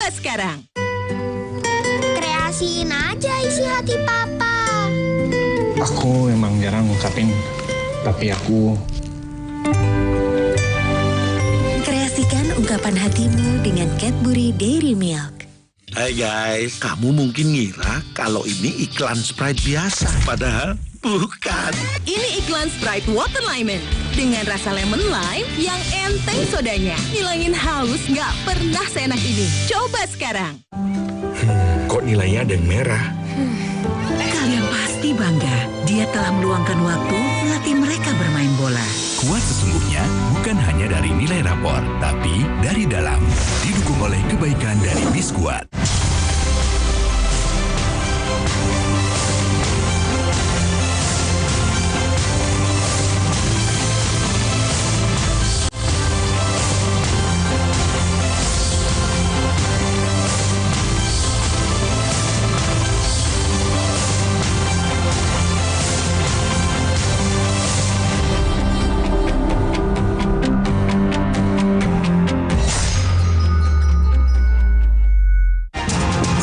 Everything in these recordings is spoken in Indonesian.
Coba sekarang. Kreasiin aja isi hati papa. Aku emang jarang ngungkapin, tapi aku... Kreasikan ungkapan hatimu dengan Cadbury Dairy Milk. Hai guys, kamu mungkin ngira kalau ini iklan Sprite biasa, padahal bukan. Ini iklan Sprite Water Lemon. Dengan rasa lemon lime yang enteng sodanya. Ngilangin haus nggak pernah seenak ini. Coba sekarang. Kok nilainya ada yang merah? Kalian pasti bangga. Dia telah meluangkan waktu melatih mereka bermain bola. Kuat sesungguhnya bukan hanya dari nilai rapor, tapi dari dalam. Didukung oleh kebaikan dari Biskuat.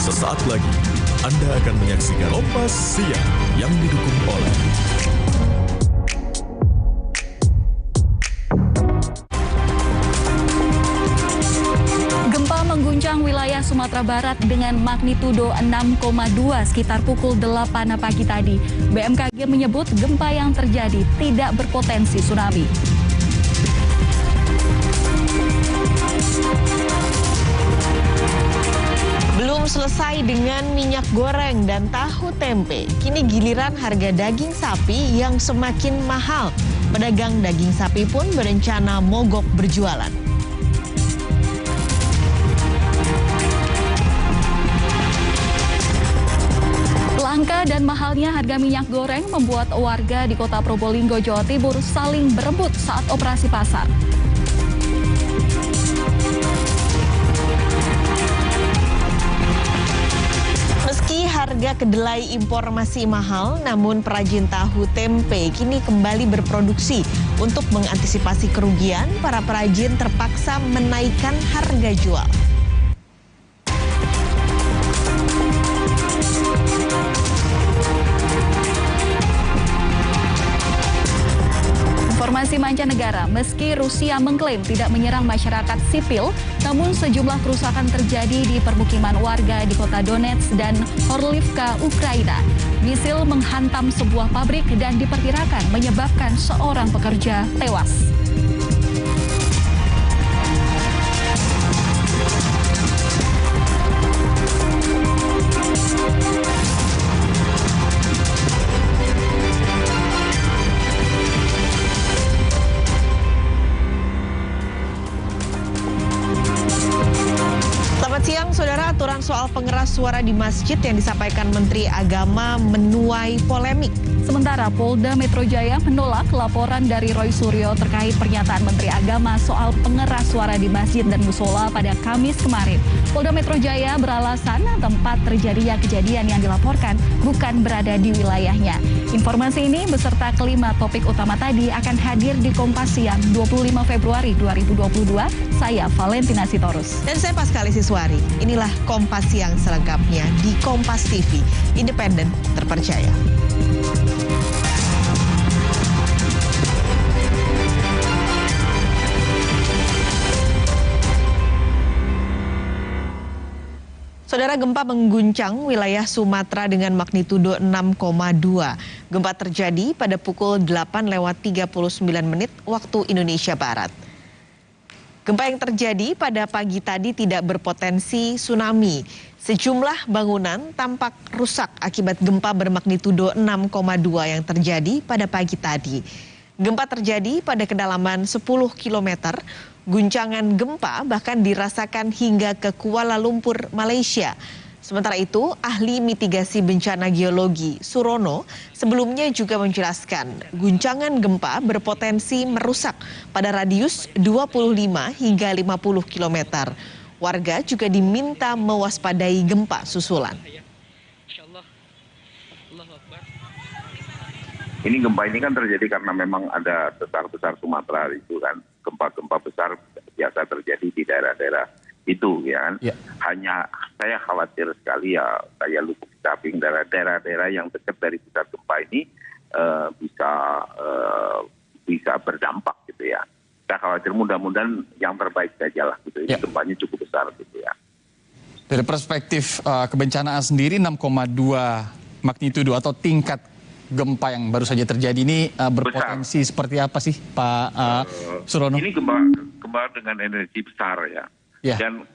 Sesaat lagi, Anda akan menyaksikan Kompas Siang yang didukung oleh Gempa mengguncang wilayah Sumatera Barat dengan magnitudo 6,2 sekitar pukul 8 pagi tadi. BMKG menyebut gempa yang terjadi tidak berpotensi tsunami. Belum selesai dengan minyak goreng dan tahu tempe. Kini giliran harga daging sapi yang semakin mahal. Pedagang daging sapi pun berencana mogok berjualan. Langka dan mahalnya harga minyak goreng membuat warga di Kota Probolinggo, Jawa Timur saling berebut saat operasi pasar. Meski harga kedelai impor masih mahal, namun perajin tahu tempe kini kembali berproduksi. Untuk mengantisipasi kerugian, para perajin terpaksa menaikkan harga jual. Informasi mancanegara, meski Rusia mengklaim tidak menyerang masyarakat sipil, namun sejumlah kerusakan terjadi di permukiman warga di kota Donetsk dan Horlivka, Ukraina. Misil menghantam sebuah pabrik dan diperkirakan menyebabkan seorang pekerja tewas. Siang, saudara, aturan soal pengeras suara di masjid yang disampaikan Menteri Agama menuai polemik. Sementara Polda Metro Jaya menolak laporan dari Roy Suryo terkait pernyataan Menteri Agama soal pengeras suara di masjid dan musola pada Kamis kemarin. Polda Metro Jaya beralasan tempat terjadinya kejadian yang dilaporkan bukan berada di wilayahnya. Informasi ini beserta kelima topik utama tadi akan hadir di Kompas Siang 25 Februari 2022. Saya Valentina Sitorus. Dan saya Paskali Siswari. Inilah Kompas Siang selengkapnya di Kompas TV, independen, terpercaya. Saudara, gempa mengguncang wilayah Sumatera dengan magnitudo 6,2. Gempa terjadi pada pukul 8:39 waktu Indonesia Barat. Gempa yang terjadi pada pagi tadi tidak berpotensi tsunami. Sejumlah bangunan tampak rusak akibat gempa bermagnitudo 6,2 yang terjadi pada pagi tadi. Gempa terjadi pada kedalaman 10 km. Guncangan gempa bahkan dirasakan hingga ke Kuala Lumpur, Malaysia. Sementara itu, ahli mitigasi bencana geologi Surono sebelumnya juga menjelaskan guncangan gempa berpotensi merusak pada radius 25 hingga 50 km. Warga juga diminta mewaspadai gempa susulan. Ini gempa ini kan terjadi karena memang ada sesar besar Sumatera itu kan. Gempa-gempa besar biasa terjadi di daerah-daerah itu ya kan. Hanya saya khawatir sekali ya kayak Lubuk Linggau, daerah-daerah yang dekat dari pusat gempa ini bisa berdampak gitu ya. Kita khawatir mudah-mudahan yang terbaik saja lah gitu. Gempanya cukup besar gitu ya. Dari perspektif kebencanaan sendiri 6,2 magnitudo atau tingkat gempa yang baru saja terjadi ini berpotensi seperti apa sih Pak Surono? Ini gempa dengan energi besar ya. Dan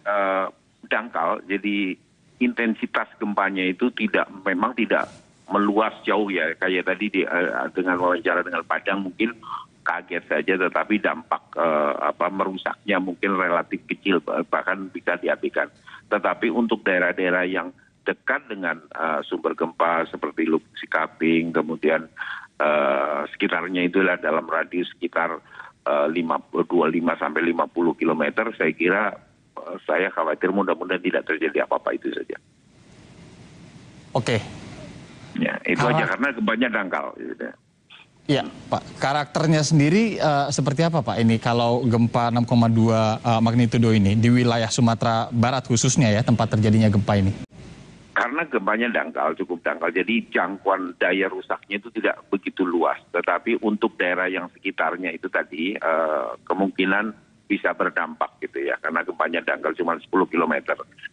dangkal, jadi intensitas gempanya itu memang tidak meluas jauh ya. Kayak tadi dengan wawancara dengan Padang mungkin kaget saja, tetapi dampak merusaknya mungkin relatif kecil, bahkan bisa diabaikan. Tetapi untuk daerah-daerah yang dekat dengan sumber gempa seperti Lubuk Sikaping, kemudian sekitarnya itulah dalam radius sekitar 25 sampai 50 km, saya kira saya khawatir mudah-mudahan tidak terjadi apa-apa itu saja. Oke. Ya, itu aja karena gempanya dangkal. Gitu. Iya, Pak. Karakternya sendiri seperti apa, Pak? Ini kalau gempa 6,2 magnitudo ini di wilayah Sumatera Barat khususnya ya, tempat terjadinya gempa ini. Karena gempanya dangkal, cukup dangkal, jadi jangkauan daya rusaknya itu tidak begitu luas. Tetapi untuk daerah yang sekitarnya itu tadi kemungkinan bisa berdampak gitu ya, karena gempanya dangkal cuma 10 km.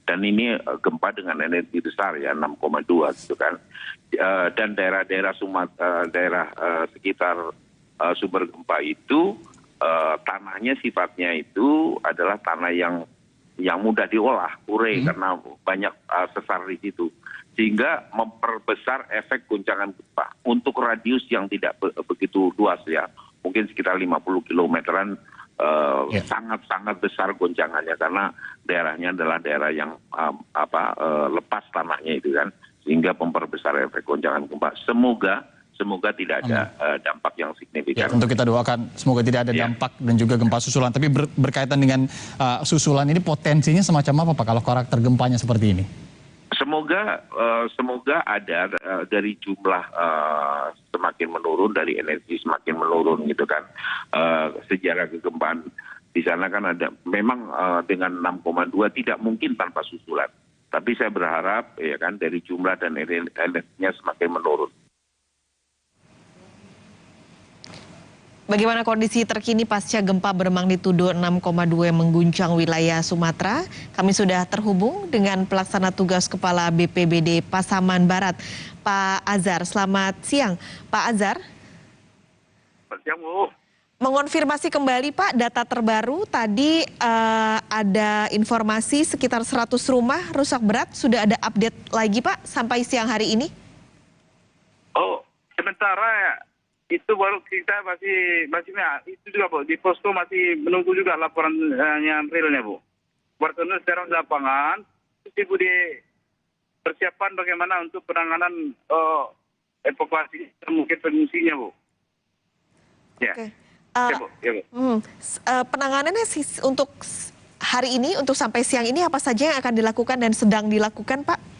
Dan ini gempa dengan energi besar ya, 6,2 gitu kan. Dan daerah-daerah sekitar sumber gempa itu tanahnya sifatnya itu adalah tanah yang mudah diolah, karena banyak sesar di situ. Sehingga memperbesar efek guncangan gempa untuk radius yang tidak begitu luas ya. Mungkin sekitar 50 kilometeran. Sangat-sangat besar goncangannya karena daerahnya adalah daerah yang lepas tanahnya itu kan, sehingga memperbesar efek goncangan gempa. Semoga tidak ada dampak yang signifikan. Untuk kita doakan semoga tidak ada dampak dan juga gempa susulan. Tapi berkaitan dengan susulan ini potensinya semacam apa Pak kalau karakter gempanya seperti ini? Semoga ada dari jumlah semakin menurun, dari energi semakin menurun gitu kan. Sejarah kegempaan di sana kan ada, memang dengan 6,2 tidak mungkin tanpa susulan. Tapi saya berharap ya kan dari jumlah dan energinya semakin menurun. Bagaimana kondisi terkini pasca gempa bermagnitudo 6,2 yang mengguncang wilayah Sumatera? Kami sudah terhubung dengan Pelaksana Tugas Kepala BPBD Pasaman Barat, Pak Azhar. Selamat siang, Pak Azhar. Selamat siang, Bu. Mengonfirmasi kembali, Pak, data terbaru tadi ada informasi sekitar 100 rumah rusak berat. Sudah ada update lagi, Pak, sampai siang hari ini? Oh, sementara itu baru kita masih itu juga Bu, di posko masih menunggu juga laporannya realnya Bu. Bertemu sekarang di lapangan, Ibu dipersiapkan bagaimana untuk penanganan evakuasi mungkin pengungsinya Bu. Ya. Okay. Ya, Bu. Ya, Bu. Penanganannya untuk hari ini, untuk sampai siang ini apa saja yang akan dilakukan dan sedang dilakukan Pak?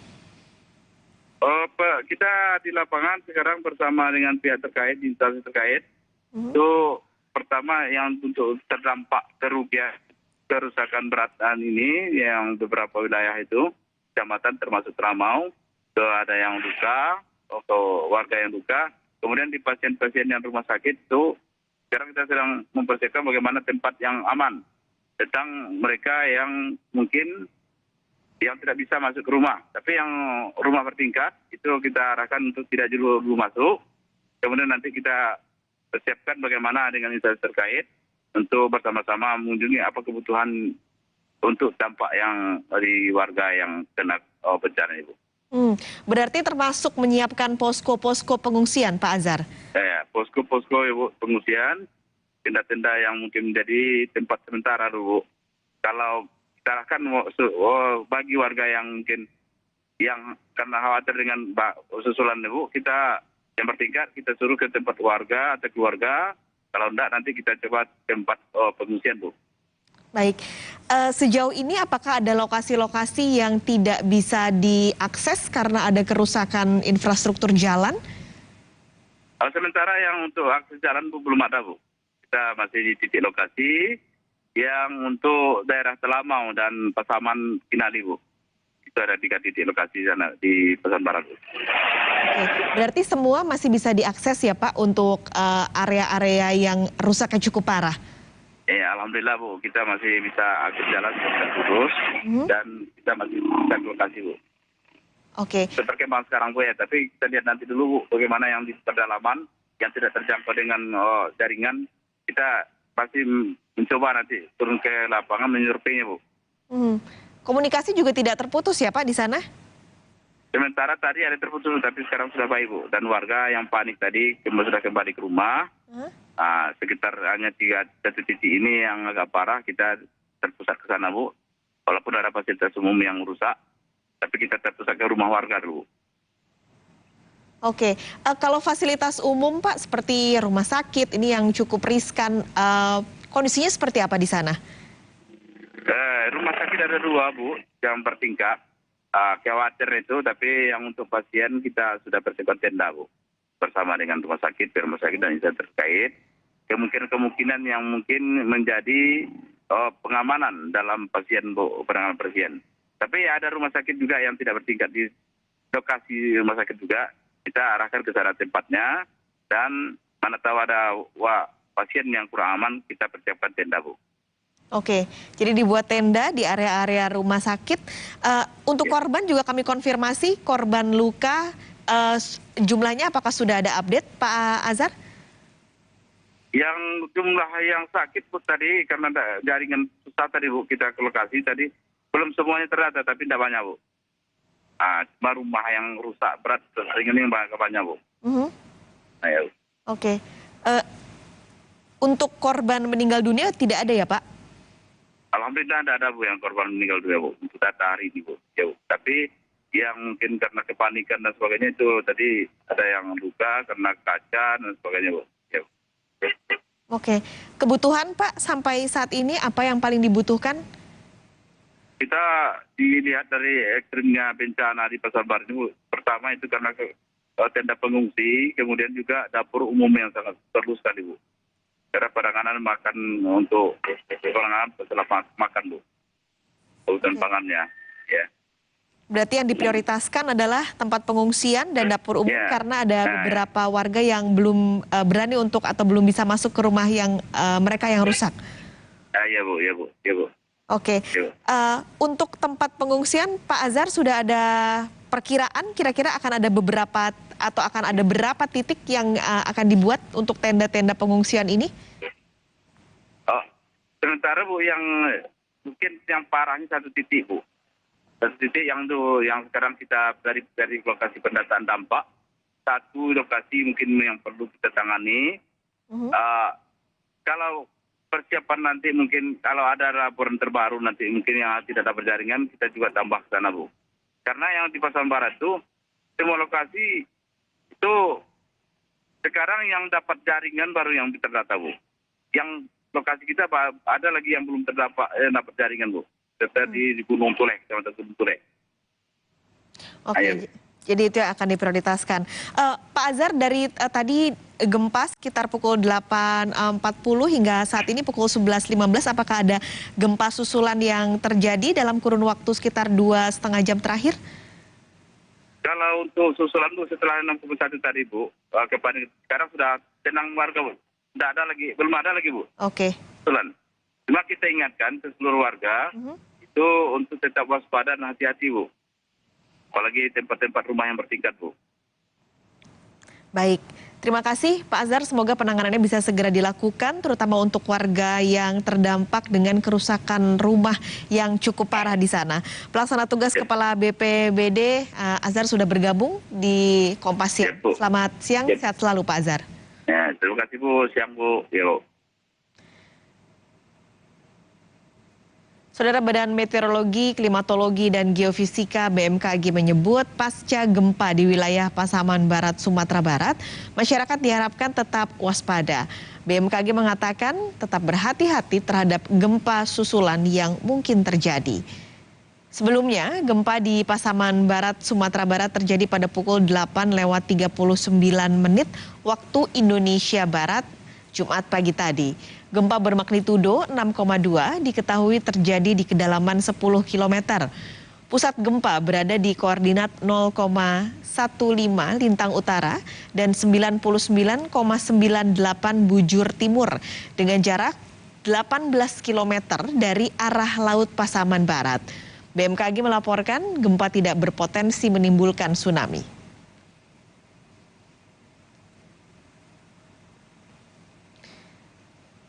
Kita di lapangan sekarang bersama dengan pihak terkait, instansi terkait. Itu pertama yang untuk terdampak kerusakan beratan ini yang beberapa wilayah itu, kecamatan termasuk Teramau, itu ada yang luka, atau warga yang luka. Kemudian di pasien-pasien yang rumah sakit itu, sekarang kita sedang mempersiapkan bagaimana tempat yang aman tentang mereka yang mungkin yang tidak bisa masuk ke rumah. Tapi yang rumah bertingkat, itu kita arahkan untuk tidak dulu masuk. Kemudian nanti kita persiapkan bagaimana dengan instansi terkait untuk bersama-sama mengunjungi apa kebutuhan untuk dampak yang dari warga yang kena bencana itu. Berarti termasuk menyiapkan posko-posko pengungsian, Pak Azhar? Ya, posko-posko pengungsian, tenda-tenda yang mungkin menjadi tempat sementara dulu. Kalau kita akan bagi warga yang mungkin yang karena khawatir dengan susulan Bu, kita yang bertingkat kita suruh ke tempat warga atau keluarga. Kalau enggak nanti kita coba tempat pengungsian Bu. Baik, sejauh ini apakah ada lokasi-lokasi yang tidak bisa diakses karena ada kerusakan infrastruktur jalan? Sementara yang untuk akses jalan Bu belum ada Bu. Kita masih di titik lokasi. yang untuk daerah Telamau dan Pasaman Kinali, Bu. Itu ada 3 titik lokasi sana di Pasaman Barat. Bu. Oke, berarti semua masih bisa diakses ya Pak untuk area-area yang rusaknya cukup parah? Ya, alhamdulillah Bu, kita masih bisa akses jalan sudah terus dan kita masih bisa ke lokasi, Bu. Oke. Perkembangan sekarang Bu ya, tapi kita lihat nanti dulu Bu, bagaimana yang di pedalaman yang tidak terjangkau dengan jaringan, kita pasti mencoba nanti turun ke lapangan menyurveinya, Bu. Komunikasi juga tidak terputus ya Pak di sana? Sementara tadi ada terputus, tapi sekarang sudah baik, Bu. Dan warga yang panik tadi sudah kembali ke rumah. Sekitar hanya 1 titik ini yang agak parah, kita terpusat ke sana, Bu. Walaupun ada fasilitas umum yang rusak, tapi kita terpusat ke rumah warga dulu. Oke, kalau fasilitas umum Pak seperti rumah sakit ini yang cukup riskan, kondisinya seperti apa di sana? Rumah sakit ada 2, Bu, yang bertingkat. Khawatir itu, tapi yang untuk pasien kita sudah persiapkan tenda, Bu. Bersama dengan rumah sakit dan instansi terkait. Kemungkinan yang mungkin menjadi pengamanan dalam pasien, Bu, penanganan pasien. Tapi ada rumah sakit juga yang tidak bertingkat di lokasi rumah sakit juga. Kita arahkan ke sana tempatnya, dan mana tahu ada pasien yang kurang aman, kita persiapkan tenda, Bu. Oke, jadi dibuat tenda di area-area rumah sakit. Untuk korban juga kami konfirmasi, korban luka jumlahnya apakah sudah ada update Pak Azhar? Yang jumlah yang sakit Bu tadi, karena jaringan susah tadi Bu, kita ke lokasi tadi, belum semuanya terdata, tapi tidak banyak Bu. Cuma rumah yang rusak berat, ringan yang banyak Bu. Ya. Oke, untuk korban meninggal dunia tidak ada ya Pak? Alhamdulillah tidak ada Bu yang korban meninggal dunia Bu, untuk data hari ini Bu. Ya, Bu. Tapi yang mungkin karena kepanikan dan sebagainya itu tadi ada yang luka karena kaca dan sebagainya Bu. Ya, Bu. Oke, kebutuhan Pak sampai saat ini apa yang paling dibutuhkan? Kita dilihat dari ekstrimnya bencana di Pasar Barat ini, pertama itu karena tenda pengungsi, kemudian juga dapur umum yang sangat perlu sekali Bu. Karena penanganan makan untuk penanganan setelah makan Bu, kebutuhan pangannya. Ya. Berarti yang diprioritaskan adalah tempat pengungsian dan dapur umum karena ada beberapa warga yang belum berani untuk atau belum bisa masuk ke rumah yang mereka yang rusak. Ya Bu, ya Bu, ya Bu. Oke, untuk tempat pengungsian Pak Azhar sudah ada perkiraan kira-kira akan ada beberapa atau akan ada berapa titik yang akan dibuat untuk tenda-tenda pengungsian ini? Sementara Bu yang mungkin yang parahnya 1 titik Bu. 1 titik yang sekarang kita dari lokasi pendataan dampak, 1 lokasi mungkin yang perlu kita tangani. Kalau persiapan nanti mungkin kalau ada laporan terbaru nanti mungkin yang tidak ada berjaringan, kita juga tambah ke sana Bu. Karena yang di Pasaman Barat itu semua lokasi itu sekarang yang dapat jaringan baru yang terdata Bu. Yang lokasi kita ada lagi yang belum dapat jaringan Bu. Seperti di Gunung Tulek, Kecamatan Gunung Tulek. Oke, jadi itu yang akan diprioritaskan. Pak Azhar, dari tadi gempa sekitar pukul 8.40 hingga saat ini pukul 11.15, apakah ada gempa susulan yang terjadi dalam kurun waktu sekitar 2,5 jam terakhir? Kalau untuk susulan Bu setelah 61 tadi Bu, sekarang sudah tenang warga Bu. Belum ada lagi Bu. Oke. Susulan. Cuma kita ingatkan ke seluruh warga itu untuk tetap waspada dan hati-hati Bu. Apalagi tempat-tempat rumah yang bertingkat Bu. Baik, terima kasih Pak Azhar. Semoga penanganannya bisa segera dilakukan, terutama untuk warga yang terdampak dengan kerusakan rumah yang cukup parah di sana. Pelaksana tugas Kepala BPBD Azhar sudah bergabung di Kompas Siang. Selamat siang, sehat selalu Pak Azhar. Ya, terima kasih Bu, siang Bu. Yo. Saudara, Badan Meteorologi, Klimatologi, dan Geofisika BMKG menyebut pasca gempa di wilayah Pasaman Barat, Sumatera Barat, masyarakat diharapkan tetap waspada. BMKG mengatakan tetap berhati-hati terhadap gempa susulan yang mungkin terjadi. Sebelumnya, gempa di Pasaman Barat, Sumatera Barat terjadi pada pukul 8:39 waktu Indonesia Barat, Jumat pagi tadi. Gempa bermagnitudo 6,2 diketahui terjadi di kedalaman 10 km. Pusat gempa berada di koordinat 0,15 lintang utara dan 99,98 bujur timur dengan jarak 18 km dari arah Laut Pasaman Barat. BMKG melaporkan gempa tidak berpotensi menimbulkan tsunami.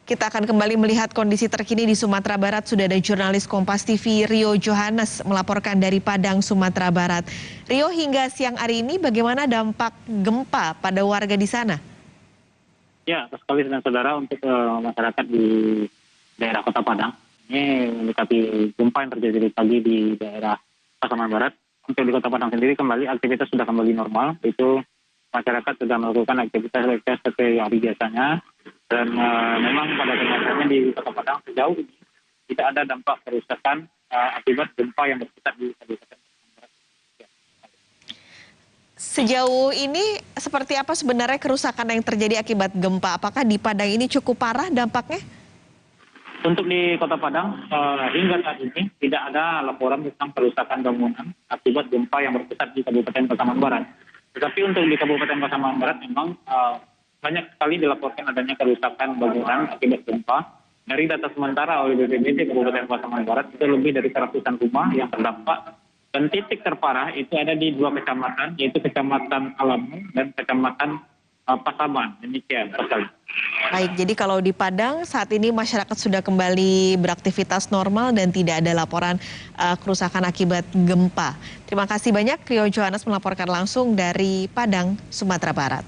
Kita akan kembali melihat kondisi terkini di Sumatera Barat. Sudah ada jurnalis Kompas TV Rio Johannes melaporkan dari Padang, Sumatera Barat. Rio, hingga siang hari ini bagaimana dampak gempa pada warga di sana? Ya, sekali dengan saudara untuk masyarakat di daerah Kota Padang. Ini mendekati gempa yang terjadi pagi di daerah Pasaman Barat. Untuk di Kota Padang sendiri kembali aktivitas sudah kembali normal. Itu masyarakat sudah melakukan aktivitas seperti hari biasanya. Dan memang pada kenyataannya di Kota Padang sejauh ini tidak ada dampak kerusakan akibat gempa yang berpusat di Kabupaten Pasaman Barat. Sejauh ini seperti apa sebenarnya kerusakan yang terjadi akibat gempa? Apakah di Padang ini cukup parah dampaknya? Untuk di Kota Padang hingga saat ini tidak ada laporan tentang kerusakan bangunan akibat gempa yang berpusat di Kabupaten Pasaman Barat. Tetapi untuk di Kabupaten Pasaman Barat memang banyak sekali dilaporkan adanya kerusakan bangunan akibat gempa. Dari data sementara oleh BPBD Kabupaten Pasaman Barat itu lebih dari 100-an rumah yang terdampak. Dan titik terparah itu ada di 2 kecamatan, yaitu Kecamatan Alamu dan Kecamatan Pasaman. Demikian, Pasal. Baik, jadi kalau di Padang saat ini masyarakat sudah kembali beraktivitas normal dan tidak ada laporan kerusakan akibat gempa. Terima kasih banyak Rio Johannes melaporkan langsung dari Padang, Sumatera Barat.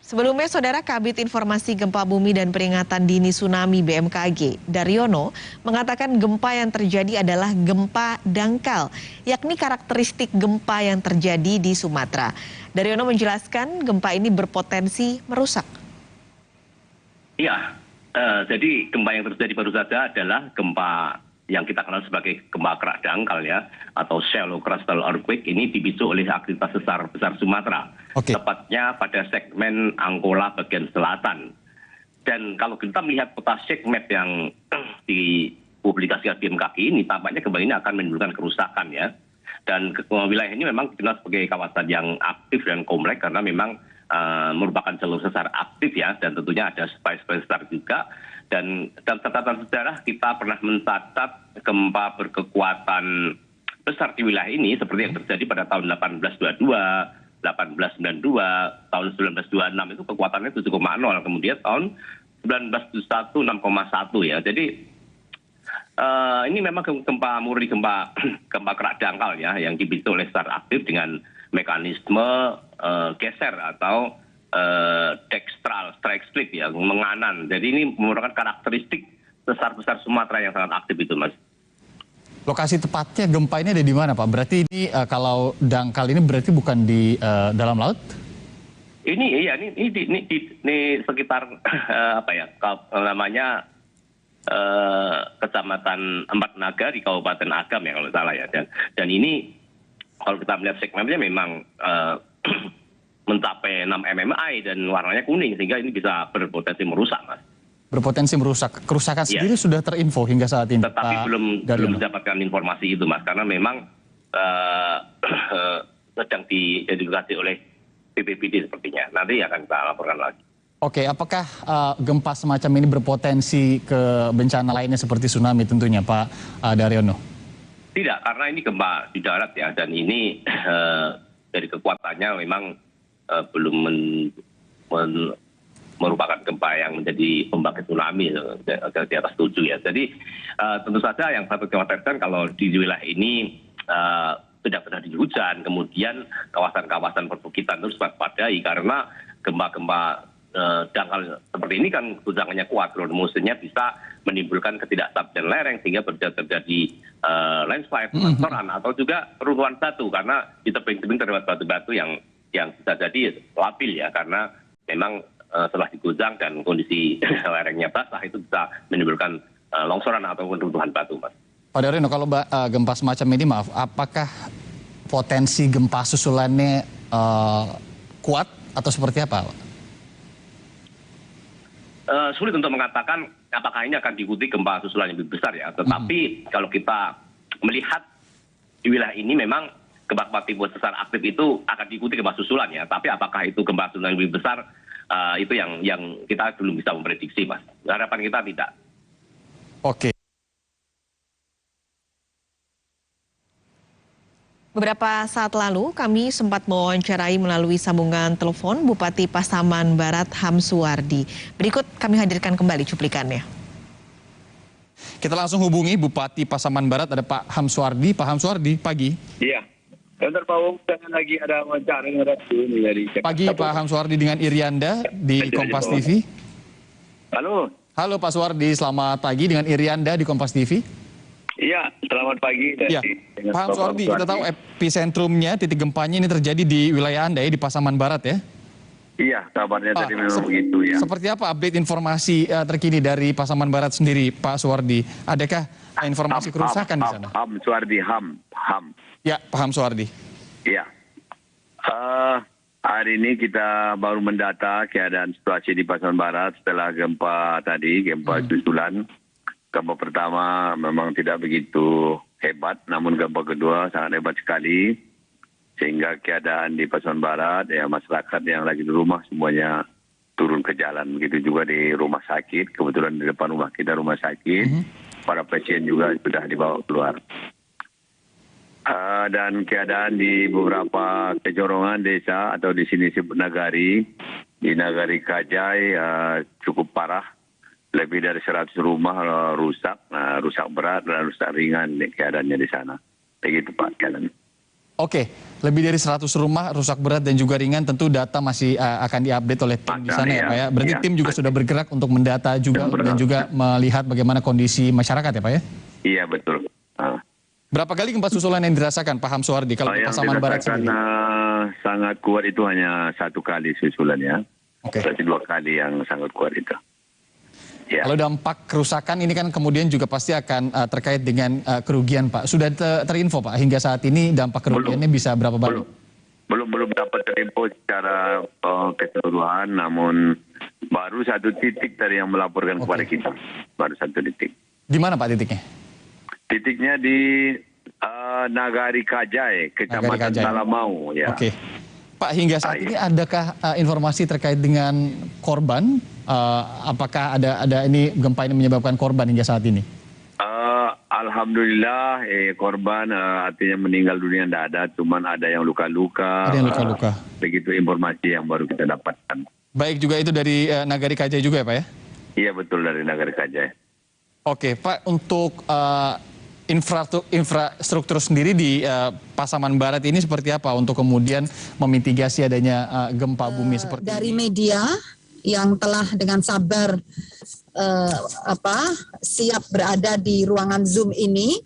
Sebelumnya, Saudara, Kabid Informasi Gempa Bumi dan Peringatan Dini Tsunami BMKG, Daryono, mengatakan gempa yang terjadi adalah gempa dangkal, yakni karakteristik gempa yang terjadi di Sumatera. Daryono menjelaskan gempa ini berpotensi merusak. Iya, jadi gempa yang terjadi baru saja adalah gempa yang kita kenal sebagai gempa kerak dangkal ya, atau shallow crustal earthquake. Ini dipicu oleh aktivitas besar Sumatera, tepatnya pada segmen Angkola bagian selatan. Dan kalau kita melihat peta segmen yang dipublikasikan BMKG ini, tampaknya gempa ini akan menimbulkan kerusakan ya. Dan wilayah ini memang dikenal sebagai kawasan yang aktif dan kompleks karena memang merupakan jalur sesar aktif ya, dan tentunya ada spike sesar juga. Dan catatan sejarah kita pernah mencatat gempa berkekuatan besar di wilayah ini seperti yang terjadi pada tahun 1822, 1892, tahun 1926 itu kekuatannya 7,0, kemudian tahun 1971 6,1 ya. Jadi ini memang gempa murni, gempa kerak dangkal ya, yang dipicu oleh sesar aktif dengan mekanisme geser atau dextral strike split ya, menganan. Jadi ini merupakan karakteristik besar Sumatera yang sangat aktif itu, Mas. Lokasi tepatnya gempa ini ada di mana, Pak? Berarti ini kalau dangkal ini berarti bukan di dalam laut? Ini sekitar apa ya? Namanya Kecamatan Empat Naga di Kabupaten Agam ya kalau salah ya. Dan ini kalau kita melihat segmennya memang mencapai 6 mmi dan warnanya kuning, sehingga ini bisa berpotensi merusak, Mas. Berpotensi merusak. Kerusakan sendiri sudah terinfo hingga saat ini? Tetapi belum mendapatkan informasi itu, Mas, karena memang sedang diidentifikasi oleh BPBD sepertinya. Nanti akan kita laporkan lagi. Oke, apakah gempa semacam ini berpotensi ke bencana lainnya seperti tsunami tentunya, Pak Daryono? Tidak, karena ini gempa di darat ya, dan ini dari kekuatannya memang belum merupakan gempa yang menjadi pembangkit tsunami di atas 7 ya. Jadi tentu saja yang satu khawatirkan kalau di wilayah ini sudah terjadi hujan, kemudian kawasan-kawasan perbukitan terus waspadai karena gempa-gempa dangkal seperti ini kan guncangannya kuat, musimnya bisa menimbulkan ketidakstabilan lereng sehingga terjadi landslide, longsoran atau juga runtuhan batu karena di tebing-tebing terdapat batu-batu yang bisa jadi labil ya, karena memang setelah digoncang dan kondisi lerengnya basah itu bisa menimbulkan longsoran ataupun runtuhan batu, Mas. Pak Daryono, kalau gempa semacam ini, maaf, apakah potensi gempa susulannya kuat atau seperti apa, Pak? sulit untuk mengatakan apakah ini akan diikuti gempa susulan yang lebih besar ya. Tetapi kalau kita melihat di wilayah ini memang gempa tipe sesar aktif itu akan diikuti gempa susulan ya. Tapi apakah itu gempa susulan yang lebih besar, itu yang kita belum bisa memprediksi, Mas. Harapan kita tidak. Oke. Beberapa saat lalu kami sempat mewawancarai melalui sambungan telepon Bupati Pasaman Barat Hamsuwardi. Berikut kami hadirkan kembali cuplikannya. Kita langsung hubungi Bupati Pasaman Barat, ada Pak Hamsuwardi. Pak Hamsuwardi, pagi. Iya. Bentar Pak Wong, jangan lagi ada wawancara dari Pagi Pak Hamsuwardi dengan Irianda di Kompas TV. Halo. Halo Pak Suwardi, selamat pagi dengan Irianda di Kompas TV. Iya, selamat pagi. Ya, Pak Suwardi, kita tahu epicentrumnya, titik gempanya ini terjadi di wilayah Anda ya, di Pasaman Barat ya? Iya, kabarnya tadi memang begitu ya. Seperti apa update informasi terkini dari Pasaman Barat sendiri, Pak Suwardi? Adakah informasi kerusakan di sana? Suwardi, Ya, Pak Hamsuwardi. Iya. Hari ini kita baru mendata keadaan situasi di Pasaman Barat setelah gempa tadi, gempa susulan. Gempa pertama memang tidak begitu hebat, namun gempa kedua sangat hebat sekali. Sehingga keadaan di Pasaman Barat, ya masyarakat yang lagi di rumah semuanya turun ke jalan. Begitu juga di rumah sakit, kebetulan di depan rumah kita rumah sakit. Para pasien juga sudah dibawa keluar. Dan keadaan di beberapa kejorongan desa atau di sini disebut Nagari, di Nagari Kajai cukup parah. Lebih dari 100 rumah rusak, rusak berat dan rusak ringan keadaannya di sana. Begitu Pak keadaan. Oke, lebih dari 100 rumah rusak berat dan juga ringan, tentu data masih akan diupdate oleh tim di sana ya Pak ya. Berarti tim juga sudah bergerak untuk mendata juga dan juga melihat bagaimana kondisi masyarakat ya Pak ya? Iya betul. Berapa kali gempa susulan yang dirasakan Pak Hamsuwardi kalau di Pasaman Barat sendiri? Sangat kuat itu hanya 1 kali susulan ya. Berarti 2 kali yang sangat kuat itu. Ya. Kalau dampak kerusakan ini kan kemudian juga pasti akan terkait dengan kerugian Pak. Sudah terinfo Pak hingga saat ini dampak kerugiannya bisa berapa banyak? Belum dapat terinfo secara keseluruhan, namun baru 1 titik tadi yang melaporkan kepada kita. Baru 1 titik. Di mana Pak titiknya? Titiknya di Nagari Kajai, Kecamatan Talamau. Ya. Oke. Pak, hingga saat ini adakah informasi terkait dengan korban? Apakah ada ini gempa ini menyebabkan korban hingga saat ini? Alhamdulillah korban artinya meninggal dunia tidak ada, cuman ada yang luka-luka. Ada yang luka-luka. Begitu informasi yang baru kita dapatkan. Baik, juga itu dari Nagari Kajai juga ya Pak ya? Iya betul, dari Nagari Kajai. Oke Pak, untuk infrastruktur sendiri di Pasaman Barat ini seperti apa untuk kemudian memitigasi adanya gempa bumi seperti ini? Dari media yang telah dengan sabar siap berada di ruangan Zoom ini,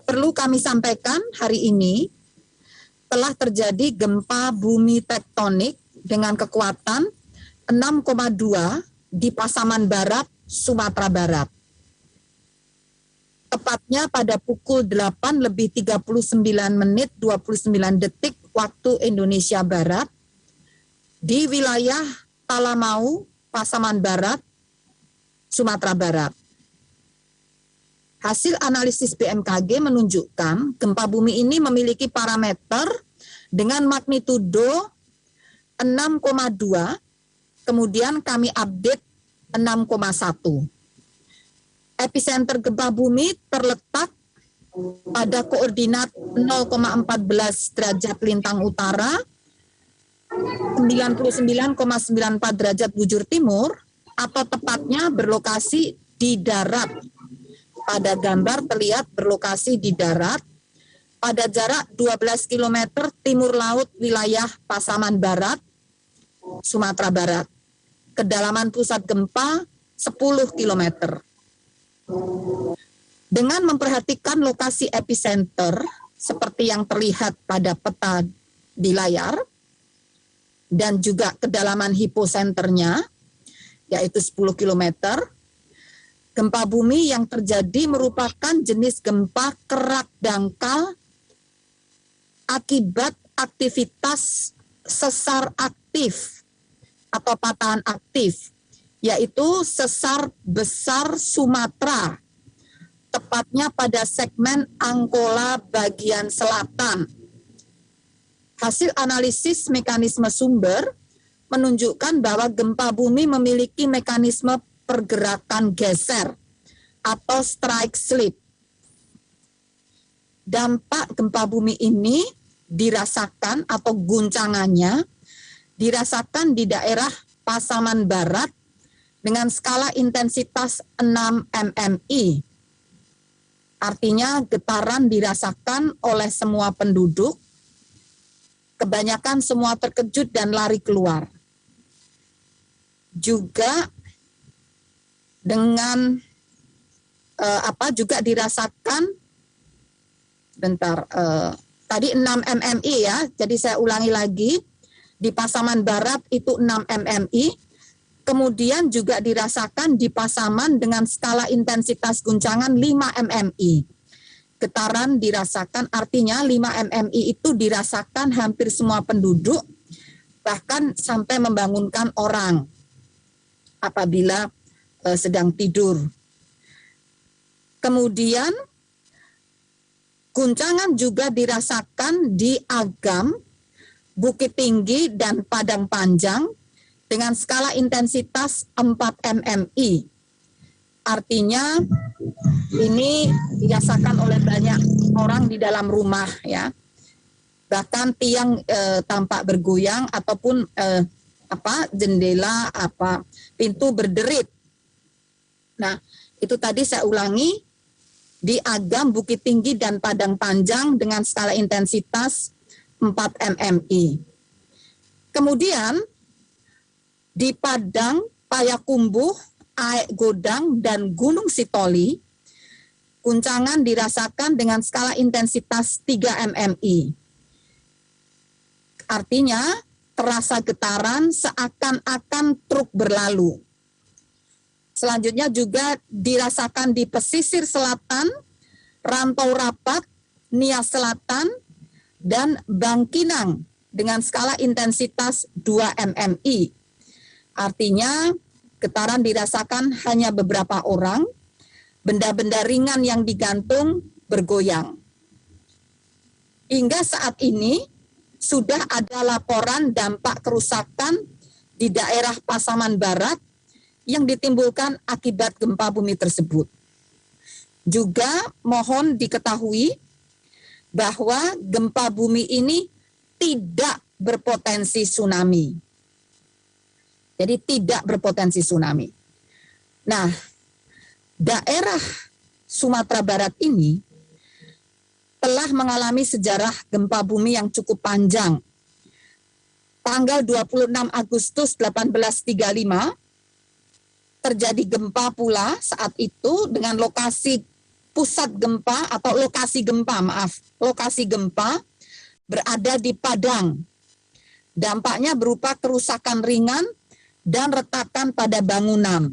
perlu kami sampaikan hari ini telah terjadi gempa bumi tektonik dengan kekuatan 6,2 di Pasaman Barat, Sumatera Barat. Tepatnya pada pukul 8:39:29 waktu Indonesia Barat di wilayah Talamau, Pasaman Barat, Sumatera Barat. Hasil analisis BMKG menunjukkan gempa bumi ini memiliki parameter dengan magnitudo 6,2, kemudian kami update 6,1. Epicenter gempa bumi terletak pada koordinat 0,14 derajat lintang utara, 99,94 derajat bujur timur, atau tepatnya berlokasi di darat. Pada gambar terlihat berlokasi di darat pada jarak 12 km timur laut wilayah Pasaman Barat, Sumatera Barat. Kedalaman pusat gempa 10 km. Dengan memperhatikan lokasi epicenter seperti yang terlihat pada peta di layar dan juga kedalaman hiposenternya yaitu 10 km, gempa bumi yang terjadi merupakan jenis gempa kerak dangkal akibat aktivitas sesar aktif atau patahan aktif yaitu sesar besar Sumatera, tepatnya pada segmen Angkola bagian selatan. Hasil analisis mekanisme sumber menunjukkan bahwa gempa bumi memiliki mekanisme pergerakan geser atau strike slip. Dampak gempa bumi ini dirasakan atau guncangannya dirasakan di daerah Pasaman Barat dengan skala intensitas 6 mmi. Artinya getaran dirasakan oleh semua penduduk, kebanyakan semua terkejut dan lari keluar. Juga dengan juga dirasakan tadi 6 mmi ya, jadi saya ulangi lagi, di Pasaman Barat itu 6 mmi, kemudian juga dirasakan di Pasaman dengan skala intensitas guncangan 5 mmi. Getaran dirasakan, artinya 5 mmi itu dirasakan hampir semua penduduk, bahkan sampai membangunkan orang apabila sedang tidur. Kemudian guncangan juga dirasakan di Agam, Bukit Tinggi, dan Padang Panjang dengan skala intensitas 4 mmi. Artinya ini dirasakan oleh banyak orang di dalam rumah ya. Bahkan tiang tampak bergoyang ataupun jendela pintu berderit. Nah, itu tadi saya ulangi, di Agam, Bukit Tinggi, dan Padang Panjang dengan skala intensitas 4 mmi. Kemudian di Padang, Payakumbuh, Aek Godang, dan Gunung Sitoli, guncangan dirasakan dengan skala intensitas 3 mmi. Artinya terasa getaran seakan-akan truk berlalu. Selanjutnya juga dirasakan di pesisir selatan, Rantau Rapat, Nias Selatan, dan Bangkinang dengan skala intensitas 2 mmi. Artinya getaran dirasakan hanya beberapa orang, benda-benda ringan yang digantung bergoyang. Hingga saat ini sudah ada laporan dampak kerusakan di daerah Pasaman Barat yang ditimbulkan akibat gempa bumi tersebut. Juga mohon diketahui bahwa gempa bumi ini tidak berpotensi tsunami. Jadi tidak berpotensi tsunami. Nah, daerah Sumatera Barat ini telah mengalami sejarah gempa bumi yang cukup panjang. Tanggal 26 Agustus 1835 terjadi gempa pula saat itu dengan lokasi pusat gempa atau lokasi gempa berada di Padang. Dampaknya berupa kerusakan ringan dan retakan pada bangunan.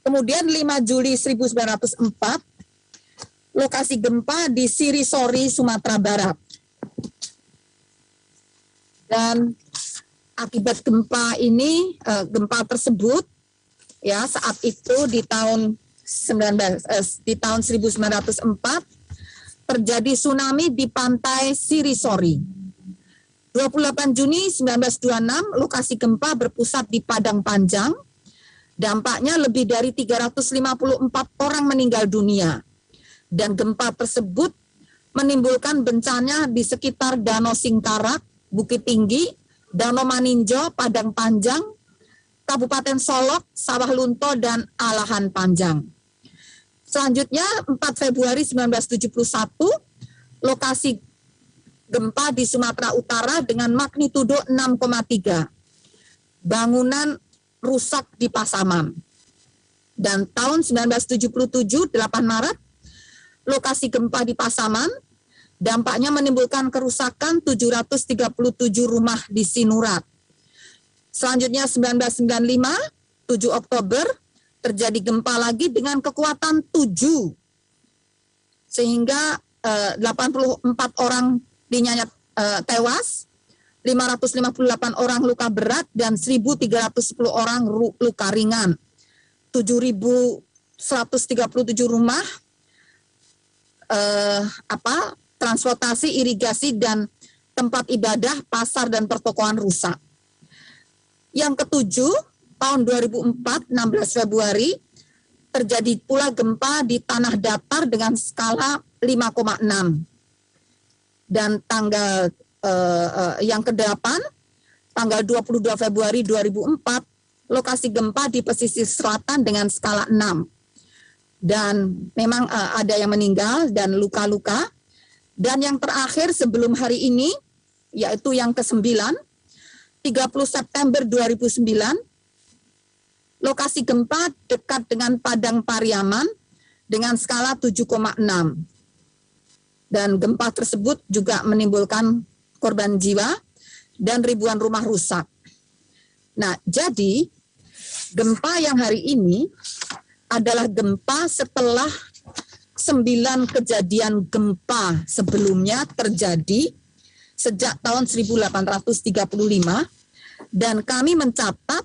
Kemudian 5 Juli 1904, lokasi gempa di Sirisori, Sumatera Barat. Dan akibat gempa ini, gempa tersebut, ya saat itu di tahun 1904 terjadi tsunami di pantai Sirisori. 28 Juni 1926, lokasi gempa berpusat di Padang Panjang. Dampaknya lebih dari 354 orang meninggal dunia. Dan gempa tersebut menimbulkan bencana di sekitar Danau Singkarak, Bukit Tinggi, Danau Maninjo, Padang Panjang, Kabupaten Solok, Sawah Lunto, dan Alahan Panjang. Selanjutnya 4 Februari 1971, lokasi gempa di Sumatera Utara dengan magnitudo 6,3. Bangunan rusak di Pasaman. Dan tahun 1977, 8 Maret, lokasi gempa di Pasaman, dampaknya menimbulkan kerusakan 737 rumah di Sinurat. Selanjutnya 1995, 7 Oktober, terjadi gempa lagi dengan kekuatan 7. Sehingga 84 orang dinyatakan tewas, 558 orang luka berat dan 1.310 orang luka ringan. 7.137 rumah, transportasi, irigasi, dan tempat ibadah, pasar, dan pertokoan rusak. Yang ketujuh, tahun 2004, 16 Februari, terjadi pula gempa di tanah datar dengan skala 5,6. Dan tanggal yang ke-8, tanggal 22 Februari 2004, lokasi gempa di pesisir selatan dengan skala 6. Dan memang ada yang meninggal dan luka-luka. Dan yang terakhir sebelum hari ini, yaitu yang ke-9, 30 September 2009, lokasi gempa dekat dengan Padang Pariaman dengan skala 7,6. Dan gempa tersebut juga menimbulkan korban jiwa dan ribuan rumah rusak. Nah, jadi gempa yang hari ini adalah gempa setelah 9 kejadian gempa sebelumnya terjadi sejak tahun 1835, dan kami mencatat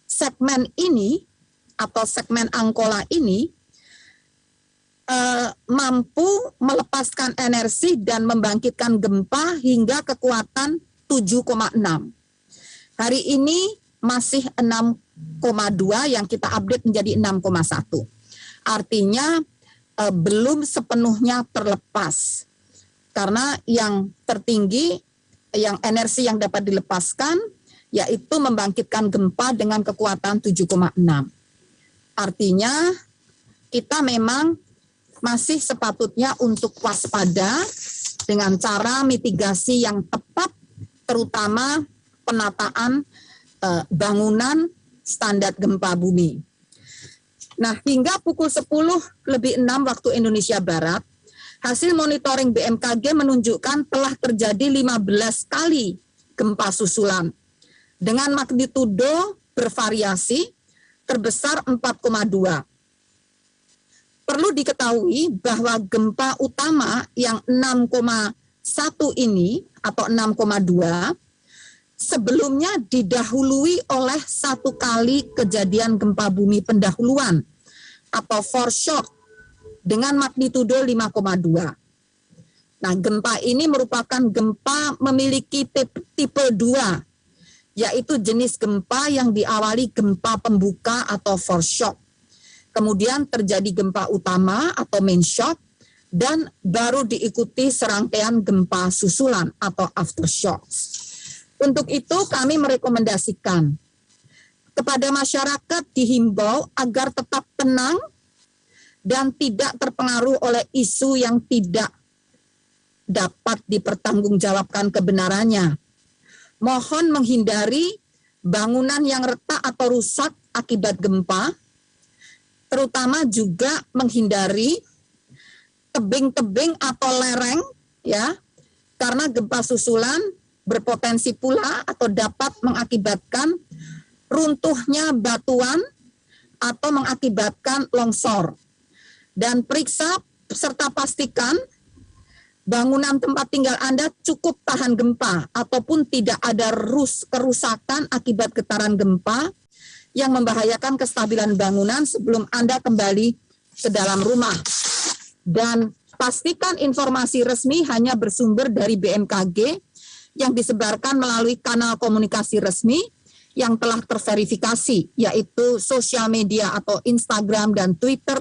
segmen ini atau segmen Angkola ini mampu melepaskan energi dan membangkitkan gempa hingga kekuatan 7,6. Hari ini masih 6,2 yang kita update menjadi 6,1. Artinya belum sepenuhnya terlepas. Karena yang tertinggi, yang energi yang dapat dilepaskan, yaitu membangkitkan gempa dengan kekuatan 7,6. Artinya kita memang masih sepatutnya untuk waspada dengan cara mitigasi yang tepat, terutama penataan bangunan standar gempa bumi. Nah, hingga pukul 10:06 waktu Indonesia Barat, hasil monitoring BMKG menunjukkan telah terjadi 15 kali gempa susulan dengan magnitudo bervariasi, terbesar 4,2. Perlu diketahui bahwa gempa utama yang 6,1 ini atau 6,2 sebelumnya didahului oleh 1 kali kejadian gempa bumi pendahuluan atau foreshock dengan magnitudo 5,2. Nah, gempa ini merupakan gempa memiliki tipe 2, yaitu jenis gempa yang diawali gempa pembuka atau foreshock. Kemudian terjadi gempa utama atau main shock, dan baru diikuti serangkaian gempa susulan atau aftershocks. Untuk itu kami merekomendasikan kepada masyarakat dihimbau agar tetap tenang dan tidak terpengaruh oleh isu yang tidak dapat dipertanggungjawabkan kebenarannya. Mohon menghindari bangunan yang retak atau rusak akibat gempa, terutama juga menghindari tebing-tebing atau lereng, ya, karena gempa susulan berpotensi pula atau dapat mengakibatkan runtuhnya batuan atau mengakibatkan longsor. Dan periksa serta pastikan bangunan tempat tinggal Anda cukup tahan gempa ataupun tidak ada kerusakan akibat getaran gempa yang membahayakan kestabilan bangunan sebelum Anda kembali ke dalam rumah. Dan pastikan informasi resmi hanya bersumber dari BMKG yang disebarkan melalui kanal komunikasi resmi yang telah terverifikasi, yaitu sosial media atau Instagram dan Twitter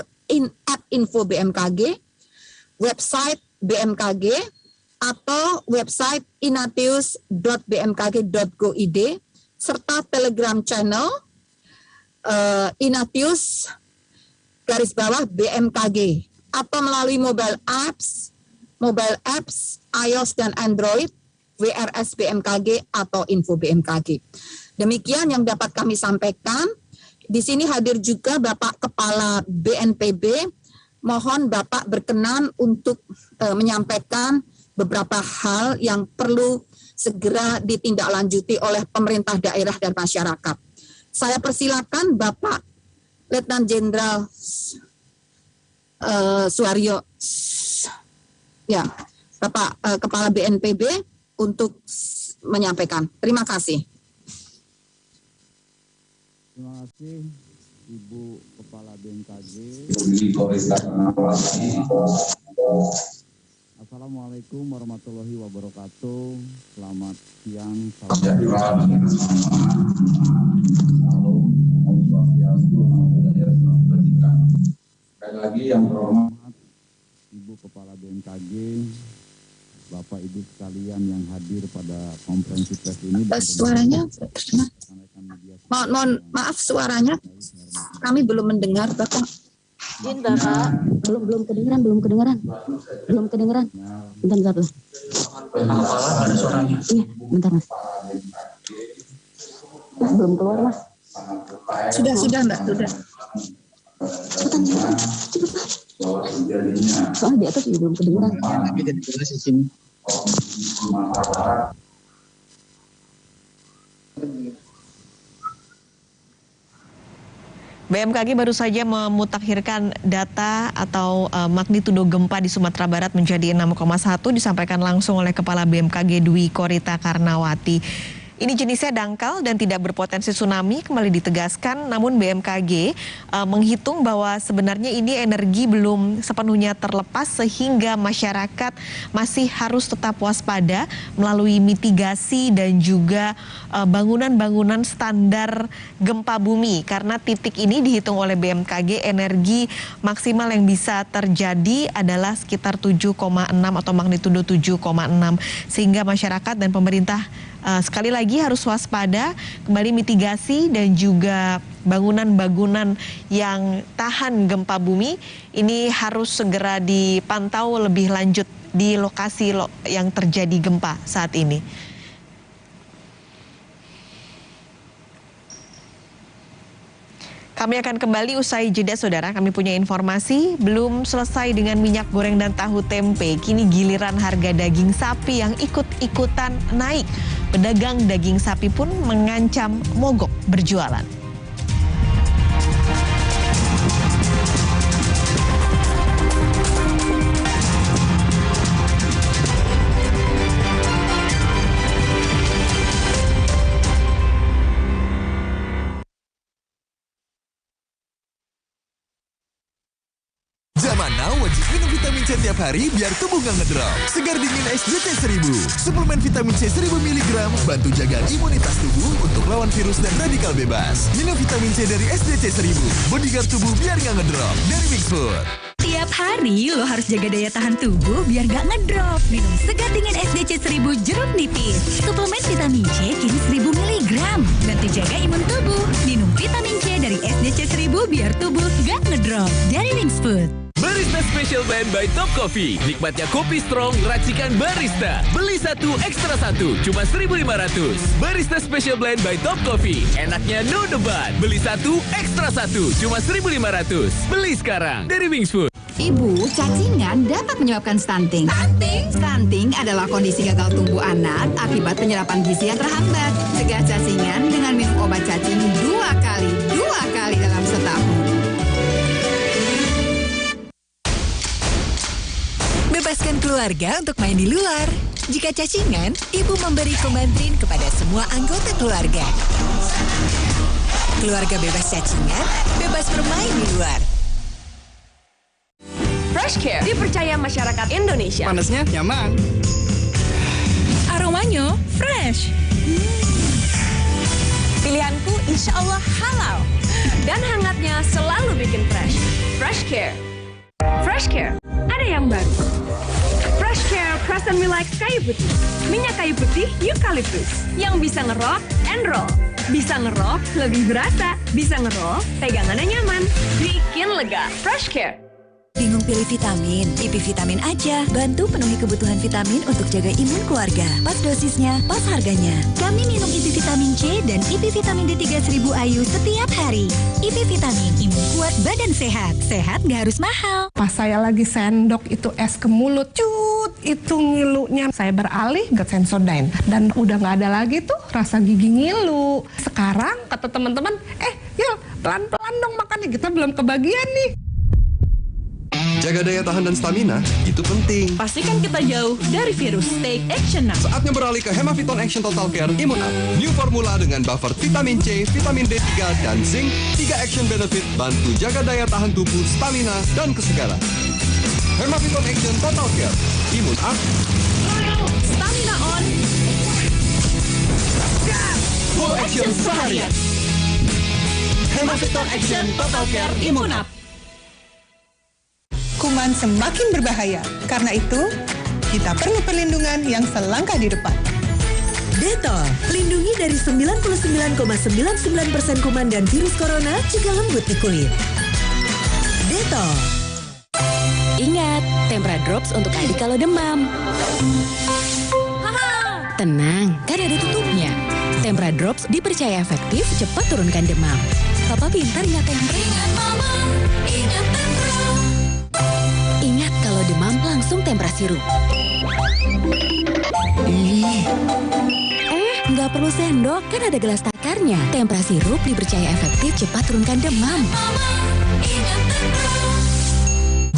@info-BMKG, website BMKG, atau website inatius.bmkg.go.id, serta Telegram channel Inatius _BMKG, atau melalui mobile apps iOS dan Android, WRS BMKG atau Info BMKG. Demikian yang dapat kami sampaikan. Di sini hadir juga Bapak Kepala BNPB. Mohon Bapak berkenan untuk menyampaikan beberapa hal yang perlu segera ditindaklanjuti oleh pemerintah daerah dan masyarakat. Saya persilakan Bapak Letnan Jenderal Suharyo, ya, Bapak Kepala BNPB untuk menyampaikan. Terima kasih. Terima kasih Ibu Kepala BMKG. Assalamualaikum warahmatullahi wabarakatuh. Selamat siang. Sekali lagi yang terhormat Ibu Kepala BMKG, Bapak Ibu sekalian yang hadir pada konferensi pers ini. Suaranya, maaf suaranya kami belum mendengar Bapak. Bentar Pak, belum kedengeran. Bentar. Ada suaranya. Iya, bentar Mas. Belum keluar Mas. Sudah Mbak, sudah. Cepetan. Soalnya di atas belum kedengeran. Tapi dari jelas di sini. BMKG baru saja memutakhirkan data atau magnitudo gempa di Sumatera Barat menjadi 6,1 disampaikan langsung oleh Kepala BMKG Dwi Korita Karnawati. Ini jenisnya dangkal dan tidak berpotensi tsunami, kembali ditegaskan. Namun BMKG menghitung bahwa sebenarnya ini energi belum sepenuhnya terlepas sehingga masyarakat masih harus tetap waspada melalui mitigasi dan juga bangunan-bangunan standar gempa bumi. Karena titik ini dihitung oleh BMKG energi maksimal yang bisa terjadi adalah sekitar 7,6 atau magnitudo 7,6. Sehingga masyarakat dan pemerintah sekali lagi harus waspada, kembali mitigasi dan juga bangunan-bangunan yang tahan gempa bumi ini harus segera dipantau lebih lanjut di lokasi yang terjadi gempa saat ini. Kami akan kembali usai jeda, saudara. Kami punya informasi, belum selesai dengan minyak goreng dan tahu tempe. Kini giliran harga daging sapi yang ikut-ikutan naik. Pedagang daging sapi pun mengancam mogok berjualan. Zaman now wajib minum vitamin C tiap hari biar tubuh nggak ngedrop. Segar dingin SDC 1000. Suplemen vitamin C 1000 mg bantu jaga imunitas tubuh untuk lawan virus dan radikal bebas. Minum vitamin C dari SDC 1000. Bodyguard tubuh biar nggak ngedrop. Dari Mixfood. Tiap hari lo harus jaga daya tahan tubuh biar nggak ngedrop. Minum segar dingin SDC 1000 jeruk nipis. Suplemen vitamin C kini 1000 mg. Bantu jaga imun tubuh. Minum vitamin C dari SDC 1000 biar tubuh nggak ngedrop. Dari Mixfood. Barista Special Blend by Top Coffee. Nikmatnya kopi strong racikan barista. Beli satu ekstra satu cuma 1.500. Barista Special Blend by Top Coffee. Enaknya no debat. Beli satu ekstra satu cuma 1.500. Beli sekarang dari Wings Food. Ibu, cacingan dapat menyebabkan stunting. Stunting adalah kondisi gagal tumbuh anak akibat penyerapan gizi yang terhambat. Cegah cacingan dengan minum obat cacing 2 kali dalam setahun. Bebaskan keluarga untuk main di luar. Jika cacingan, ibu memberi Komantrin kepada semua anggota keluarga. Keluarga bebas cacingan, bebas bermain di luar. Fresh Care dipercaya masyarakat Indonesia. Panasnya nyaman. Aromanya fresh. Pilihanku insya Allah halal. Dan hangatnya selalu bikin fresh. Fresh Care. Fresh Care, ada yang baru. Fresh Care Press and Relax kayu putih. Minyak kayu putih eukaliptus yang bisa ngerock and roll. Bisa ngerock lebih berasa, bisa ngeroll pegangannya nyaman. Bikin lega. Fresh Care. Bingung pilih vitamin? IP Vitamin aja. Bantu penuhi kebutuhan vitamin untuk jaga imun keluarga. Pas dosisnya, pas harganya. Kami minum IP Vitamin C dan IP Vitamin D3 1000 IU setiap hari. IP Vitamin, imun kuat, badan sehat. Sehat nggak harus mahal. Pas saya lagi sendok itu es ke mulut, cut, itu ngilunya. Saya beralih ke Sensodyne. Dan udah nggak ada lagi tuh rasa gigi ngilu. Sekarang kata teman-teman, Yul, pelan-pelan dong makannya. Kita belum kebagian nih. Jaga daya tahan dan stamina, itu penting. Pastikan kita jauh dari virus. Take action now. Saatnya beralih ke Hemaviton Action Total Care Immune Up. New formula dengan buffer vitamin C, vitamin D3, dan zinc. 3 action benefit bantu jaga daya tahan tubuh, stamina, dan kesegaran. Hemaviton Action Total Care Immune Up. Stamina on. Full action seharian. Hemaviton Action Total Care Immune Up. Kuman semakin berbahaya. Karena itu, kita perlu perlindungan yang selangkah di depan. Detol, lindungi dari 99,99% kuman dan virus corona, juga lembut di kulit. Detol. Ingat, Tempra Drops untuk adik kalau demam. Tenang, kan ada tutupnya. Tempra Drops dipercaya efektif, cepat turunkan demam. Papa pintar ingat Tempra. Ingat Mama, ingat Tempra. Ingat kalau demam langsung Tempra sirup. Nggak perlu sendok, kan ada gelas takarnya. Tempra sirup dipercaya efektif, cepat turunkan demam. Mama, ingat Tempra.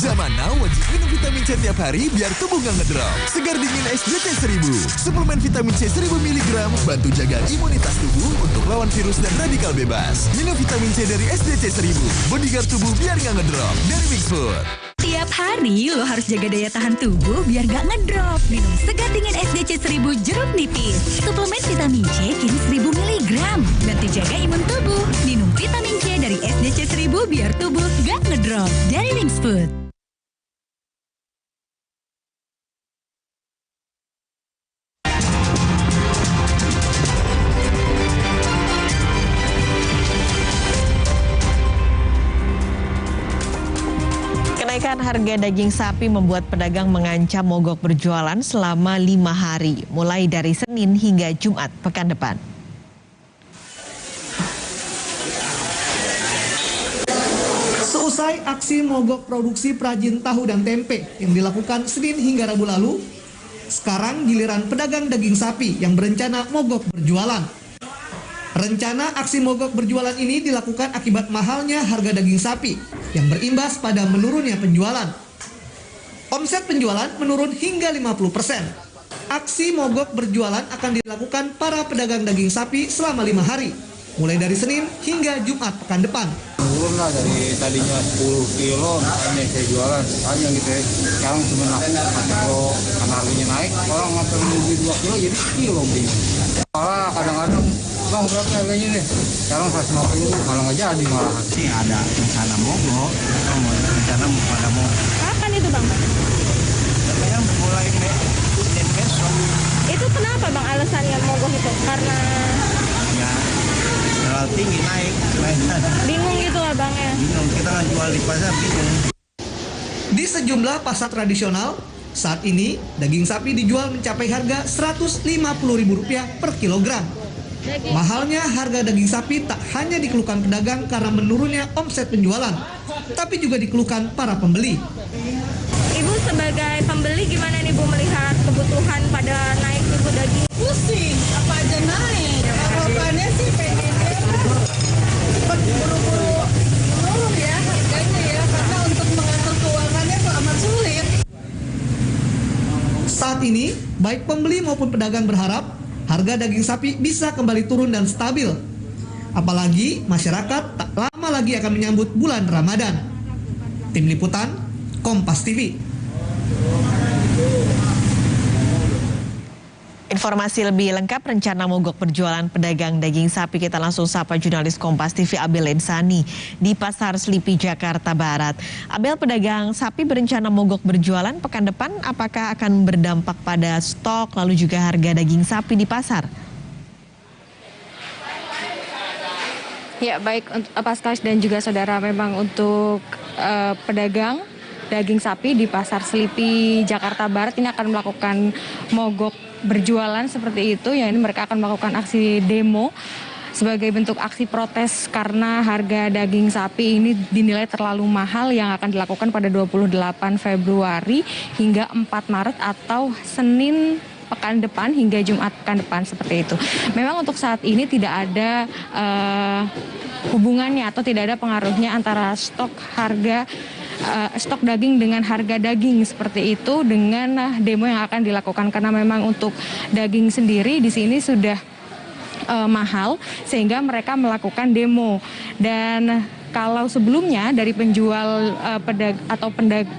Zaman now wajib minum vitamin C tiap hari biar tubuh nggak ngedrop. Segar dingin SDC 1000. Suplemen vitamin C 1000 mg bantu jaga imunitas tubuh untuk lawan virus dan radikal bebas. Minum vitamin C dari SDC 1000. Bodyguard tubuh biar nggak ngedrop. Dari Mixfood. Tiap hari lo harus jaga daya tahan tubuh biar nggak ngedrop. Minum segar dingin SDC 1000 jeruk nipis. Suplemen vitamin C kini 1000 mg. Bantu jaga imun tubuh. Minum vitamin C dari SDC 1000 biar tubuh nggak ngedrop. Dari Mixfood. Kenaikan harga daging sapi membuat pedagang mengancam mogok berjualan selama 5 hari, mulai dari Senin hingga Jumat pekan depan. Seusai aksi mogok produksi perajin tahu dan tempe yang dilakukan Senin hingga Rabu lalu, sekarang giliran pedagang daging sapi yang berencana mogok berjualan. Rencana aksi mogok berjualan ini dilakukan akibat mahalnya harga daging sapi yang berimbas pada menurunnya penjualan. Omset penjualan menurun hingga 50%. Aksi mogok berjualan akan dilakukan para pedagang daging sapi selama 5 hari, mulai dari Senin hingga Jumat pekan depan. Turun lah dari tadinya 10 kilo, hanya saya jualan, hanya gitu ya. Sekarang cuma 1 kilo, karena harganya naik, orang ngambil lebih 2 kilo jadi kilo beli. Malah kadang-kadang, bang berapa harganya nih? Sekarang 150, malah nggak jadi malah. Ini ada rencana mogok, rencana pada mogok. Kapan itu bang? Yang mulai Senin besok. Itu kenapa bang alasannya mogok itu? Karena Ya, terlalu tinggi naik. bingung gitu lah bang ya? Bingung, kita nggak jual di pasar bingung. Di sejumlah pasar tradisional, saat ini daging sapi dijual mencapai harga Rp150.000 per kilogram. Mahalnya harga daging sapi tak hanya dikeluhkan pedagang karena menurunnya omset penjualan, tapi juga dikeluhkan para pembeli. Ibu sebagai pembeli gimana nih Bu melihat kebutuhan pada naik itu daging? Pusing, apa aja naik. Harapannya sih pengennya cepat buru-buru menurun ya harganya ya, karena untuk mengatur keuangannya kok amat sulit. Saat ini, baik pembeli maupun pedagang berharap harga daging sapi bisa kembali turun dan stabil. Apalagi masyarakat tak lama lagi akan menyambut bulan Ramadan. Tim Liputan, Kompas TV. Informasi lebih lengkap rencana mogok berjualan pedagang daging sapi kita langsung sapa jurnalis Kompas TV Abel Ensani di Pasar Selipi, Jakarta Barat. Abel, pedagang sapi berencana mogok berjualan pekan depan, apakah akan berdampak pada stok lalu juga harga daging sapi di pasar? Ya baik Paskas dan juga saudara, memang untuk pedagang daging sapi di Pasar Selipi, Jakarta Barat ini akan melakukan mogok berjualan seperti itu. Ya, ini mereka akan melakukan aksi demo sebagai bentuk aksi protes karena harga daging sapi ini dinilai terlalu mahal yang akan dilakukan pada 28 Februari hingga 4 Maret atau Senin pekan depan hingga Jumat pekan depan seperti itu. Memang untuk saat ini tidak ada hubungannya atau tidak ada pengaruhnya antara stok harga stok daging dengan harga daging seperti itu dengan demo yang akan dilakukan, karena memang untuk daging sendiri di sini sudah mahal sehingga mereka melakukan demo. Dan kalau sebelumnya dari penjual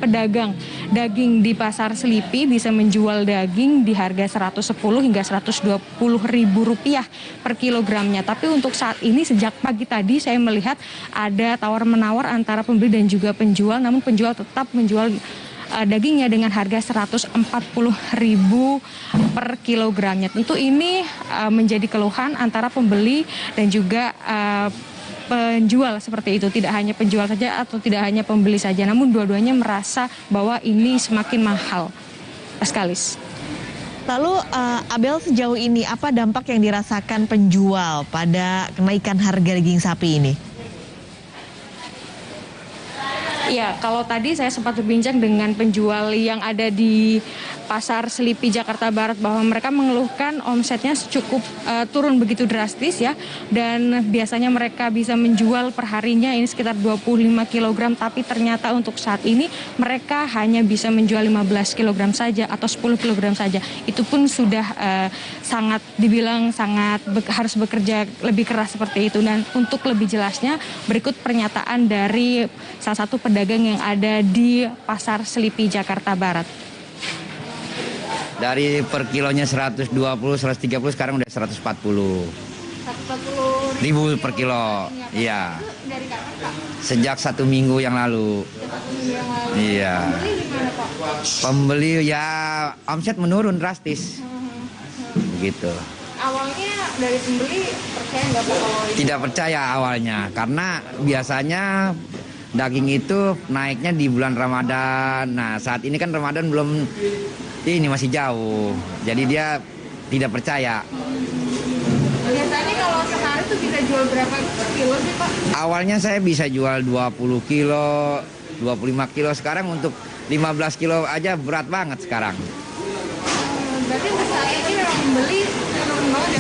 pedagang daging di Pasar Selipi bisa menjual daging di harga 110 hingga 120 ribu rupiah per kilogramnya. Tapi untuk saat ini sejak pagi tadi saya melihat ada tawar-menawar antara pembeli dan juga penjual, namun penjual tetap menjual dagingnya dengan harga 140 ribu per kilogramnya. Tentu ini menjadi keluhan antara pembeli dan juga penjual seperti itu. Tidak hanya penjual saja atau tidak hanya pembeli saja, namun dua-duanya merasa bahwa ini semakin mahal. Paskalis. Lalu Abel, sejauh ini apa dampak yang dirasakan penjual pada kenaikan harga daging sapi ini? Ya, kalau tadi saya sempat berbincang dengan penjual yang ada di Pasar Selipi Jakarta Barat bahwa mereka mengeluhkan omsetnya cukup turun begitu drastis ya, dan biasanya mereka bisa menjual perharinya ini sekitar 25 kg, tapi ternyata untuk saat ini mereka hanya bisa menjual 15 kg saja atau 10 kg saja. Itu pun sudah sangat dibilang harus bekerja lebih keras seperti itu. Dan untuk lebih jelasnya berikut pernyataan dari salah satu pedagang yang ada di Pasar Selipi Jakarta Barat. Dari per kilonya 120, 130 sekarang udah 140. 140 ribu per kilo. Iya. Dari kapan, Pak? Sejak 1 minggu yang lalu. Iya. Pembeli ya omset menurun drastis. Begitu. Awalnya dari pembeli percaya nggak Pak kalau ini? Tidak percaya awalnya, karena biasanya daging itu naiknya di bulan Ramadan. Nah, saat ini kan Ramadan belum, ini masih jauh. Jadi dia tidak percaya. Biasanya kalau sehari tuh bisa jual berapa kilo sih, Pak? Awalnya saya bisa jual 20 kilo, 25 kilo. Sekarang untuk 15 kilo aja berat banget sekarang. Berarti untuk saat ini memang membeli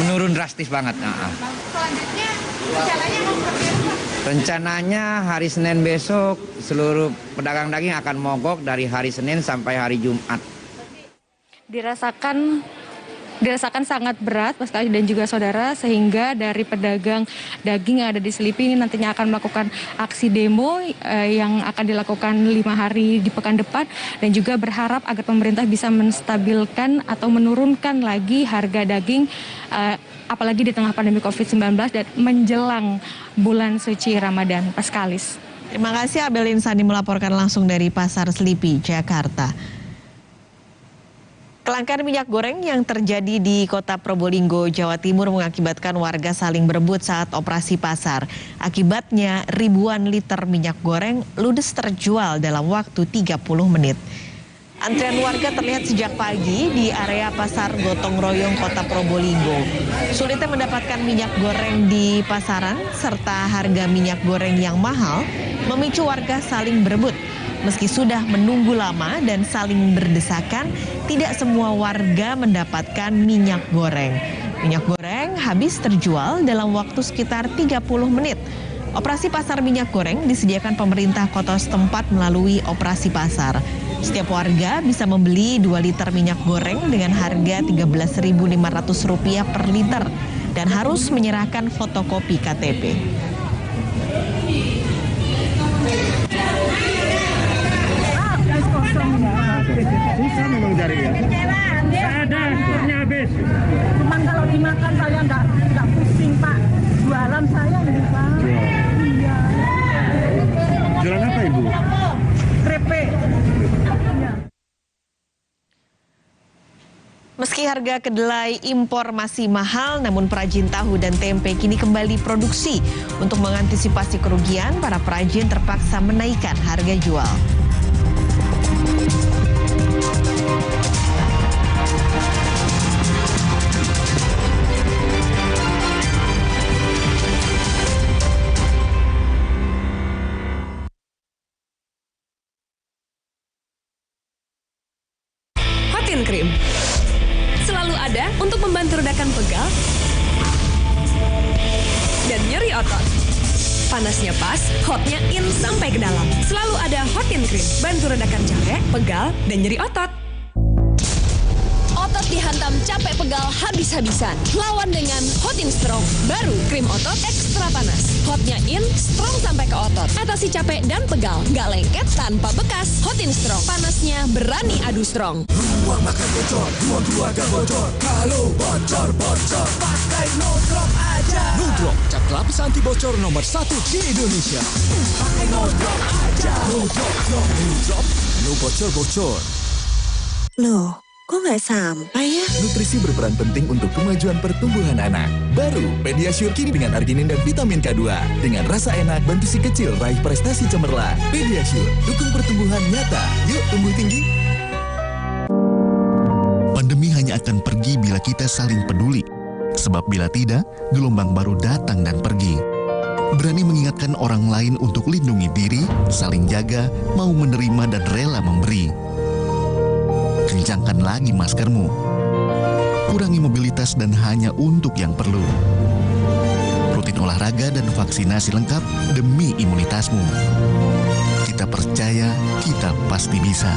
menurun drastis banget. Selanjutnya rencananya mau seperti apa? Rencananya hari Senin besok seluruh pedagang daging akan mogok dari hari Senin sampai hari Jumat. Dirasakan sangat berat Mas Kali dan juga saudara, sehingga dari pedagang daging yang ada di Selipi ini nantinya akan melakukan aksi demo yang akan dilakukan 5 hari di pekan depan, dan juga berharap agar pemerintah bisa menstabilkan atau menurunkan lagi harga daging apalagi di tengah pandemi COVID-19 dan menjelang bulan suci Ramadan. Paskalis. Terima kasih Abel Insani melaporkan langsung dari Pasar Selipi, Jakarta. Kelangkaan minyak goreng yang terjadi di Kota Probolinggo, Jawa Timur mengakibatkan warga saling berebut saat operasi pasar. Akibatnya ribuan liter minyak goreng ludes terjual dalam waktu 30 menit. Antrian warga terlihat sejak pagi di area Pasar Gotong Royong Kota Probolinggo. Sulitnya mendapatkan minyak goreng di pasaran serta harga minyak goreng yang mahal memicu warga saling berebut. Meski sudah menunggu lama dan saling berdesakan, tidak semua warga mendapatkan minyak goreng. Minyak goreng habis terjual dalam waktu sekitar 30 menit. Operasi pasar minyak goreng disediakan pemerintah kota setempat melalui operasi pasar. Setiap warga bisa membeli 2 liter minyak goreng dengan harga Rp13.500 per liter dan harus menyerahkan fotokopi KTP. Susah memang cari ya. Ada, stoknya habis. Cuman kalau dimakan saya nggak pusing Pak. Jualan saya ini Pak. Iya. Jualan apa Ibu? Krepek. Meski harga kedelai impor masih mahal, namun perajin tahu dan tempe kini kembali produksi. Untuk mengantisipasi kerugian, para perajin terpaksa menaikkan harga jual. Hotin Cream selalu ada untuk membantu redakan pegal dan nyeri otot. Panasnya pas, hotnya in sampai ke dalam. Selalu ada Hot in Cream, bantu redakan capek, pegal, dan nyeri otot. Otot dihantam capek pegal habis-habisan. Lawan dengan Hot in Strong, baru krim otot ekstra panas. Hotnya in, strong sampai ke otot. Atasi capek dan pegal, nggak lengket tanpa bekas. Hot in Strong, panasnya berani adu strong. Ruang makan bocor, ruang keluarga bocor. Kalau bocor, pakai No Drop aja. No Drop, cat lapis anti bocor nomor 1 di Indonesia. Pakai No Drop aja. No Drop, no bocor-bocor. Loh, kok nggak sampai ya? Nutrisi berperan penting untuk kemajuan pertumbuhan anak. Baru, Pediasure kini dengan arginin dan vitamin K2. Dengan rasa enak, bantu si kecil raih prestasi cemerlang. Pediasure, dukung pertumbuhan nyata. Yuk, tumbuh tinggi. Pandemi hanya akan pergi bila kita saling peduli. Sebab bila tidak, gelombang baru datang dan pergi. Berani mengingatkan orang lain untuk lindungi diri, saling jaga, mau menerima dan rela memberi. Kencangkan lagi maskermu. Kurangi mobilitas dan hanya untuk yang perlu. Rutin olahraga dan vaksinasi lengkap demi imunitasmu. Kita percaya, kita pasti bisa.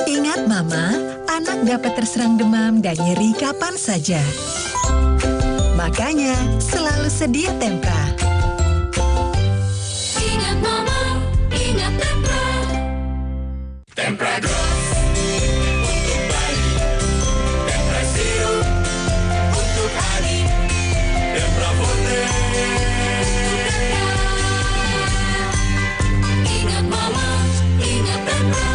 Ingat Mama, anak dapat terserang demam dan nyeri kapan saja. Makanya, selalu sedia Tempra. Ingat Mama, ingat Tempra. Tempra Drops untuk bayi, Tempra Sirup untuk adik, Tempra Forte. Ingat Mama, ingat Tempra.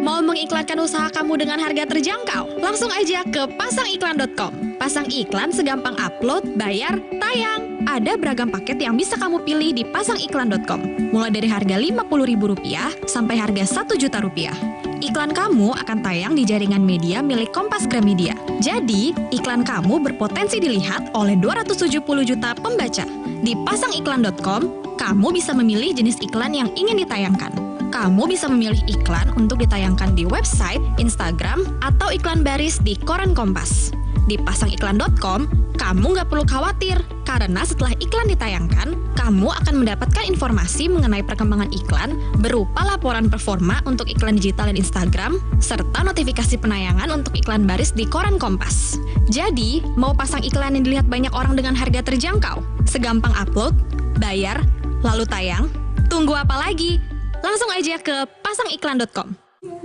Mau mengiklankan usaha kamu dengan harga terjangkau? Langsung aja ke pasangiklan.com. Pasang iklan segampang upload, bayar, tayang. Ada beragam paket yang bisa kamu pilih di pasangiklan.com. Mulai dari harga Rp50.000 sampai harga Rp1.000.000. Iklan kamu akan tayang di jaringan media milik Kompas Gramedia. Jadi, iklan kamu berpotensi dilihat oleh 270 juta pembaca. Di pasangiklan.com, kamu bisa memilih jenis iklan yang ingin ditayangkan. Kamu bisa memilih iklan untuk ditayangkan di website, Instagram, atau iklan baris di koran Kompas. Di pasangiklan.com, kamu nggak perlu khawatir, karena setelah iklan ditayangkan, kamu akan mendapatkan informasi mengenai perkembangan iklan berupa laporan performa untuk iklan digital dan Instagram, serta notifikasi penayangan untuk iklan baris di koran Kompas. Jadi, mau pasang iklan yang dilihat banyak orang dengan harga terjangkau? Segampang upload, bayar, lalu tayang? Tunggu apa lagi? Langsung aja ke pasangiklan.com.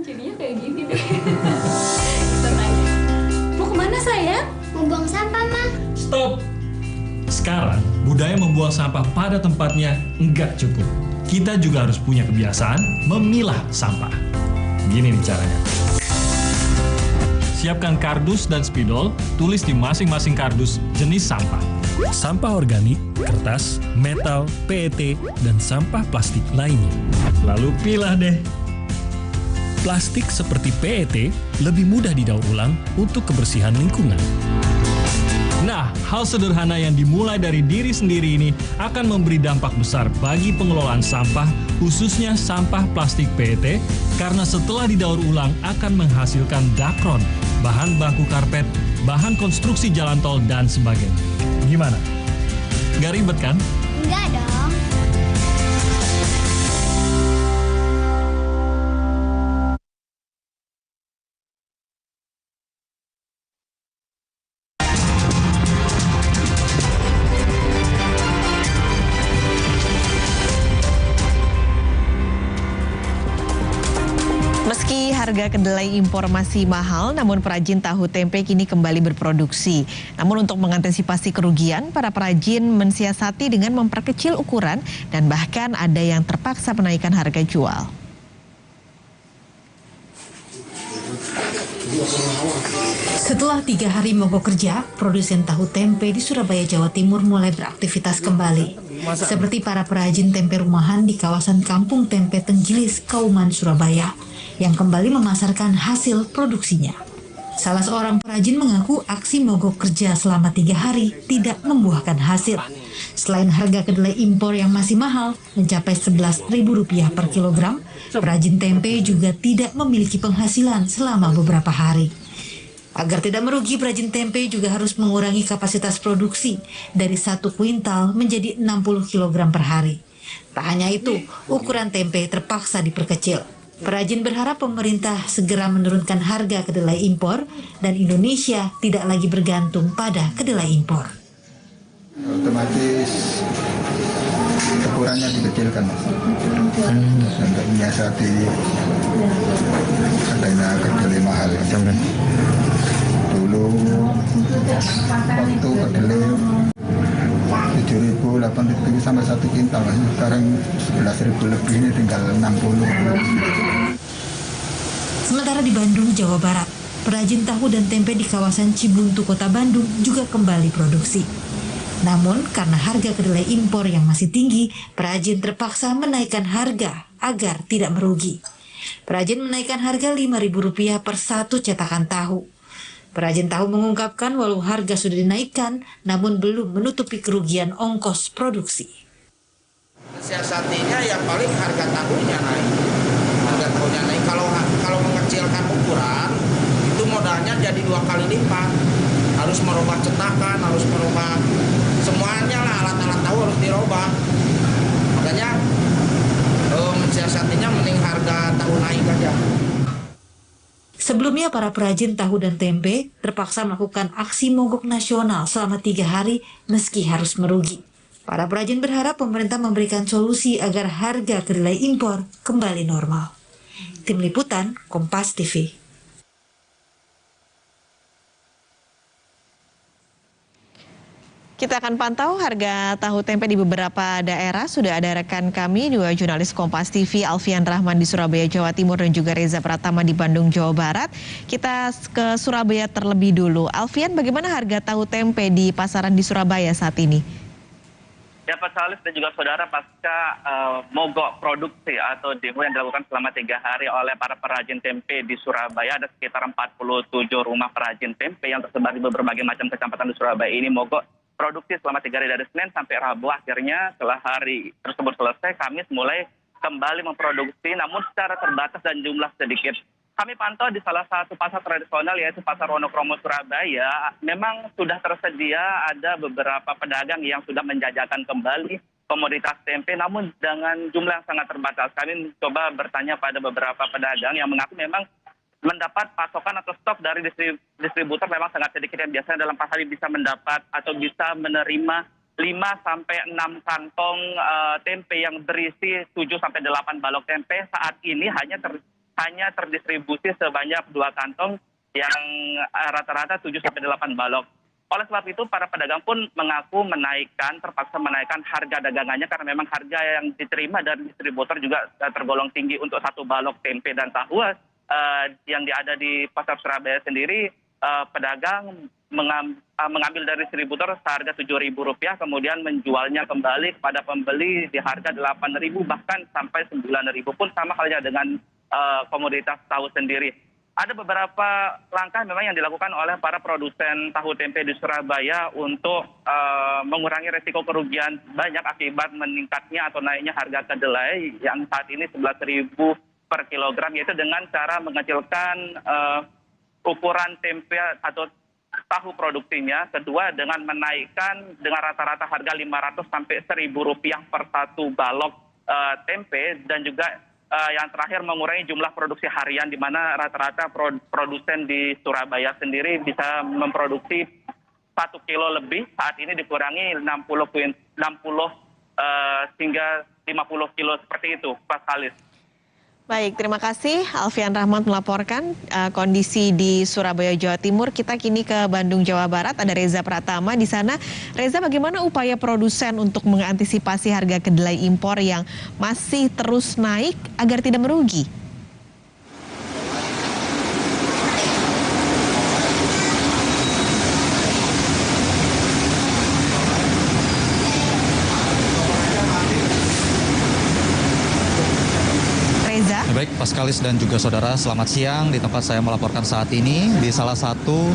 Jadinya kayak gini deh. Kita tanya. Mau kemana sayang? Mau buang sampah, Ma. Stop! Sekarang, budaya membuang sampah pada tempatnya enggak cukup. Kita juga harus punya kebiasaan memilah sampah. Gini nih caranya. Siapkan kardus dan spidol, tulis di masing-masing kardus jenis sampah. Sampah organik, kertas, metal, PET, dan sampah plastik lainnya. Lalu pilah deh. Plastik seperti PET lebih mudah didaur ulang untuk kebersihan lingkungan. Nah, hal sederhana yang dimulai dari diri sendiri ini akan memberi dampak besar bagi pengelolaan sampah, khususnya sampah plastik PET, karena setelah didaur ulang akan menghasilkan dakron, bahan baku karpet, bahan konstruksi jalan tol, dan sebagainya. Gimana? Gak ribet kan? Enggak dong. Meski harga kedelai impor masih mahal, namun perajin tahu tempe kini kembali berproduksi. Namun untuk mengantisipasi kerugian, para perajin mensiasati dengan memperkecil ukuran dan bahkan ada yang terpaksa menaikkan harga jual. Setelah 3 hari mogok kerja, produsen tahu tempe di Surabaya, Jawa Timur mulai beraktivitas kembali. Seperti para perajin tempe rumahan di kawasan Kampung Tempe Tenggilis, Kauman, Surabaya, yang kembali memasarkan hasil produksinya. Salah seorang perajin mengaku aksi mogok kerja selama 3 hari tidak membuahkan hasil. Selain harga kedelai impor yang masih mahal, mencapai Rp11.000 per kilogram, perajin tempe juga tidak memiliki penghasilan selama beberapa hari. Agar tidak merugi, perajin tempe juga harus mengurangi kapasitas produksi dari 1 kuintal menjadi 60 kg per hari. Tak hanya itu, ukuran tempe terpaksa diperkecil. Perajin berharap pemerintah segera menurunkan harga kedelai impor dan Indonesia tidak lagi bergantung pada kedelai impor. Otomatis ukurannya dikecilkan, untuk menyiasati adanya kedelai mahal. Dulu waktu kedelai 7.000, 8.000 sampai 1 kintal, sekarang 11.000 lebih, ini tinggal 60. Sementara di Bandung, Jawa Barat, perajin tahu dan tempe di kawasan Cibuntu, Kota Bandung juga kembali produksi. Namun karena harga kedelai impor yang masih tinggi, perajin terpaksa menaikkan harga agar tidak merugi. Perajin menaikkan harga Rp5.000 per 1 cetakan tahu. Perajin tahu mengungkapkan walau harga sudah dinaikkan, namun belum menutupi kerugian ongkos produksi. Siasatinya ya paling harga tahunya naik. Harga tahunya naik. Kalau mengecilkan ukuran, itu modalnya jadi 2 kali lipat. Harus merubah cetakan, harus merubah semuanya lah, alat-alat tahu harus dirubah. Makanya mensiasatinya mending harga tahu naik aja. Sebelumnya para perajin tahu dan tempe terpaksa melakukan aksi mogok nasional selama 3 hari meski harus merugi. Para perajin berharap pemerintah memberikan solusi agar harga kedelai impor kembali normal. Tim Liputan, Kompas TV. Kita akan pantau harga tahu tempe di beberapa daerah. Sudah ada rekan kami, 2 jurnalis Kompas TV, Alfian Rahman di Surabaya, Jawa Timur, dan juga Reza Pratama di Bandung, Jawa Barat. Kita ke Surabaya terlebih dulu. Alfian, bagaimana harga tahu tempe di pasaran di Surabaya saat ini? Ya, Pak Salif dan juga saudara, pasca mogok produksi atau demo yang dilakukan selama 3 hari oleh para perajin tempe di Surabaya, ada sekitar 47 rumah perajin tempe yang tersebar di berbagai macam kecamatan di Surabaya ini mogok produksi selama 3 hari dari Senin sampai Rabu. Akhirnya setelah hari tersebut selesai, Kamis mulai kembali memproduksi, namun secara terbatas dan jumlah sedikit. Kami pantau di salah satu pasar tradisional, yaitu Pasar Wonokromo Surabaya. Memang sudah tersedia ada beberapa pedagang yang sudah menjajakan kembali komoditas tempe, namun dengan jumlah yang sangat terbatas. Kami coba bertanya pada beberapa pedagang yang mengaku memang mendapat pasokan atau stok dari distributor memang sangat sedikit, yang biasanya dalam 4 hari bisa mendapat atau bisa menerima 5-6 kantong tempe yang berisi 7-8 balok tempe. Saat ini hanya terdistribusi sebanyak 2 kantong yang rata-rata 7-8 balok. Oleh sebab itu, para pedagang pun mengaku terpaksa menaikkan harga dagangannya karena memang harga yang diterima dari distributor juga tergolong tinggi untuk 1 balok tempe dan tahu. Yang ada di Pasar Surabaya sendiri, pedagang mengambil dari distributor seharga Rp7.000, kemudian menjualnya kembali kepada pembeli di harga Rp8.000 bahkan sampai Rp9.000 pun, sama halnya dengan komoditas tahu sendiri. Ada beberapa langkah memang yang dilakukan oleh para produsen tahu tempe di Surabaya untuk mengurangi resiko kerugian banyak akibat meningkatnya atau naiknya harga kedelai yang saat ini Rp11.000 per kilogram, yaitu dengan cara mengecilkan ukuran tempe atau tahu produksinya. Kedua, dengan menaikkan dengan rata-rata harga Rp500 sampai Rp1.000 per 1 balok tempe, dan juga yang terakhir mengurangi jumlah produksi harian, di mana rata-rata produsen di Surabaya sendiri bisa memproduksi 1 kilo lebih. Saat ini dikurangi 60 hingga 50 kilo seperti itu, Pak Khalis. Baik, terima kasih Alfian Rahman melaporkan kondisi di Surabaya, Jawa Timur. Kita kini ke Bandung, Jawa Barat. Ada Reza Pratama di sana. Reza, bagaimana upaya produsen untuk mengantisipasi harga kedelai impor yang masih terus naik agar tidak merugi? Baik, pasca Kalis dan juga saudara, selamat siang. Di tempat saya melaporkan saat ini, di salah satu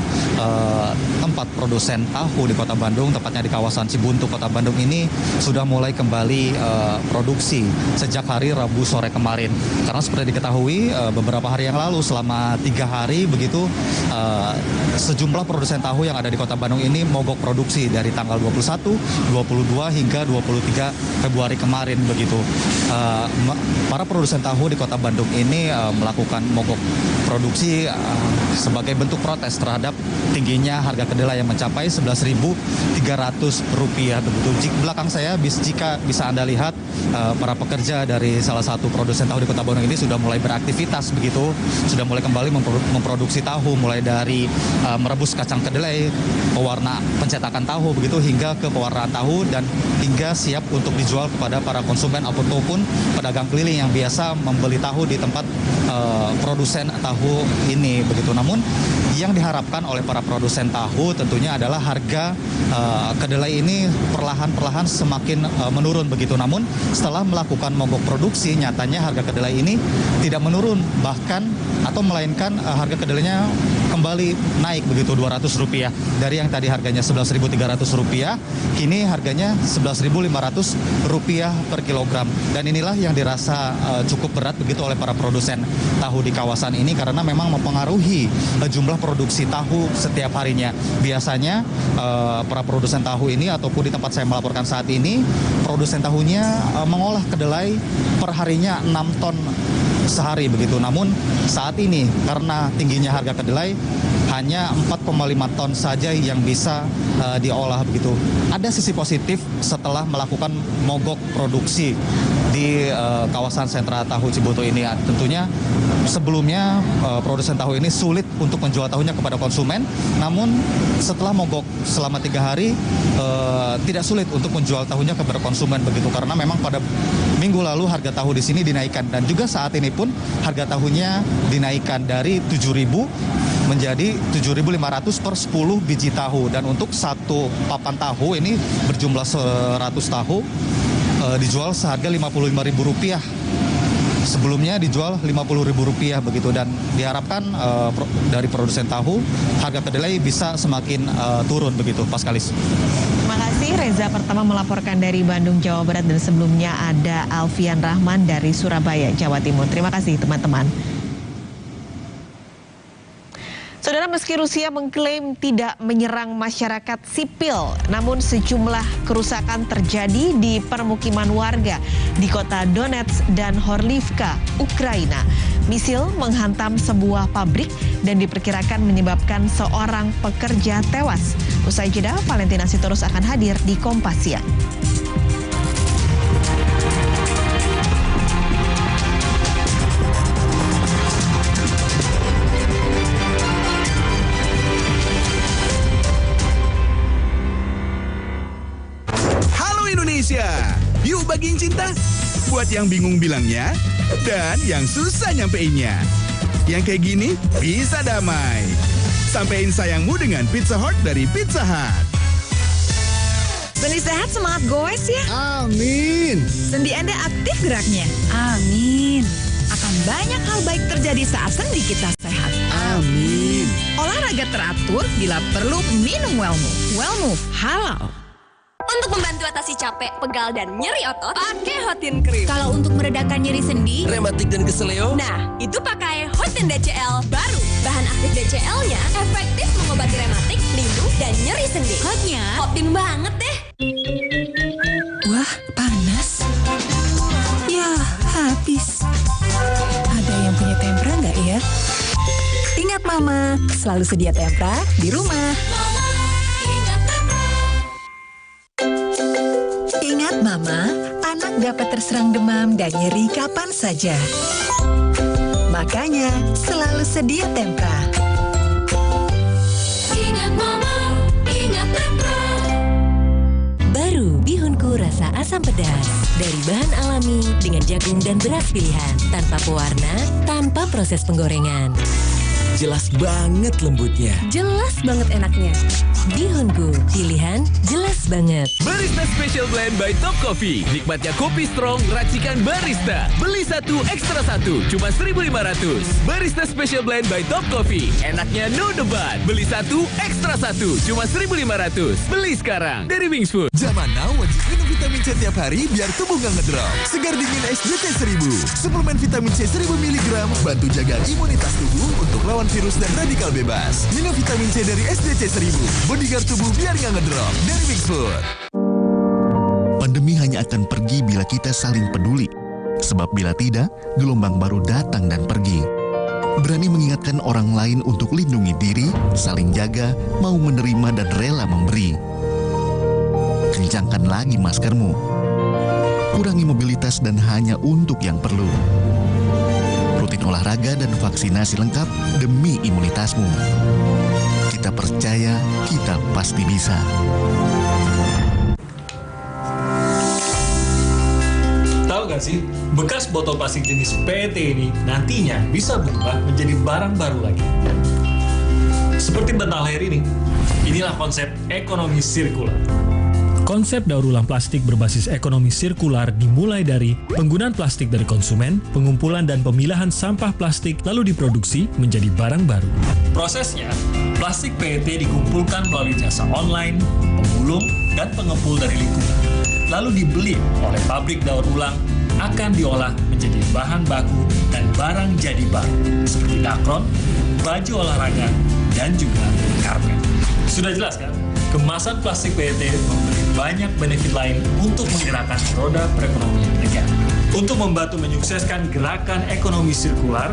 tempat produsen tahu di Kota Bandung, tepatnya di kawasan Cibuntu, Kota Bandung ini sudah mulai kembali produksi sejak hari Rabu sore kemarin. Karena seperti diketahui, beberapa hari yang lalu selama 3 hari begitu, sejumlah produsen tahu yang ada di Kota Bandung ini mogok produksi dari tanggal 21, 22 hingga 23 Februari kemarin begitu. Para produsen tahu di Kota Bandung ini melakukan mogok produksi sebagai bentuk protes terhadap tingginya harga kedelai yang mencapai Rp11.300 begitu. Di belakang saya jika bisa Anda lihat, para pekerja dari salah satu produsen tahu di Kota Bandung ini sudah mulai beraktivitas begitu, sudah mulai kembali memproduksi tahu, mulai dari merebus kacang kedelai, pewarna pencetakan tahu begitu, hingga ke pewarnaan tahu dan hingga siap untuk dijual kepada para konsumen ataupun pedagang keliling yang biasa membeli tahu di tempat produsen tahu ini begitu. Namun yang diharapkan oleh para produsen tahu tentunya adalah harga kedelai ini perlahan-perlahan semakin menurun begitu. Namun setelah melakukan mogok produksi, nyatanya harga kedelai ini tidak menurun, bahkan atau melainkan harga kedelainya kembali naik begitu, Rp200 dari yang tadi harganya Rp11.300, kini harganya Rp11.500 per kilogram. Dan inilah yang dirasa cukup berat begitu oleh para produsen tahu di kawasan ini, karena memang mempengaruhi jumlah produksi tahu setiap harinya. Biasanya para produsen tahu ini ataupun di tempat saya melaporkan saat ini, produsen tahunya mengolah kedelai per harinya 6 ton sehari begitu. Namun saat ini karena tingginya harga kedelai hanya 4,5 ton saja yang bisa diolah begitu. Ada sisi positif setelah melakukan mogok produksi di kawasan sentra tahu Cibuntu ini. Tentunya sebelumnya produsen tahu ini sulit untuk menjual tahunya kepada konsumen, namun setelah mogok selama 3 hari tidak sulit untuk menjual tahunya kepada konsumen begitu, karena memang pada minggu lalu harga tahu di sini dinaikkan, dan juga saat ini pun harga tahunya dinaikkan dari 7.000 menjadi 7.500 per 10 biji tahu. Dan untuk satu papan tahu ini berjumlah 100 tahu dijual seharga Rp55.000. Sebelumnya dijual Rp50.000 begitu, dan diharapkan dari produsen tahu harga kedelai bisa semakin turun begitu, Pas Kalis. Terima kasih Reza Pertama melaporkan dari Bandung, Jawa Barat, dan sebelumnya ada Alfian Rahman dari Surabaya, Jawa Timur. Terima kasih teman-teman. Saudara, meski Rusia mengklaim tidak menyerang masyarakat sipil, namun sejumlah kerusakan terjadi di permukiman warga di kota Donetsk dan Horlivka, Ukraina. Misil menghantam sebuah pabrik dan diperkirakan menyebabkan seorang pekerja tewas. Usai jeda, Valentina Sitorus akan hadir di Kompas Siang. Yuk bagiin cinta. Buat yang bingung bilangnya dan yang susah nyampeinnya. Yang kayak gini bisa damai. Sampein sayangmu dengan Pizza Heart dari Pizza Hut. Sendi sehat, semangat goes ya. Amin. Sendi Anda aktif geraknya. Amin. Akan banyak hal baik terjadi saat sendi kita sehat. Amin. Olahraga teratur, bila perlu minum Wellmove. Wellmove halal. Untuk membantu atasi capek, pegal, dan nyeri otot, pakai Hotin Cream. Kalau untuk meredakan nyeri sendi, rematik dan keseleo, nah, itu pakai Hotin DCL baru. Bahan aktif DCL-nya efektif mengobati rematik, lindung, dan nyeri sendi. hotnya Hotin banget deh. Wah, panas. Ya, habis. Ada yang punya tempra nggak ya? Ingat Mama, selalu sedia tempra di rumah. Ingat Mama, anak dapat terserang demam dan nyeri kapan saja. Makanya, selalu sedia tempra. Ingat Mama, ingat tempra. baru bihunku rasa asam pedas. Dari bahan alami dengan jagung dan beras pilihan. Tanpa pewarna, tanpa proses penggorengan. jelas banget lembutnya. Jelas banget enaknya. Bihungu, pilihan jelas banget. Barista Special Blend by Top Coffee. Nikmatnya kopi strong, racikan barista. Beli satu, ekstra satu, cuma 1.500. Barista Special Blend by Top Coffee. Enaknya no debat. Beli satu, ekstra satu, cuma 1.500. Beli sekarang dari Wings Food. Zaman now wajib minum vitamin C tiap hari biar tubuh nggak ngedrop. Segar dingin SJT 1000. Suplemen vitamin C 1000 mg bantu jaga imunitas tubuh untuk lawan virus dan radikal bebas. Minum vitamin C dari SJT 1000. Bodyguard tubuh biar nggak ngedrop dari Wings Food. Pandemi hanya akan pergi bila kita saling peduli. Sebab bila tidak, gelombang baru datang dan pergi. Berani mengingatkan orang lain untuk lindungi diri, saling jaga, mau menerima dan rela memberi. Kencangkan lagi maskermu. Kurangi mobilitas dan hanya untuk yang perlu. Rutin olahraga dan vaksinasi lengkap demi imunitasmu. Kita percaya, kita pasti bisa. Tahu gak sih, bekas botol plastik jenis PET ini nantinya bisa berubah menjadi barang baru lagi. Seperti bantal leher ini, inilah konsep ekonomi sirkular. Konsep daur ulang plastik berbasis ekonomi sirkular dimulai dari penggunaan plastik dari konsumen, pengumpulan dan pemilahan sampah plastik lalu diproduksi menjadi barang baru. Prosesnya, plastik PET dikumpulkan melalui jasa online, pemulung, dan pengepul dari lingkungan. Lalu dibeli oleh pabrik daur ulang, akan diolah menjadi bahan baku dan barang jadi baru, seperti dakron, baju olahraga, dan juga karpet. Sudah jelas kan? Kemasan plastik PET memberi banyak benefit lain untuk menggerakkan roda perekonomian negara. Untuk membantu menyukseskan gerakan ekonomi sirkular,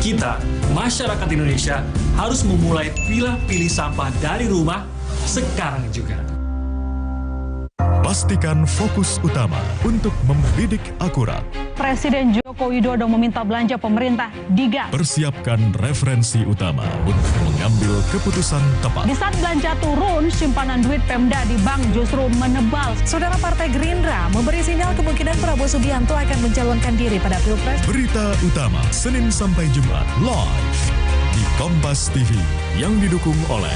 kita, masyarakat Indonesia, harus memulai pilih sampah dari rumah sekarang juga. Pastikan fokus utama untuk membidik akurat. Presiden Joko Widodo meminta belanja pemerintah digas. Persiapkan referensi utama untuk mengambil keputusan tepat. Di saat belanja turun, simpanan duit Pemda di bank justru menebal. Saudara Partai Gerindra memberi sinyal kemungkinan Prabowo Subianto akan mencalonkan diri pada Pilpres. Berita utama Senin sampai Jumat live di Kompas TV yang didukung oleh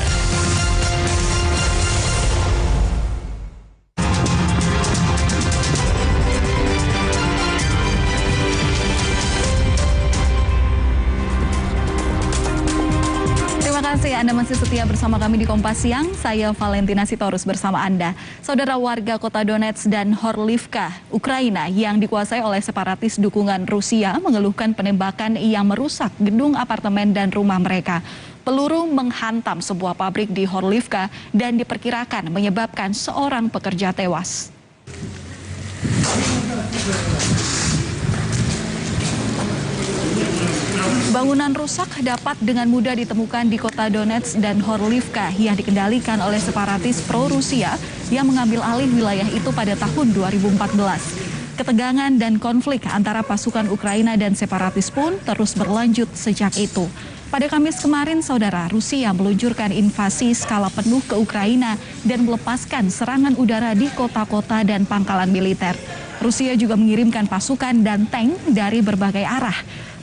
Anda masih setia bersama kami di Kompas Siang. Saya Valentina Sitorus bersama Anda. Saudara warga kota Donetsk dan Horlivka, Ukraina yang dikuasai oleh separatis dukungan Rusia mengeluhkan penembakan yang merusak gedung apartemen dan rumah mereka. Peluru menghantam sebuah pabrik di Horlivka dan diperkirakan menyebabkan seorang pekerja tewas. Bangunan rusak dapat dengan mudah ditemukan di kota Donetsk dan Horlivka yang dikendalikan oleh separatis pro-Rusia yang mengambil alih wilayah itu pada tahun 2014. Ketegangan dan konflik antara pasukan Ukraina dan separatis pun terus berlanjut sejak itu. Pada Kamis kemarin, saudara, Rusia meluncurkan invasi skala penuh ke Ukraina dan melepaskan serangan udara di kota-kota dan pangkalan militer. Rusia juga mengirimkan pasukan dan tank dari berbagai arah.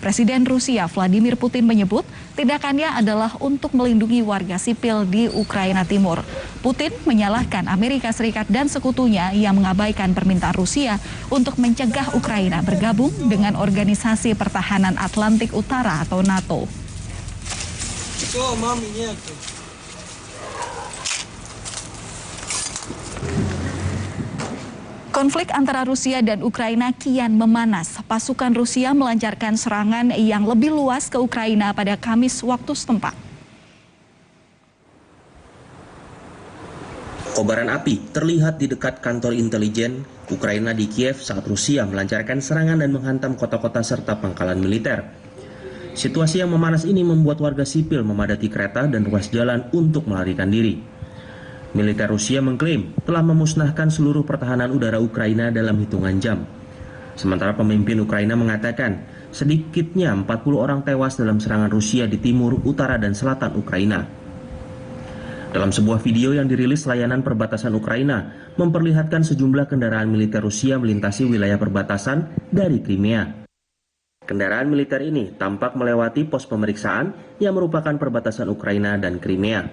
Presiden Rusia Vladimir Putin menyebut tindakannya adalah untuk melindungi warga sipil di Ukraina Timur. Putin menyalahkan Amerika Serikat dan sekutunya yang mengabaikan permintaan Rusia untuk mencegah Ukraina bergabung dengan Organisasi Pertahanan Atlantik Utara atau NATO. Konflik antara Rusia dan Ukraina kian memanas. Pasukan Rusia melancarkan serangan yang lebih luas ke Ukraina pada Kamis waktu setempat. Kobaran api terlihat di dekat kantor intelijen Ukraina di Kiev saat Rusia melancarkan serangan dan menghantam kota-kota serta pangkalan militer. Situasi yang memanas ini membuat warga sipil memadati kereta dan ruas jalan untuk melarikan diri. Militer Rusia mengklaim telah memusnahkan seluruh pertahanan udara Ukraina dalam hitungan jam. Sementara pemimpin Ukraina mengatakan sedikitnya 40 orang tewas dalam serangan Rusia di timur, utara, dan selatan Ukraina. Dalam sebuah video yang dirilis layanan perbatasan Ukraina, memperlihatkan sejumlah kendaraan militer Rusia melintasi wilayah perbatasan dari Crimea. Kendaraan militer ini tampak melewati pos pemeriksaan yang merupakan perbatasan Ukraina dan Crimea.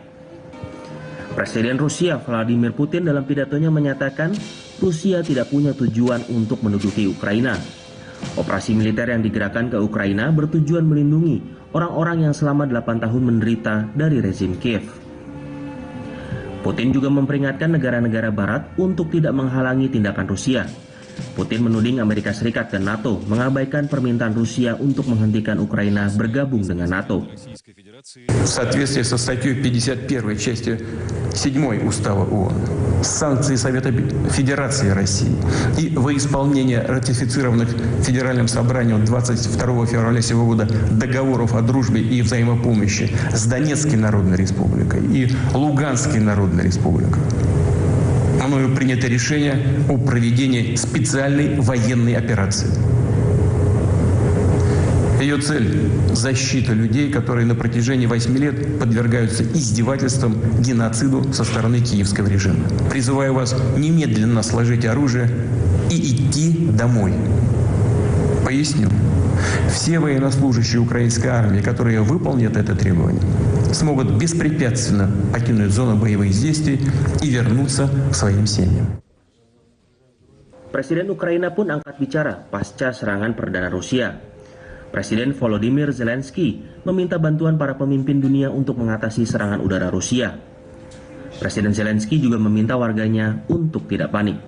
Presiden Rusia Vladimir Putin dalam pidatonya menyatakan Rusia tidak punya tujuan untuk menduduki Ukraina. Operasi militer yang digerakkan ke Ukraina bertujuan melindungi orang-orang yang selama 8 tahun menderita dari rezim Kiev. Putin juga memperingatkan negara-negara barat untuk tidak menghalangi tindakan Rusia. Putin menuding Amerika Serikat dan NATO mengabaikan permintaan Rusia untuk menghentikan Ukraina bergabung dengan NATO. В соответствии со статьей 51 части 7 Устава ООН, санкции Совета Федерации России и во исполнение ратифицированных Федеральным собранием 22 февраля сего года договоров о дружбе и взаимопомощи с Донецкой Народной Республикой и Луганской Народной Республикой. Мною принято решение о проведении специальной военной операции. Ее цель – защита людей, которые на протяжении 8 лет подвергаются издевательствам, геноциду со стороны киевского режима. Призываю вас немедленно сложить оружие и идти домой. Поясню. Все военнослужащие украинской армии, которые выполнят это требование, смогут беспрепятственно покинуть зону боевых действий и вернуться к своим семьям. Presiden Ukraina pun angkat bicara pasca serangan perdana Rusia. Presiden Volodymyr Zelensky meminta bantuan para pemimpin dunia untuk mengatasi serangan udara Rusia. Presiden Zelensky juga meminta warganya untuk tidak panik.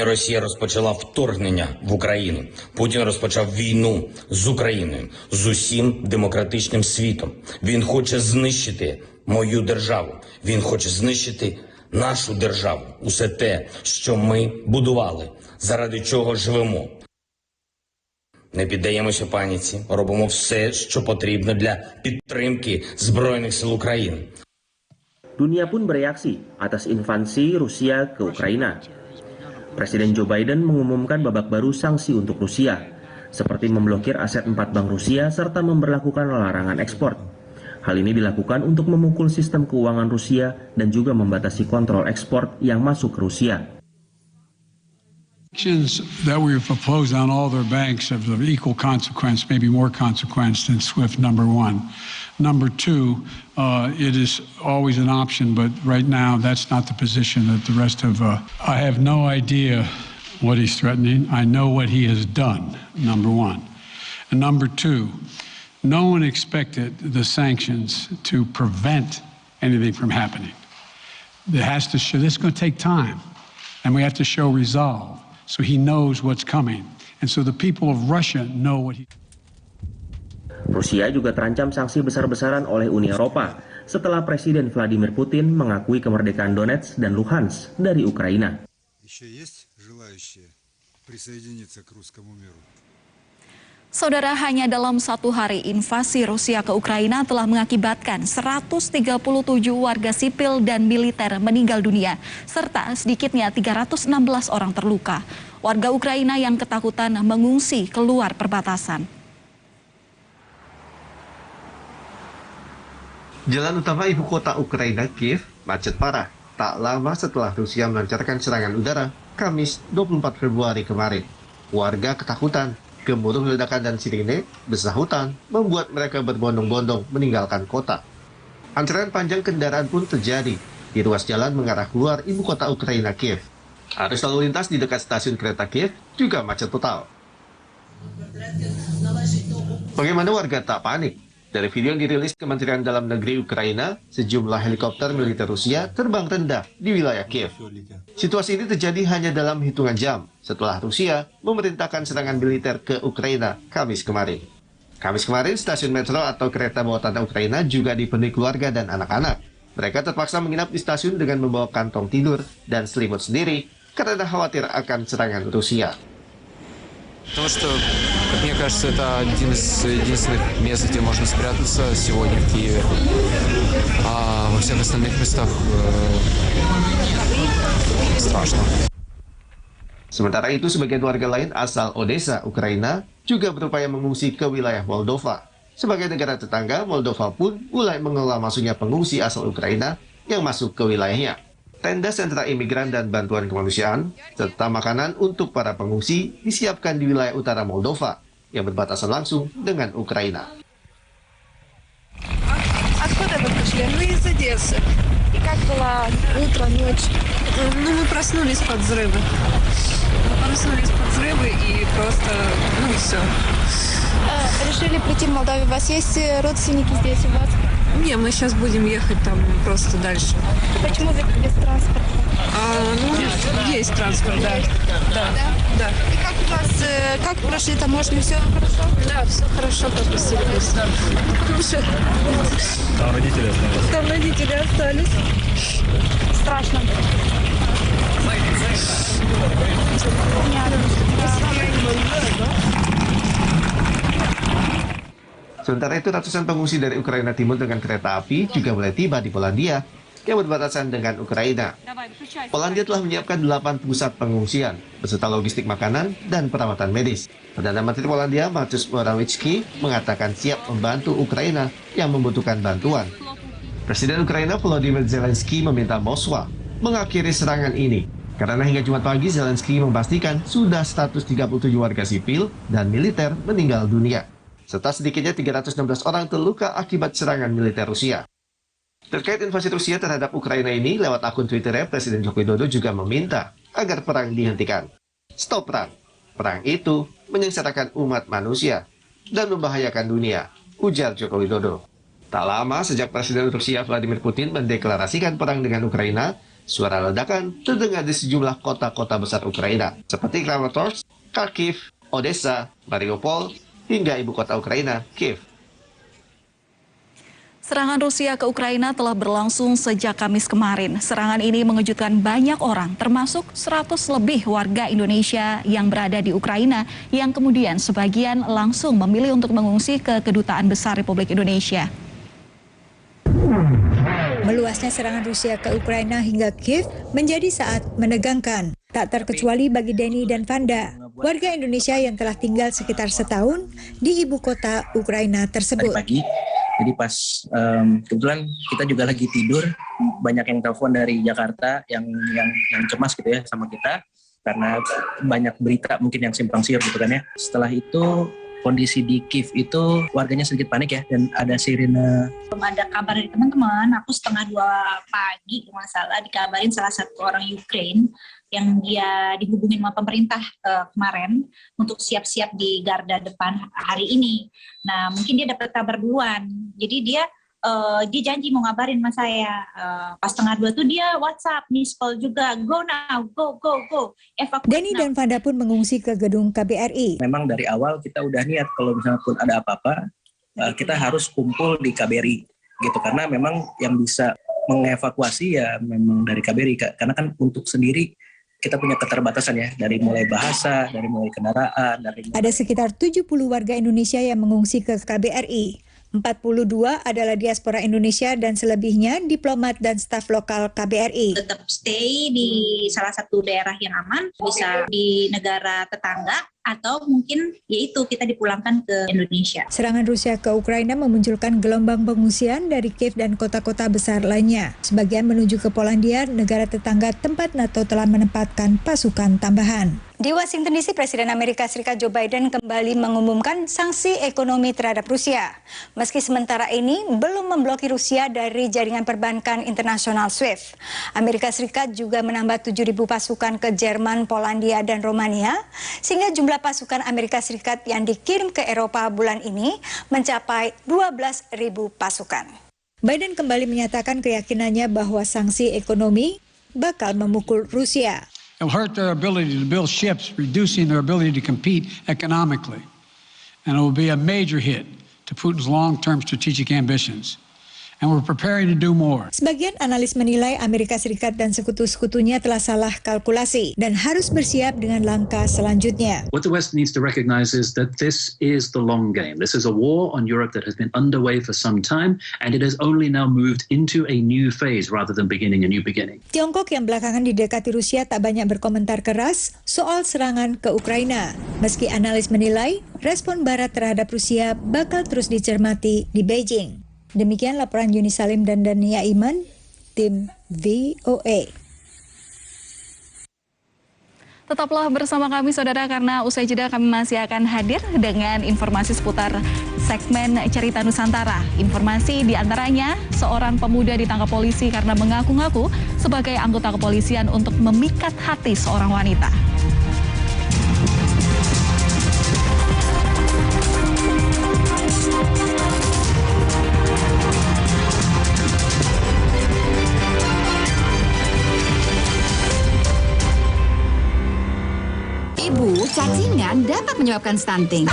Росія розпочала вторгнення в Україну. Путін розпочав війну з Україною, з усім демократичним світом. Він хоче знищити мою державу. Він хоче знищити нашу державу. Усе те, що ми будували, заради чого живемо. Не піддаємося паніці, робимо все, що потрібно для підтримки Збройних сил України. Dunia pun bereaksi atas invasi Rusia ke Ukraina. Presiden Joe Biden mengumumkan babak baru sanksi untuk Rusia, seperti memblokir aset 4 bank Rusia serta memberlakukan larangan ekspor. Hal ini dilakukan untuk memukul sistem keuangan Rusia dan juga membatasi kontrol ekspor yang masuk ke Rusia. Sanctions that we've proposed on all their banks have of equal consequence, maybe more consequence than SWIFT, number one. Number two, it is always an option, but right now that's not the position that the rest of... I have no idea what he's threatening. I know what he has done, number one. And number two, no one expected the sanctions to prevent anything from happening. It has to show, this is going to take time, and we have to show resolve. So he knows what's coming. And so the people of Russia know what he... Rusia juga terancam sanksi besar-besaran oleh Uni Eropa setelah Presiden Vladimir Putin mengakui kemerdekaan Donetsk dan Luhansk dari Ukraina. Saudara, hanya dalam 1 hari invasi Rusia ke Ukraina telah mengakibatkan 137 warga sipil dan militer meninggal dunia, serta sedikitnya 316 orang terluka. Warga Ukraina yang ketakutan mengungsi keluar perbatasan. Jalan utama ibu kota Ukraina, Kiev, macet parah tak lama setelah Rusia melancarkan serangan udara Kamis 24 Februari kemarin. Warga ketakutan. Gemuruh ledakan dan sirine bersahutan membuat mereka berbondong-bondong meninggalkan kota. Antrean panjang kendaraan pun terjadi di ruas jalan mengarah keluar ibu kota Ukraina, Kiev. Arus lalu lintas di dekat stasiun kereta Kiev juga macet total. Bagaimana warga tak panik? Dari video yang dirilis Kementerian Dalam Negeri Ukraina, sejumlah helikopter militer Rusia terbang rendah di wilayah Kiev. Situasi ini terjadi hanya dalam hitungan jam setelah Rusia memerintahkan serangan militer ke Ukraina Kamis kemarin. Kamis kemarin, stasiun metro atau kereta bawah tanah Ukraina juga dipenuhi keluarga dan anak-anak. Mereka terpaksa menginap di stasiun dengan membawa kantong tidur dan selimut sendiri karena khawatir akan serangan Rusia. Потому что, как мне кажется, это один из единственных мест, где можно спрятаться сегодня в Киеве. А во всех остальных местах страшно. Sementara itu, sebagian warga lain asal Odessa, Ukraina, juga berupaya mengungsi ke wilayah Moldova. Sebagai negara tetangga, Moldova pun mulai mengelola masuknya pengungsi asal Ukraina yang masuk ke wilayahnya. Tenda sentra imigran dan bantuan kemanusiaan, serta makanan untuk para pengungsi disiapkan di wilayah utara Moldova. yang berbatasan langsung dengan Ukraina. Откуда вы пришли? Мы из Одессы. И как было утро, ночь? Ну, мы проснулись под взрывы. И просто, все. Решили прийти в Молдавию. У вас есть родственники здесь у вас? Не, мы сейчас будем ехать там просто дальше. Почему вы без транспорта? Есть транспорт, да. Да. И как у вас, как прошли таможню? Все хорошо? Да, все хорошо, пропустились. Там родители остались. Там родители остались. Страшно. Sementara itu, ratusan pengungsi dari Ukraina Timur dengan kereta api juga mulai tiba di Polandia yang berbatasan dengan Ukraina. Polandia telah menyiapkan 8 pusat pengungsian beserta logistik makanan dan perawatan medis. Perdana Menteri Polandia Mateusz Morawiecki mengatakan siap membantu Ukraina yang membutuhkan bantuan. Presiden Ukraina Volodymyr Zelensky meminta Moskwa mengakhiri serangan ini karena hingga Jumat pagi Zelensky memastikan sudah 137 warga sipil dan militer meninggal dunia, serta sedikitnya 316 orang terluka akibat serangan militer Rusia. Terkait invasi Rusia terhadap Ukraina ini, lewat akun Twitternya, Presiden Joko Widodo juga meminta agar perang dihentikan. Stop perang. Perang itu menyengsarakan umat manusia dan membahayakan dunia, ujar Joko Widodo. Tak lama sejak Presiden Rusia Vladimir Putin mendeklarasikan perang dengan Ukraina, suara ledakan terdengar di sejumlah kota-kota besar Ukraina, seperti Kramatorsk, Kharkiv, Odessa, Mariupol, hingga ibu kota Ukraina, Kiev. Serangan Rusia ke Ukraina telah berlangsung sejak Kamis kemarin. Serangan ini mengejutkan banyak orang, termasuk 100 lebih warga Indonesia yang berada di Ukraina, yang kemudian sebagian langsung memilih untuk mengungsi ke Kedutaan Besar Republik Indonesia. Meluasnya serangan Rusia ke Ukraina hingga Kiev menjadi saat menegangkan. Tak terkecuali bagi Denny dan Vanda, warga Indonesia yang telah tinggal sekitar setahun di ibu kota Ukraina tersebut. Tadi pagi, jadi pas kebetulan kita juga lagi tidur, banyak yang telepon dari Jakarta yang cemas gitu ya sama kita, karena banyak berita mungkin yang simpang siur gitu kan ya. Setelah itu kondisi di Kiev itu warganya sedikit panik ya, dan ada sirene. Belum ada kabar dari teman-teman, aku 1:30 pagi kalau nggak salah dikabarin salah satu orang Ukraine yang dia dihubungin sama pemerintah kemarin untuk siap-siap di garda depan hari ini. Nah mungkin dia dapat kabar duluan, jadi dia janji mau ngabarin sama saya. Pas 1:30 tuh dia WhatsApp, miss call juga, go now, go. Denny dan Vanda pun mengungsi ke gedung KBRI. Memang dari awal kita udah niat kalau misalnya pun ada apa-apa, kita harus kumpul di KBRI gitu, karena memang yang bisa mengevakuasi ya memang dari KBRI, karena kan untuk sendiri kita punya keterbatasan ya, dari mulai bahasa, dari mulai kendaraan. Ada sekitar 70 warga Indonesia yang mengungsi ke KBRI. 42 adalah diaspora Indonesia dan selebihnya diplomat dan staf lokal KBRI. Tetap stay di salah satu daerah yang aman, bisa di negara tetangga, atau mungkin yaitu kita dipulangkan ke Indonesia. Serangan Rusia ke Ukraina memunculkan gelombang pengungsian dari Kiev dan kota-kota besar lainnya. Sebagian menuju ke Polandia, negara tetangga tempat NATO telah menempatkan pasukan tambahan. Di Washington DC, Presiden Amerika Serikat Joe Biden kembali mengumumkan sanksi ekonomi terhadap Rusia. Meski sementara ini belum memblokir Rusia dari jaringan perbankan internasional SWIFT. Amerika Serikat juga menambah 7.000 pasukan ke Jerman, Polandia, dan Romania, sehingga jumlah pasukan Amerika Serikat yang dikirim ke Eropa bulan ini mencapai 12.000 pasukan. Biden kembali menyatakan keyakinannya bahwa sanksi ekonomi bakal memukul Rusia. It'll hurt their ability to build ships, reducing their ability to compete economically. And it will be a major hit to Putin's long-term strategic ambitions. And we're preparing to do more. Sebagian analis menilai Amerika Serikat dan sekutu-sekutunya telah salah kalkulasi dan harus bersiap dengan langkah selanjutnya. What the West needs to recognize is that this is the long game. This is a war on Europe that has been underway for some time, and it has only now moved into a new phase rather than beginning a new beginning. Tiongkok yang belakangan didekati Rusia tak banyak berkomentar keras soal serangan ke Ukraina. Meski analis menilai respon Barat terhadap Rusia bakal terus dicermati di Beijing. Demikian laporan Yuni Salim dan Dania Iman, tim VOA. Tetaplah bersama kami saudara, karena usai jeda kami masih akan hadir dengan informasi seputar segmen Cerita Nusantara. Informasi diantaranya seorang pemuda ditangkap polisi karena mengaku-ngaku sebagai anggota kepolisian untuk memikat hati seorang wanita. Ibu, cacingan dapat menyebabkan stunting.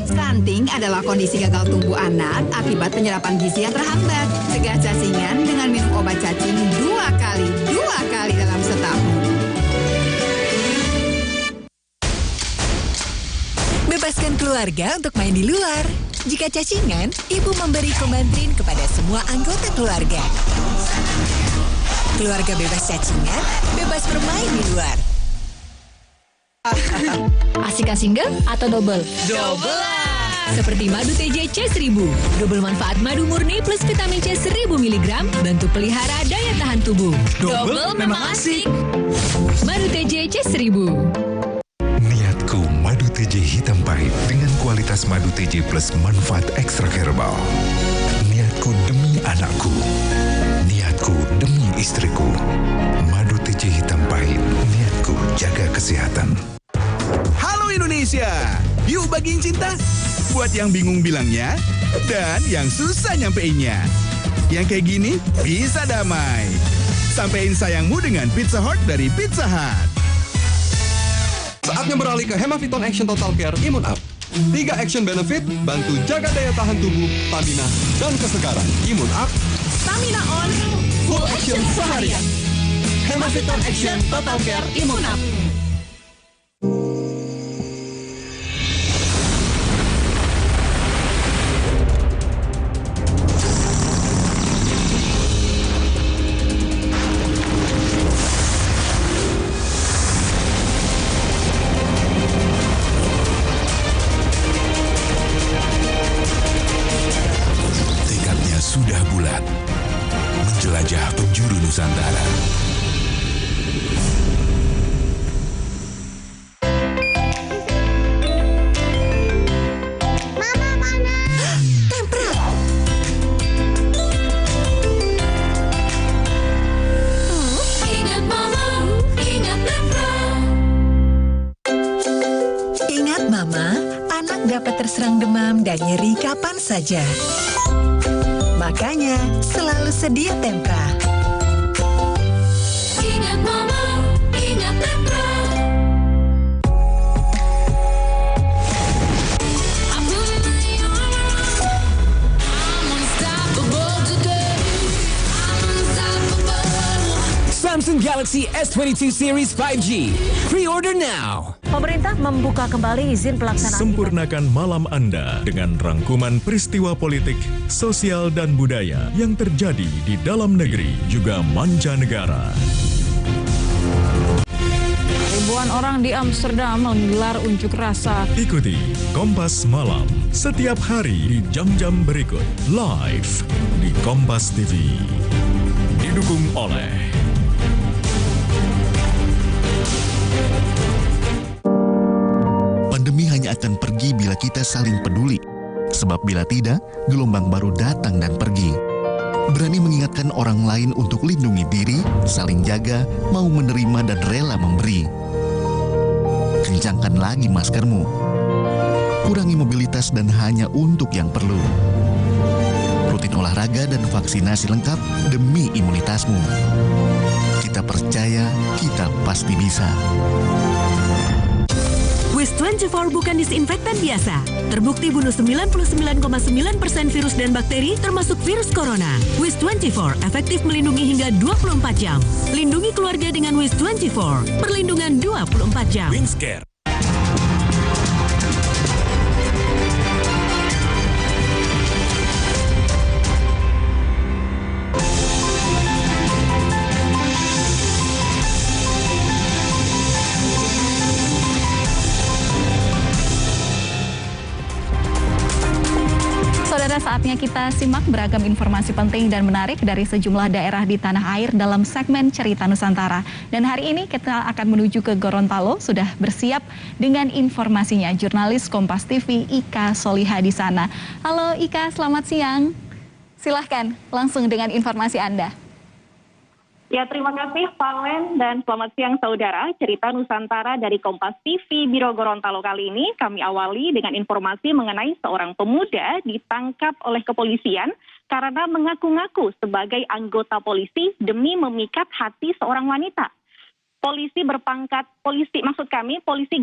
Stunting adalah kondisi gagal tumbuh anak akibat penyerapan gizi yang terhambat. Cegah cacingan dengan minum obat cacing 2 kali dalam setahun. Bebaskan keluarga untuk main di luar. Jika cacingan, ibu memberi komandrin kepada semua anggota keluarga. Keluarga bebas cacingan, bebas bermain di luar. Asik single atau double? Double lah! Seperti madu TJ C1000. Double manfaat madu murni plus vitamin C 1000 mg bantu pelihara daya tahan tubuh. Double memang asik. Madu TJ C1000. Niatku madu TJ hitam pahit dengan kualitas madu TJ plus manfaat ekstra herbal. Niatku demi anakku. Niatku demi istriku. Madu TJ hitam pahit. Niatku jaga kesehatan. Halo Indonesia, yuk bagiin cinta. Buat yang bingung bilangnya dan yang susah nyampeinnya. Yang kayak gini bisa damai. Sampein sayangmu dengan Pizza Heart dari Pizza Hut. Saatnya beralih ke Hemaviton Action Total Care Imun Up. 3 action benefit, bantu jaga daya tahan tubuh, stamina, dan kesegaran. Imun Up, Stamina on, full action seharian. Hemaviton Action Total Care Imun Up. Tekadnya sudah bulat, menjelajah penjuru Nusantara. Ingat Mama, anak dapat terserang demam dan nyeri kapan saja. Makanya, selalu sedia Tempra. Ingat Mama, ingat Tempra. Samsung Galaxy S22 Series 5G. Pre-order now. Pemerintah membuka kembali izin pelaksanaan. Sempurnakan malam Anda dengan rangkuman peristiwa politik, sosial, dan budaya yang terjadi di dalam negeri juga mancanegara. Ribuan orang di Amsterdam menggelar unjuk rasa. Ikuti Kompas Malam setiap hari di jam-jam berikut live di Kompas TV. Didukung oleh Pandemi hanya akan pergi bila kita saling peduli. Sebab bila tidak, gelombang baru datang dan pergi. Berani mengingatkan orang lain untuk lindungi diri, saling jaga, mau menerima dan rela memberi. Kencangkan lagi maskermu. Kurangi mobilitas dan hanya untuk yang perlu. Rutin olahraga dan vaksinasi lengkap demi imunitasmu. Kita percaya, kita pasti bisa. WIS24 bukan disinfektan biasa. Terbukti bunuh 99,9% virus dan bakteri termasuk virus corona. WIS24 efektif melindungi hingga 24 jam. Lindungi keluarga dengan WIS24. Perlindungan 24 jam. WinScare. Saudara, saatnya Saatnya kita simak beragam informasi penting dan menarik dari sejumlah daerah di tanah air dalam segmen Cerita Nusantara. Dan hari ini kita akan menuju ke Gorontalo, sudah bersiap dengan informasinya jurnalis Kompas TV Ika Soliha di sana. Halo Ika, selamat siang. Silahkan langsung dengan informasi Anda. Ya, terima kasih Valen dan selamat siang saudara. Cerita Nusantara dari Kompas TV Biro Gorontalo kali ini kami awali dengan informasi mengenai seorang pemuda ditangkap oleh kepolisian karena mengaku-ngaku sebagai anggota polisi demi memikat hati seorang wanita. Polisi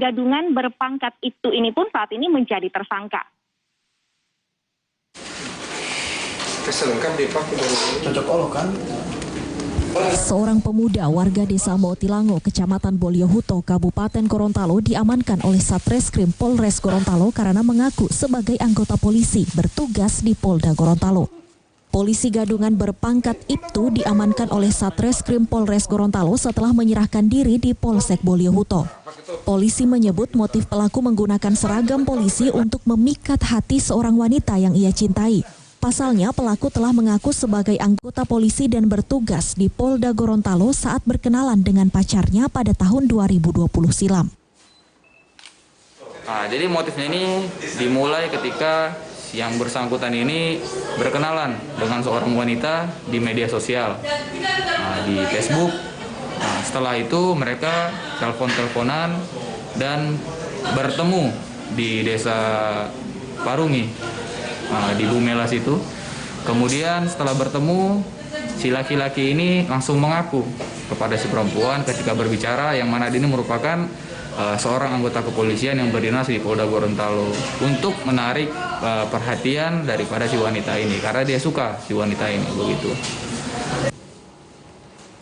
gadungan berpangkat itu ini pun saat ini menjadi tersangka. Keselengkap dipakai dari cocok olok kan? Seorang pemuda warga desa Motilango, Kecamatan Boliohuto, Kabupaten Gorontalo diamankan oleh Satreskrim Polres Gorontalo karena mengaku sebagai anggota polisi bertugas di Polda Gorontalo. Polisi gadungan berpangkat Ibtu diamankan oleh Satreskrim Polres Gorontalo setelah menyerahkan diri di Polsek Boliohuto. Polisi menyebut motif pelaku menggunakan seragam polisi untuk memikat hati seorang wanita yang ia cintai. Pasalnya, pelaku telah mengaku sebagai anggota polisi dan bertugas di Polda Gorontalo saat berkenalan dengan pacarnya pada tahun 2020 silam. Nah, jadi motifnya ini dimulai ketika yang bersangkutan ini berkenalan dengan seorang wanita di media sosial, di Facebook. Nah, setelah itu mereka telepon-teleponan dan bertemu di desa Parungi. Di Bumelas itu. Kemudian setelah bertemu, si laki-laki ini langsung mengaku kepada si perempuan ketika berbicara yang mana ini merupakan seorang anggota kepolisian yang berdinas di Polda Gorontalo untuk menarik perhatian daripada si wanita ini karena dia suka si wanita ini begitu.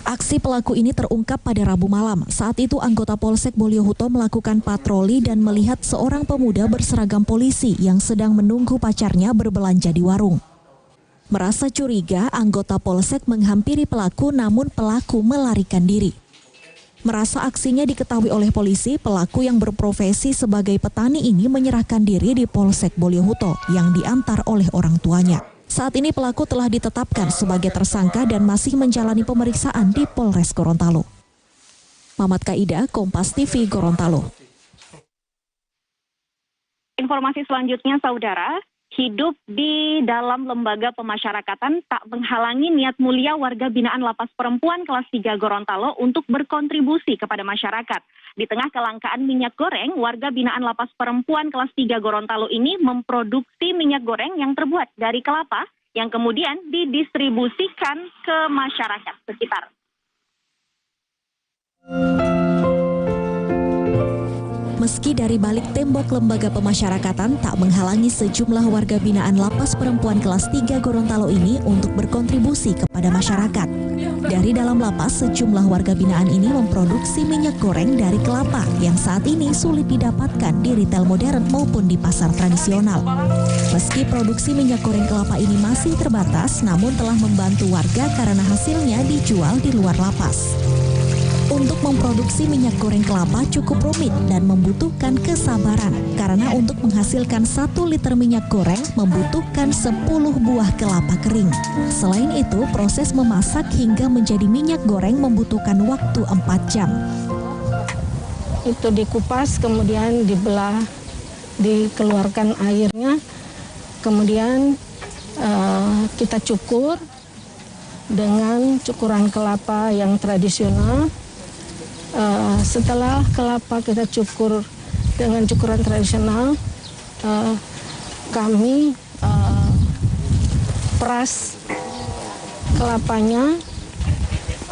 Aksi pelaku ini terungkap pada Rabu malam. Saat itu anggota Polsek Boliohuto melakukan patroli dan melihat seorang pemuda berseragam polisi yang sedang menunggu pacarnya berbelanja di warung. Merasa curiga, anggota Polsek menghampiri pelaku namun pelaku melarikan diri. Merasa aksinya diketahui oleh polisi, pelaku yang berprofesi sebagai petani ini menyerahkan diri di Polsek Boliohuto yang diantar oleh orang tuanya. Saat ini pelaku telah ditetapkan sebagai tersangka dan masih menjalani pemeriksaan di Polres Gorontalo. Mamat Kaida, Kompas TV Gorontalo. Informasi selanjutnya saudara, hidup di dalam lembaga pemasyarakatan tak menghalangi niat mulia warga binaan Lapas Perempuan kelas 3 Gorontalo untuk berkontribusi kepada masyarakat. Di tengah kelangkaan minyak goreng, warga binaan Lapas Perempuan kelas 3 Gorontalo ini memproduksi minyak goreng yang terbuat dari kelapa yang kemudian didistribusikan ke masyarakat sekitar. Meski dari balik tembok lembaga pemasyarakatan tak menghalangi sejumlah warga binaan Lapas Perempuan kelas 3 Gorontalo ini untuk berkontribusi kepada masyarakat. Dari dalam lapas, sejumlah warga binaan ini memproduksi minyak goreng dari kelapa yang saat ini sulit didapatkan di retail modern maupun di pasar tradisional. Meski produksi minyak goreng kelapa ini masih terbatas, namun telah membantu warga karena hasilnya dijual di luar lapas. Untuk memproduksi minyak goreng kelapa cukup rumit dan membutuhkan kesabaran karena untuk menghasilkan 1 liter minyak goreng membutuhkan 10 buah kelapa kering. Selain itu, proses memasak hingga menjadi minyak goreng membutuhkan waktu 4 jam. Itu dikupas, kemudian dibelah, dikeluarkan airnya, kemudian kita cukur dengan cukuran kelapa yang tradisional. Setelah kelapa kita cukur dengan cukuran tradisional, kami peras kelapanya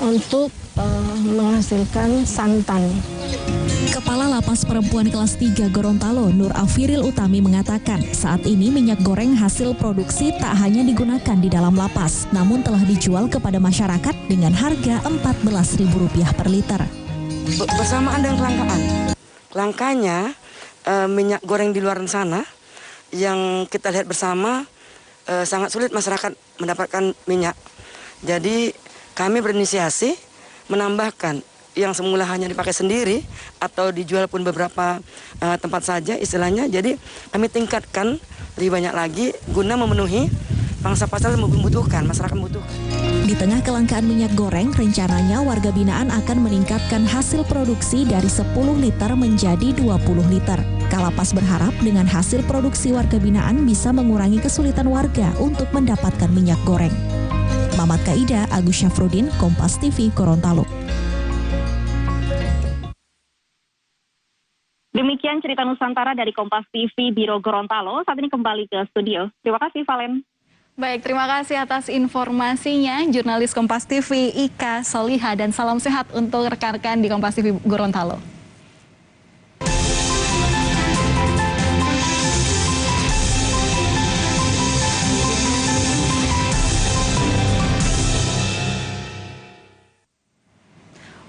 untuk menghasilkan santan. Kepala Lapas Perempuan kelas 3 Gorontalo, Nur Afiril Utami mengatakan, saat ini minyak goreng hasil produksi tak hanya digunakan di dalam lapas, namun telah dijual kepada masyarakat dengan harga Rp14.000 per liter. Bersamaan dengan kelangkaan. Kelangkaannya minyak goreng di luar sana yang kita lihat bersama sangat sulit masyarakat mendapatkan minyak. Jadi kami berinisiasi menambahkan yang semula hanya dipakai sendiri atau dijual pun beberapa tempat saja istilahnya. Jadi kami tingkatkan lebih banyak lagi guna memenuhi pangsa pasar membutuhkan, masyarakat membutuhkan. Di tengah kelangkaan minyak goreng, rencananya warga binaan akan meningkatkan hasil produksi dari 10 liter menjadi 20 liter. Kalapas berharap dengan hasil produksi warga binaan bisa mengurangi kesulitan warga untuk mendapatkan minyak goreng. Mamat Kaida, Agus Syafruddin, Kompas TV, Gorontalo. Demikian cerita Nusantara dari Kompas TV Biro Gorontalo. Saat ini kembali ke studio. Terima kasih, Valen. Baik, terima kasih atas informasinya, jurnalis Kompas TV Ika Soliha, dan salam sehat untuk rekan-rekan di Kompas TV Gorontalo.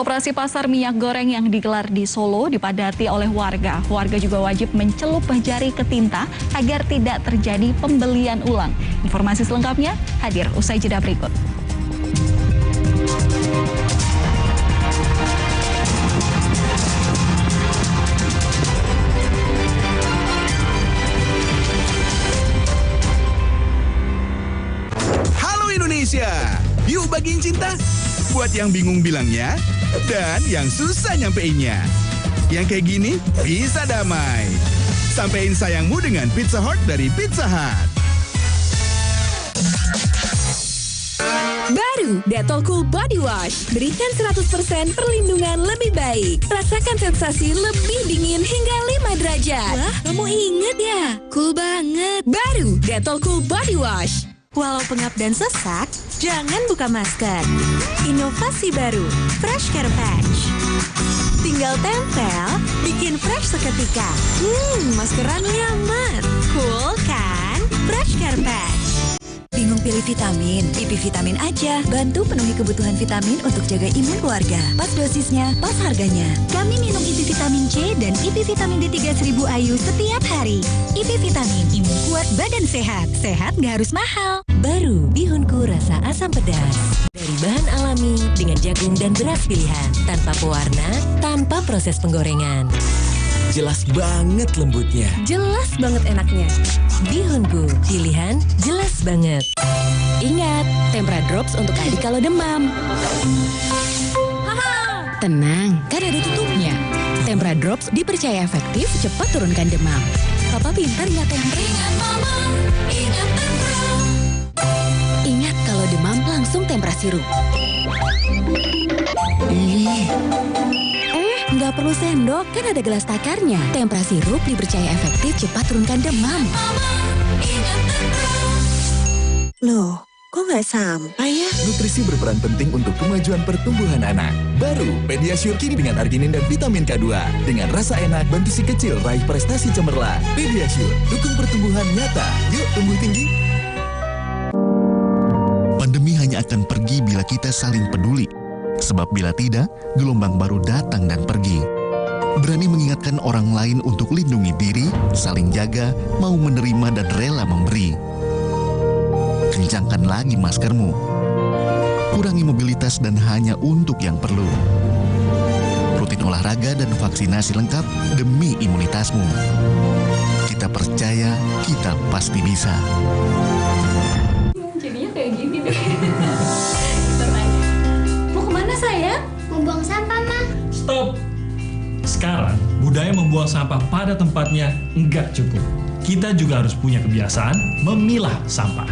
Operasi pasar minyak goreng yang digelar di Solo dipadati oleh warga. Warga juga wajib mencelup jari ke tinta agar tidak terjadi pembelian ulang. Informasi selengkapnya hadir usai jeda berikut. Halo Indonesia, yuk bagiin cinta. Buat yang bingung bilangnya, dan yang susah nyampeinnya. Yang kayak gini bisa damai. Sampein sayangmu dengan Pizza Heart dari Pizza Hut. Baru Dettol Cool Body Wash. Berikan 100% perlindungan lebih baik. Rasakan sensasi lebih dingin hingga 5 derajat. Wah, kamu inget ya? Cool banget. Baru Dettol Cool Body Wash. Walau pengap dan sesak, jangan buka masker. Inovasi baru, Fresh Care Patch. Tinggal tempel, bikin fresh seketika. Maskeran nyaman. Cool kan? Fresh Care Patch. Bingung pilih vitamin? IP Vitamin aja. Bantu penuhi kebutuhan vitamin untuk jaga imun keluarga. Pas dosisnya, pas harganya. Kami minum IP Vitamin C dan IP Vitamin D3 1000 IU setiap hari. IP Vitamin, imun kuat, badan sehat. Sehat nggak harus mahal. Baru bihunku rasa asam pedas. Dari bahan alami dengan jagung dan beras pilihan. Tanpa pewarna, tanpa proses penggorengan. Jelas banget lembutnya. Jelas banget enaknya. Bihunku, pilihan jelas banget. Ingat, Tempra Drops untuk adik kalau demam. Tenang, kan ada tutupnya. Tempra Drops dipercaya efektif, cepat turunkan demam. Papa pintar ingat Tempra. Ingat mama, ingat Tempra. Ingat kalau demam langsung Tempra sirup. Nggak perlu sendok, kan ada gelas takarnya. Tempra sirup dipercaya efektif, cepat turunkan demam. Loh, kok nggak sampai ya? Nutrisi berperan penting untuk kemajuan pertumbuhan anak. Baru, Pediasure kini dengan arginin dan vitamin K2. Dengan rasa enak, bantu si kecil raih prestasi cemerlang. Pediasure, dukung pertumbuhan nyata. Yuk, tumbuh tinggi. Pandemi hanya akan pergi bila kita saling peduli. Sebab bila tidak, gelombang baru datang dan pergi. Berani mengingatkan orang lain untuk lindungi diri, saling jaga, mau menerima dan rela memberi. Kencangkan lagi maskermu. Kurangi mobilitas dan hanya untuk yang perlu. Rutin olahraga dan vaksinasi lengkap demi imunitasmu. Kita percaya, kita pasti bisa. Jadinya kayak gini deh. Sayang? Mau buang sampah, Ma. Stop! Sekarang, budaya membuang sampah pada tempatnya enggak cukup. Kita juga harus punya kebiasaan memilah sampah.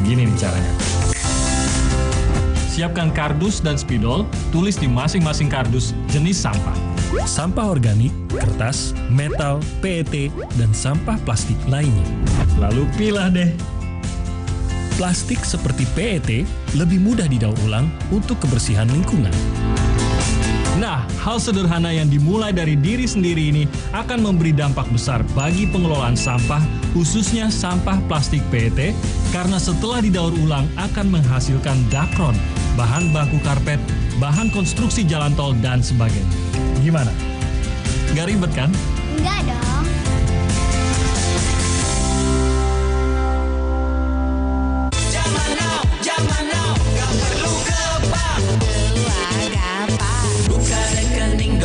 Gini nih caranya. Siapkan kardus dan spidol, tulis di masing-masing kardus jenis sampah. Sampah organik, kertas, metal, PET, dan sampah plastik lainnya. Lalu pilah deh. Plastik seperti PET lebih mudah didaur ulang untuk kebersihan lingkungan. Nah, hal sederhana yang dimulai dari diri sendiri ini akan memberi dampak besar bagi pengelolaan sampah, khususnya sampah plastik PET, karena setelah didaur ulang akan menghasilkan dakron, bahan baku karpet, bahan konstruksi jalan tol, dan sebagainya. Gimana? Gak ribet kan? Enggak dong.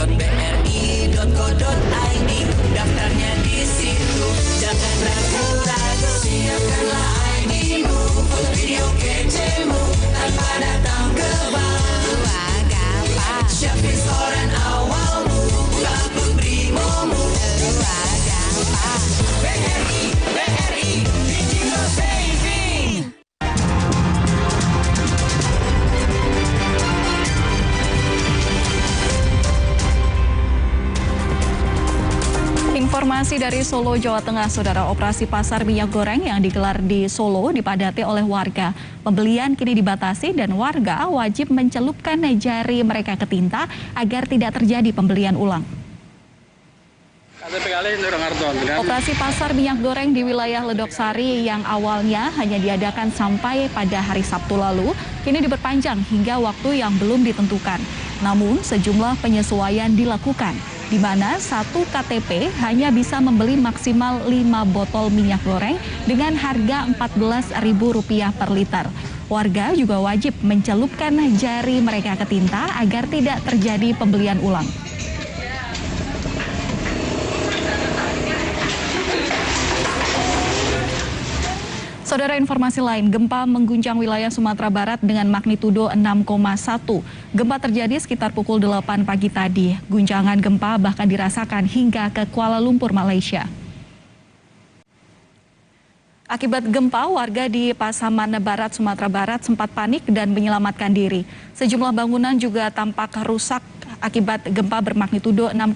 BRI.co.id, daftarnya di situ. Jangan ragu-ragu, siapkanlah ID-mu. Informasi dari Solo, Jawa Tengah, Saudara. Operasi pasar minyak goreng yang digelar di Solo dipadati oleh warga. Pembelian kini dibatasi dan warga wajib mencelupkan jari mereka ke tinta agar tidak terjadi pembelian ulang. Operasi pasar minyak goreng di wilayah Ledok Sari yang awalnya hanya diadakan sampai pada hari Sabtu lalu, kini diperpanjang hingga waktu yang belum ditentukan. Namun sejumlah penyesuaian dilakukan, di mana satu KTP hanya bisa membeli maksimal 5 botol minyak goreng dengan harga Rp14.000 per liter. Warga juga wajib mencelupkan jari mereka ke tinta agar tidak terjadi pembelian ulang. Saudara, informasi lain, gempa mengguncang wilayah Sumatera Barat dengan magnitudo 6,1. Gempa terjadi sekitar pukul 8 pagi tadi. Guncangan gempa bahkan dirasakan hingga ke Kuala Lumpur, Malaysia. Akibat gempa, warga di Pasaman Barat, Sumatera Barat sempat panik dan menyelamatkan diri. Sejumlah bangunan juga tampak rusak akibat gempa bermagnitudo 6,1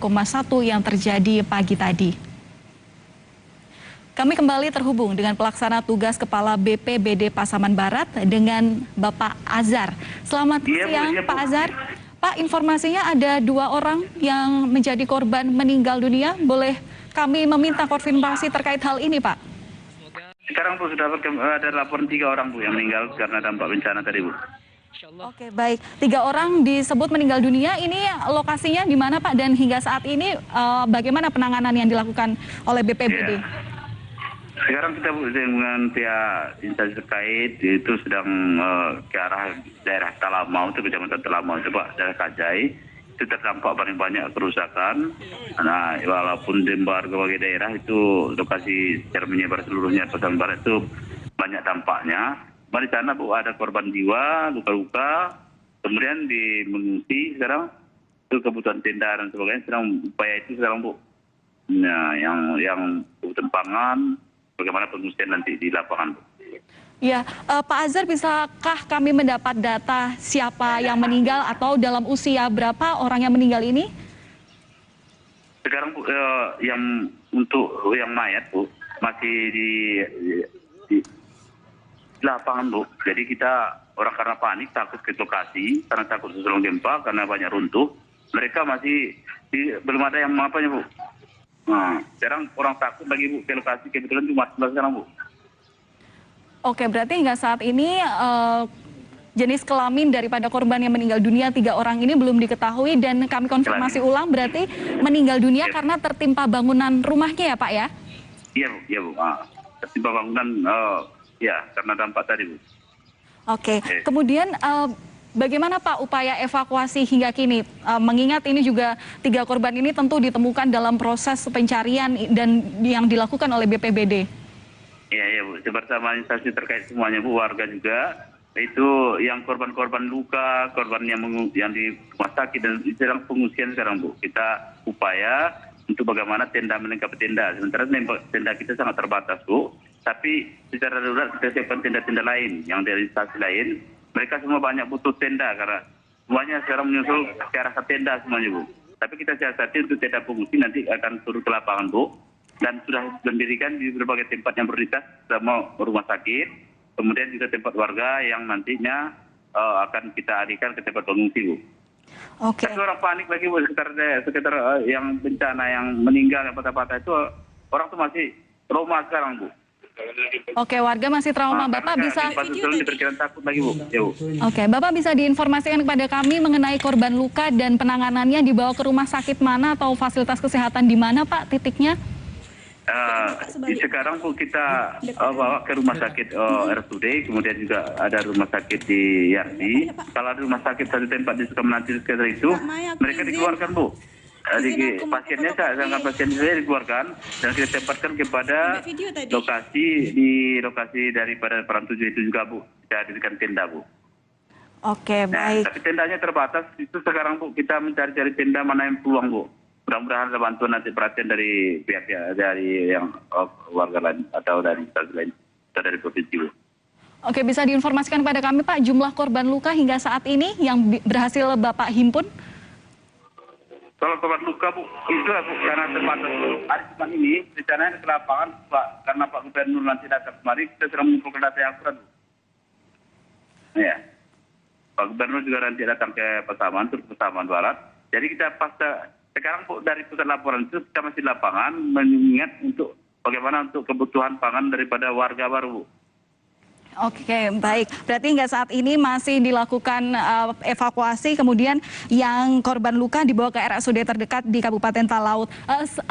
yang terjadi pagi tadi. Kami kembali terhubung dengan pelaksana tugas Kepala BPBD Pasaman Barat dengan Bapak Azhar. Selamat siang, Pak Azhar. Pak, informasinya ada 2 orang yang menjadi korban meninggal dunia. Boleh kami meminta konfirmasi terkait hal ini, Pak? Sekarang Bu sudah ada laporan 3 orang Bu yang meninggal karena dampak bencana tadi Bu. Oke, baik. 3 orang disebut meninggal dunia. Ini lokasinya di mana, Pak? Dan hingga saat ini bagaimana penanganan yang dilakukan oleh BPBD? Sekarang kita dengan pihak instansi terkait itu sedang ke arah daerah Talamau, itu kecamatan Talamau, itu Pak, daerah Kajai. Itu terdampak paling banyak kerusakan. Nah, walaupun di berbagai daerah itu lokasi secara menyebar seluruhnya Pasaman Barat itu banyak dampaknya. Di sana Bu ada korban jiwa, luka-luka, kemudian di mengungsi sekarang itu kebutuhan tenda dan sebagainya. Sedang upaya itu sekarang Bu. Nah, yang kebutuhan pangan, bagaimana pengungsian nanti di lapangan. Ya, Pak Azhar, bisakah kami mendapat data siapa yang meninggal atau dalam usia berapa orang yang meninggal ini? Sekarang Bu, yang untuk yang mayat Bu masih di lapangan Bu. Jadi kita orang karena panik takut ke lokasi karena takut susulan gempa karena banyak runtuh. Mereka masih belum ada yang apa-apanya Bu. Nah, sekarang orang takut lagi Bu ke lokasi, kebetulan cuma 11 sekarang Bu. Oke, berarti hingga saat ini jenis kelamin daripada korban yang meninggal dunia 3 orang ini belum diketahui dan kami konfirmasi ulang berarti meninggal dunia karena tertimpa bangunan rumahnya ya Pak ya? Iya Bu. Tertimpa bangunan ya karena dampak tadi Bu. Oke. Kemudian bagaimana Pak upaya evakuasi hingga kini? Mengingat ini juga 3 korban ini tentu ditemukan dalam proses pencarian dan yang dilakukan oleh BPBD. Iya Bu, bersama instansi terkait semuanya Bu, warga juga. Itu yang korban-korban luka, korban yang di rumah sakit dan sedang pengungsian sekarang Bu. Kita upaya untuk bagaimana tenda melengkapi tenda. Sementara tenda kita sangat terbatas Bu. Tapi secara darurat kita siapkan tenda-tenda lain yang dari instansi lain. Mereka semua banyak butuh tenda karena semuanya sekarang menyusul ke arah tenda semuanya Bu. Tapi kita siasati untuk tenda pengungsi nanti akan turun ke lapangan Bu. Dan sudah mendirikan di berbagai tempat yang prioritas, sama rumah sakit, kemudian juga tempat warga yang nantinya akan kita alihkan ke tempat pengungsi Bu. Oke. Tapi orang panik lagi Bu, sekitar yang bencana yang meninggal, yang patah-patah itu orang tuh masih trauma sekarang Bu. Oke, warga masih trauma. Bapak bisa takut lagi Bu. Ya, Bu. Oke, Bapak bisa diinformasikan kepada kami mengenai korban luka dan penanganannya dibawa ke rumah sakit mana atau fasilitas kesehatan di mana Pak titiknya? Sekarang Bu kita bawa ke rumah sakit RSUD, kemudian juga ada rumah sakit di Yardi. Kalau ada rumah sakit satu tempat di Sukamanati sekitar itu, mereka dikeluarkan Bu. Pasiennya pasien saya dikeluarkan dan kita tempatkan kepada lokasi daripada Peran 7 itu juga Bu. Kita dirikan tenda Bu. Oke, baik. Tapi tendanya terbatas, itu sekarang Bu kita mencari-cari tenda mana yang peluang Bu. Mudah-mudahan ada bantuan nanti perhatian dari pihak dari yang warga lain atau dari instansi lain atau dari provinsi Bu. Oke, bisa diinformasikan kepada kami Pak jumlah korban luka hingga saat ini yang berhasil Bapak himpun? Kalau korban luka Bu, itu Bu, karena terbatas hari Jumat ini, rencananya ke lapangan Pak, karena Pak Gubernur nanti datang kemari, kita sedang mengumpulkan data yang akurat Bu. Ya, Pak Gubernur juga nanti datang ke Pasaman, terus Pasaman Barat. Jadi kita sekarang Bu, dari pusat laporan itu kita masih di lapangan mengingat untuk bagaimana untuk kebutuhan pangan daripada warga baru Bu. Oke, baik. Berarti hingga saat ini masih dilakukan evakuasi, kemudian yang korban luka dibawa ke RSUD terdekat di Kabupaten Talaut.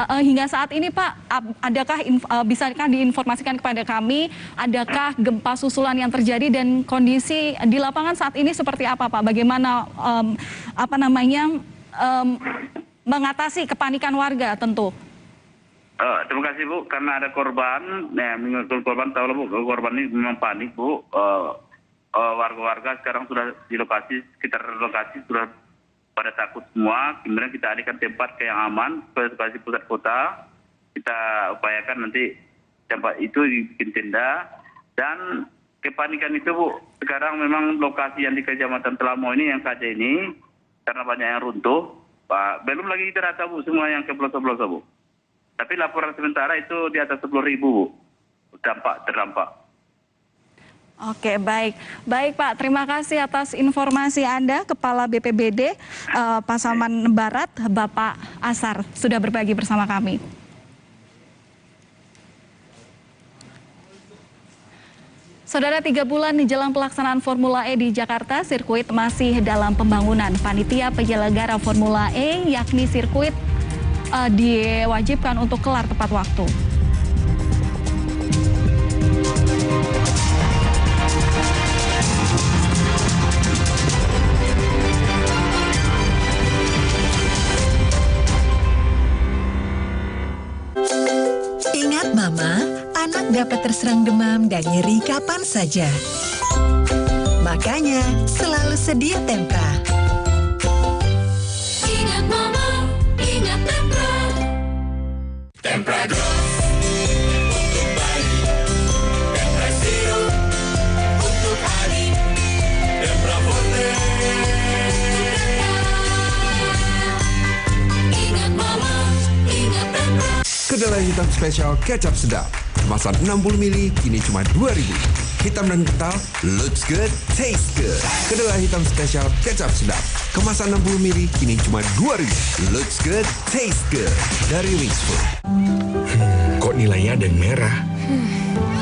Hingga saat ini Pak, adakah bisakah diinformasikan kepada kami, adakah gempa susulan yang terjadi dan kondisi di lapangan saat ini seperti apa Pak? Bagaimana mengatasi kepanikan warga tentu? Terima kasih Bu, karena ada korban, menurut korban tahu lah Bu, korban ini memang panik Bu. Warga-warga sekarang sudah di lokasi, sekitar lokasi sudah pada takut semua. Kemudian kita alihkan tempat ke yang aman, ke lokasi pusat kota. Kita upayakan nanti tempat itu dibikin tenda. Dan kepanikan itu Bu, sekarang memang lokasi yang di Kecamatan Telamo ini, yang saja ini, karena banyak yang runtuh, belum lagi kita data Bu, semua yang ke pelosok-pelosok Bu. Tapi laporan sementara itu di atas 10.000 Bu, terdampak. Oke, baik. Baik Pak, terima kasih atas informasi Anda, Kepala BPBD Pasaman Barat, Bapak Asar, sudah berbagi bersama kami. Saudara, 3 bulan jelang pelaksanaan Formula E di Jakarta, sirkuit masih dalam pembangunan. Panitia penyelenggara Formula E, yakni sirkuit, diwajibkan untuk kelar tepat waktu. Ingat Mama, anak dapat terserang demam dan nyeri kapan saja. Makanya selalu sedia Tempra. Ingat Mama, ingat Tempra. Tempra Drops untuk bayi, Tempra Sirup untuk adik, Tempra Forte. Ingat Mama, ingat Tempra. Kedelai hitam spesial kecap sedap. Kemasan 60 ml kini cuma 2.000. Hitam dan kental, looks good, taste good. Kedelai hitam spesial kecap sedap. Kemasan 60 ml kini cuma 2.000. Looks good, taste good. Dari Wings Food. Kok nilainya ada yang merah?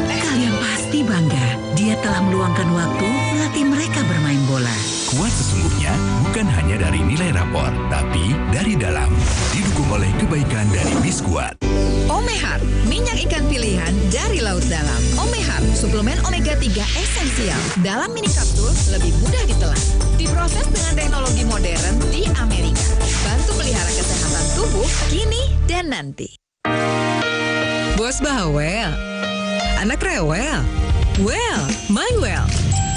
Kalian pasti bangga. Dia telah meluangkan waktu melatih mereka bermain bola. Kuat sesungguhnya bukan hanya dari nilai rapor, tapi dari dalam. Didukung oleh kebaikan dari Biskuat. Omehar, minyak ikan pilihan dari laut dalam. Omehar, suplemen omega 3 esensial. Dalam mini kapsul, lebih mudah ditelan. Diproses dengan teknologi modern di Amerika. Bantu pelihara kesehatan tubuh kini dan nanti. Bos bawel, anak rewel. Well, MyWell.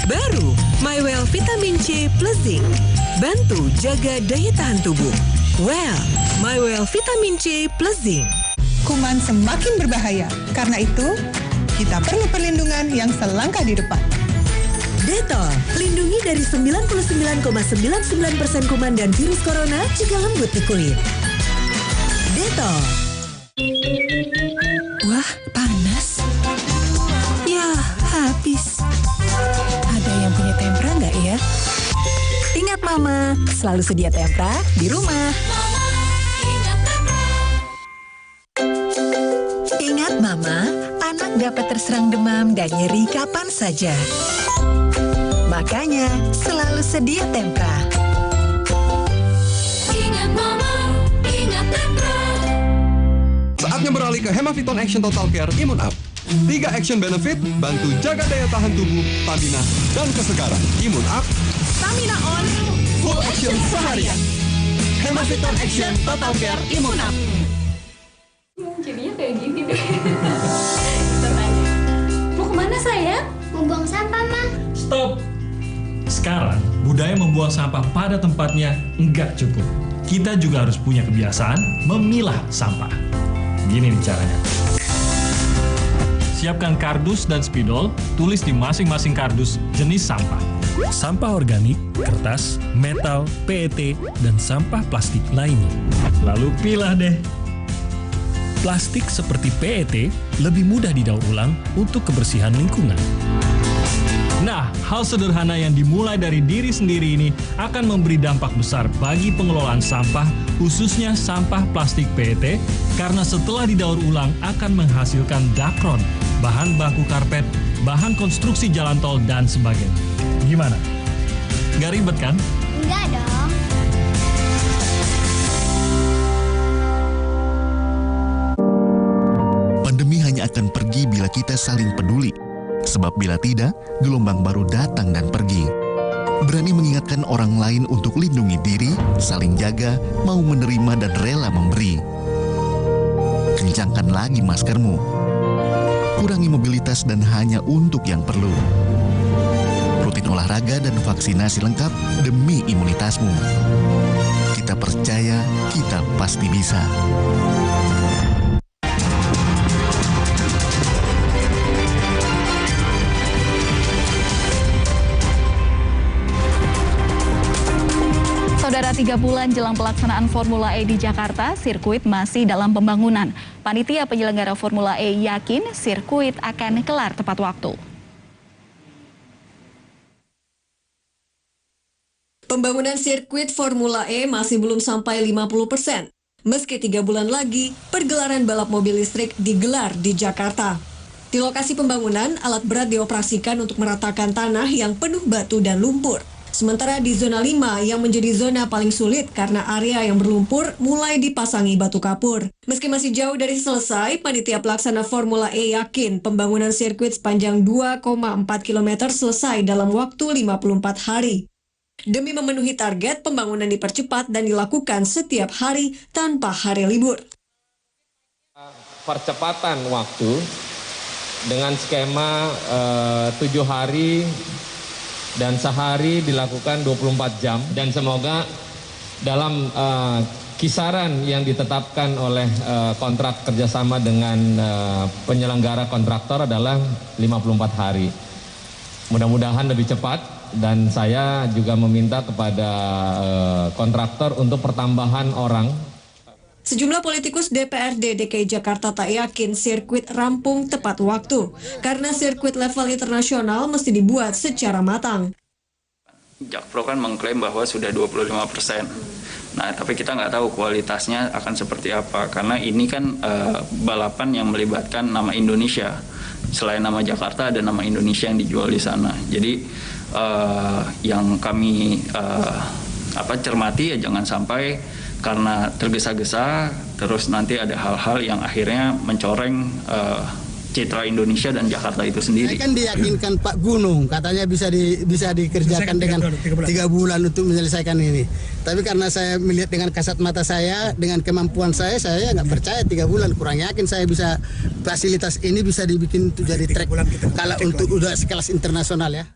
Baru, MyWell Vitamin C plus Zinc. Bantu jaga daya tahan tubuh. Well, MyWell Vitamin C plus Zinc. Kuman semakin berbahaya. Karena itu, kita perlu perlindungan yang selangkah di depan. Detol, lindungi dari 99,99% kuman dan virus corona, cegah lembut di kulit. Detol. Wah, panas. Ya, habis. Ada yang punya Tempra nggak ya? Ingat Mama, selalu sedia Tempra di rumah. Ingat Mama, anak dapat terserang demam dan nyeri kapan saja. Makanya selalu sedia Tempra. Ingat Mama, ingat Tempra. Saatnya beralih ke Hemaviton Action Total Care Imun Up. 3 action benefit, bantu jaga daya tahan tubuh, stamina, dan kesegaran. Imun Up, Stamina on, full action seharian. Hemaviton Action Total Care Imun Up. Jadinya kayak gini deh. Mau kemana sayang? Mau buang sampah, Ma. Stop! Sekarang, budaya membuang sampah pada tempatnya enggak cukup. Kita juga harus punya kebiasaan memilah sampah. Gini nih caranya. Siapkan kardus dan spidol, tulis di masing-masing kardus jenis sampah. sampah organik, kertas, metal, PET, dan sampah plastik lainnya. Lalu pilah deh. Plastik seperti PET lebih mudah didaur ulang untuk kebersihan lingkungan. Nah, hal sederhana yang dimulai dari diri sendiri ini akan memberi dampak besar bagi pengelolaan sampah, khususnya sampah plastik PET, karena setelah didaur ulang akan menghasilkan dakron, bahan baku karpet, bahan konstruksi jalan tol, dan sebagainya. Gimana? Gak ribet kan? Enggak dong. Pandemi hanya akan pergi bila kita saling peduli. Sebab bila tidak, gelombang baru datang dan pergi. Berani mengingatkan orang lain untuk lindungi diri, saling jaga, mau menerima dan rela memberi. Kencangkan lagi maskermu. Kurangi mobilitas dan hanya untuk yang perlu. Rutin olahraga dan vaksinasi lengkap demi imunitasmu. Kita percaya, kita pasti bisa. Saudara, 3 bulan jelang pelaksanaan Formula E di Jakarta, sirkuit masih dalam pembangunan. Panitia penyelenggara Formula E yakin sirkuit akan kelar tepat waktu. Pembangunan sirkuit Formula E masih belum sampai 50%. Meski 3 bulan lagi, pergelaran balap mobil listrik digelar di Jakarta. Di lokasi pembangunan, alat berat dioperasikan untuk meratakan tanah yang penuh batu dan lumpur. Sementara di zona 5 yang menjadi zona paling sulit karena area yang berlumpur mulai dipasangi batu kapur. Meski masih jauh dari selesai, panitia pelaksana Formula E yakin pembangunan sirkuit sepanjang 2,4 km selesai dalam waktu 54 hari. Demi memenuhi target, pembangunan dipercepat dan dilakukan setiap hari tanpa hari libur. Percepatan waktu dengan skema 7 hari dan sehari dilakukan 24 jam, dan semoga dalam kisaran yang ditetapkan oleh kontrak kerjasama dengan penyelenggara kontraktor adalah 54 hari. Mudah-mudahan lebih cepat, dan saya juga meminta kepada kontraktor untuk pertambahan orang. Sejumlah politikus DPRD DKI Jakarta tak yakin sirkuit rampung tepat waktu, karena sirkuit level internasional mesti dibuat secara matang. Jakpro kan mengklaim bahwa sudah 25%. Nah, tapi kita nggak tahu kualitasnya akan seperti apa, karena ini kan balapan yang melibatkan nama Indonesia. Selain nama Jakarta, ada nama Indonesia yang dijual di sana. Jadi yang kami cermati ya jangan sampai karena tergesa-gesa terus nanti ada hal-hal yang akhirnya mencoreng citra Indonesia dan Jakarta itu sendiri. Saya kan diyakinkan Pak Gunung katanya bisa dikerjakan dengan 3 bulan untuk menyelesaikan ini. Tapi karena saya melihat dengan kasat mata saya, dengan kemampuan saya nggak percaya 3 bulan. Kurang yakin saya bisa fasilitas ini bisa dibikin jadi track kalau untuk udah sekelas internasional ya.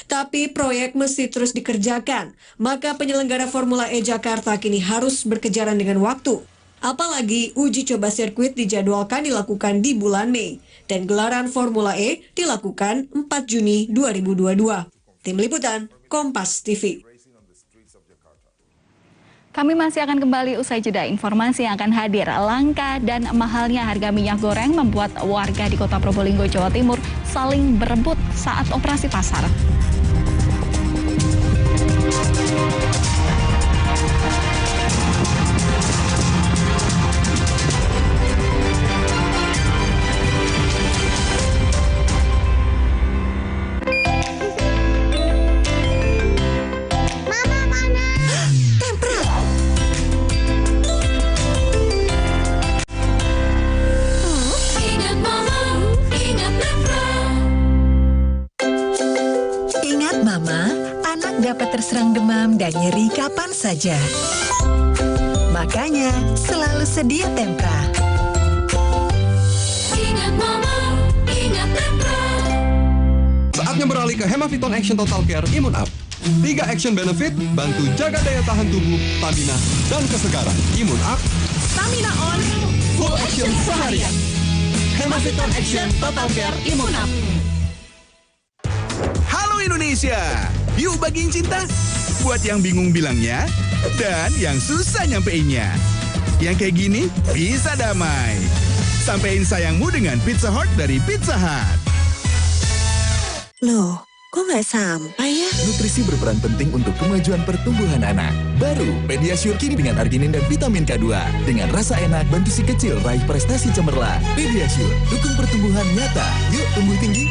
Tapi proyek mesti terus dikerjakan, maka penyelenggara Formula E Jakarta kini harus berkejaran dengan waktu. Apalagi uji coba sirkuit dijadwalkan dilakukan di bulan Mei, dan gelaran Formula E dilakukan 4 Juni 2022. Tim Liputan, Kompas TV. Kami masih akan kembali usai jeda. Informasi yang akan hadir, langka dan mahalnya harga minyak goreng membuat warga di Kota Probolinggo, Jawa Timur saling berebut saat operasi pasar. Dapat terserang demam dan nyeri kapan saja. Makanya, selalu sedia Tempra. Ingat mama, ingat Tempra. Saatnya beralih ke Hemaviton Action Total Care Imun Up. 3 action benefit, bantu jaga daya tahan tubuh, stamina, dan kesegaran. Imun Up, Stamina on, full action seharian. Hemaviton Action Total Care Imun Up. Halo Indonesia, yuk bagiin cinta. Buat yang bingung bilangnya, dan yang susah nyampeinnya. Yang kayak gini, bisa damai. Sampein sayangmu dengan Pizza Heart dari Pizza Hut. Loh, kok nggak sampai ya? Nutrisi berperan penting untuk kemajuan pertumbuhan anak. Baru, Pediasure kini dengan arginin dan vitamin K2. Dengan rasa enak, bantu si kecil raih prestasi cemerlang. Pediasure, dukung pertumbuhan nyata. Yuk, tumbuh tinggi.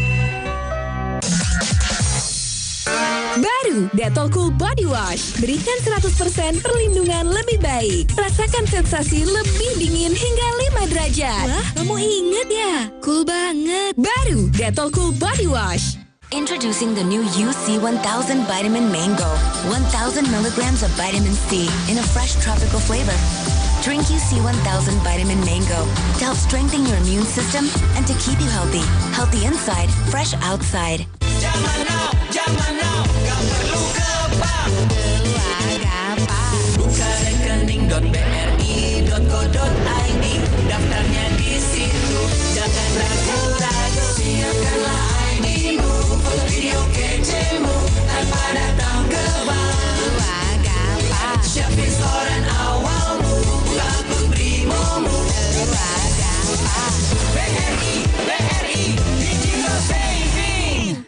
Baru Dettol Cool Body Wash. Berikan 100% perlindungan lebih baik. Rasakan sensasi lebih dingin hingga 5 derajat. Wah, kamu inget ya? Cool banget. Baru Dettol Cool Body Wash. Introducing the new UC 1000 Vitamin Mango. 1000 milligrams of vitamin C in a fresh tropical flavor. Drink UC 1000 Vitamin Mango to help strengthen your immune system and to keep you healthy. Healthy inside, fresh outside. Zaman now, gak perlu ke bank. Buka rekening.bri.go.id. Daftarnya di situ, jangan ragu-ragu. Siapkanlah ID-mu, video kecilmu tanpa datang ke bank. Siapin setoran awalmu, buka akun Brimomu. BRI, Digital Saving.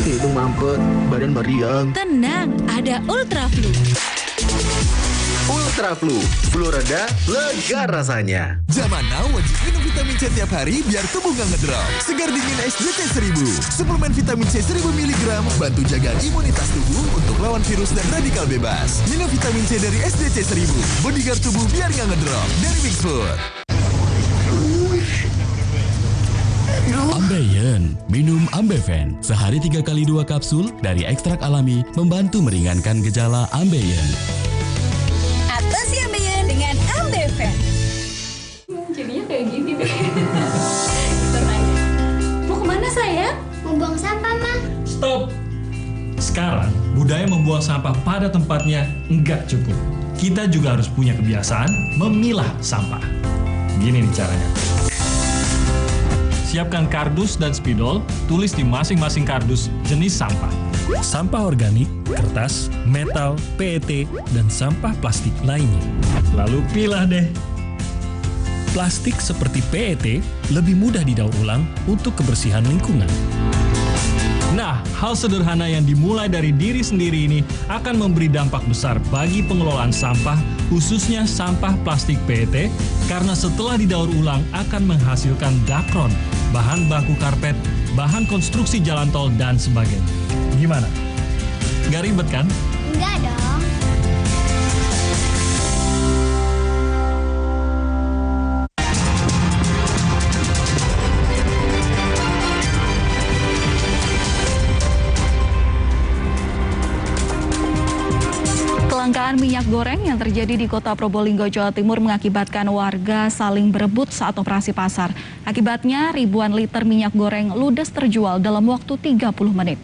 Hidung mampet, badan meriang. Tenang, ada Ultra Flu. Ultra Flu, flu reda, lega rasanya. Zaman now wajib minum vitamin C tiap hari biar tubuh gak ngedrop. Segar dingin SJT 1000. Suplemen vitamin C 1000 mg bantu jaga imunitas tubuh untuk lawan virus dan radikal bebas. Minum vitamin C dari SJT 1000. Bodyguard tubuh biar gak ngedrop. Dari Mix Food. Ambeien, minum Ambeven. Sehari 3 kali 2 kapsul dari ekstrak alami membantu meringankan gejala Ambeien. Atasi Ambeien dengan Ambeven. Jadinya kayak gini deh. Mau kemana sayang? Mau buang sampah, Ma. Stop! Sekarang, budaya membuang sampah pada tempatnya enggak cukup. Kita juga harus punya kebiasaan memilah sampah. Gini nih caranya. Siapkan kardus dan spidol, tulis di masing-masing kardus jenis sampah. Sampah organik, kertas, metal, PET, dan sampah plastik lainnya. Lalu pilah deh. Plastik seperti PET lebih mudah didaur ulang untuk kebersihan lingkungan. Nah, hal sederhana yang dimulai dari diri sendiri ini akan memberi dampak besar bagi pengelolaan sampah, khususnya sampah plastik PET, karena setelah didaur ulang akan menghasilkan dakron, bahan baku karpet, bahan konstruksi jalan tol, dan sebagainya. Gimana? Nggak ribet kan? Enggak dong. Kelangkaan minyak goreng yang terjadi di Kota Probolinggo, Jawa Timur mengakibatkan warga saling berebut saat operasi pasar. Akibatnya ribuan liter minyak goreng ludes terjual dalam waktu 30 menit.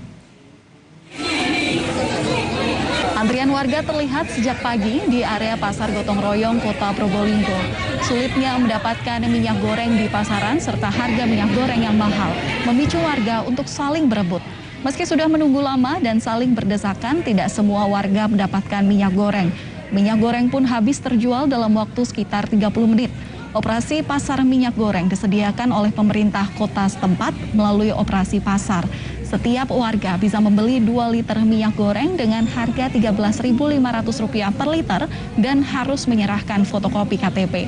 Antrian warga terlihat sejak pagi di area Pasar Gotong Royong, Kota Probolinggo. Sulitnya mendapatkan minyak goreng di pasaran serta harga minyak goreng yang mahal memicu warga untuk saling berebut. Meski sudah menunggu lama dan saling berdesakan, tidak semua warga mendapatkan minyak goreng. Minyak goreng pun habis terjual dalam waktu sekitar 30 menit. Operasi pasar minyak goreng disediakan oleh pemerintah kota setempat melalui operasi pasar. Setiap warga bisa membeli 2 liter minyak goreng dengan harga Rp13.500 per liter dan harus menyerahkan fotokopi KTP.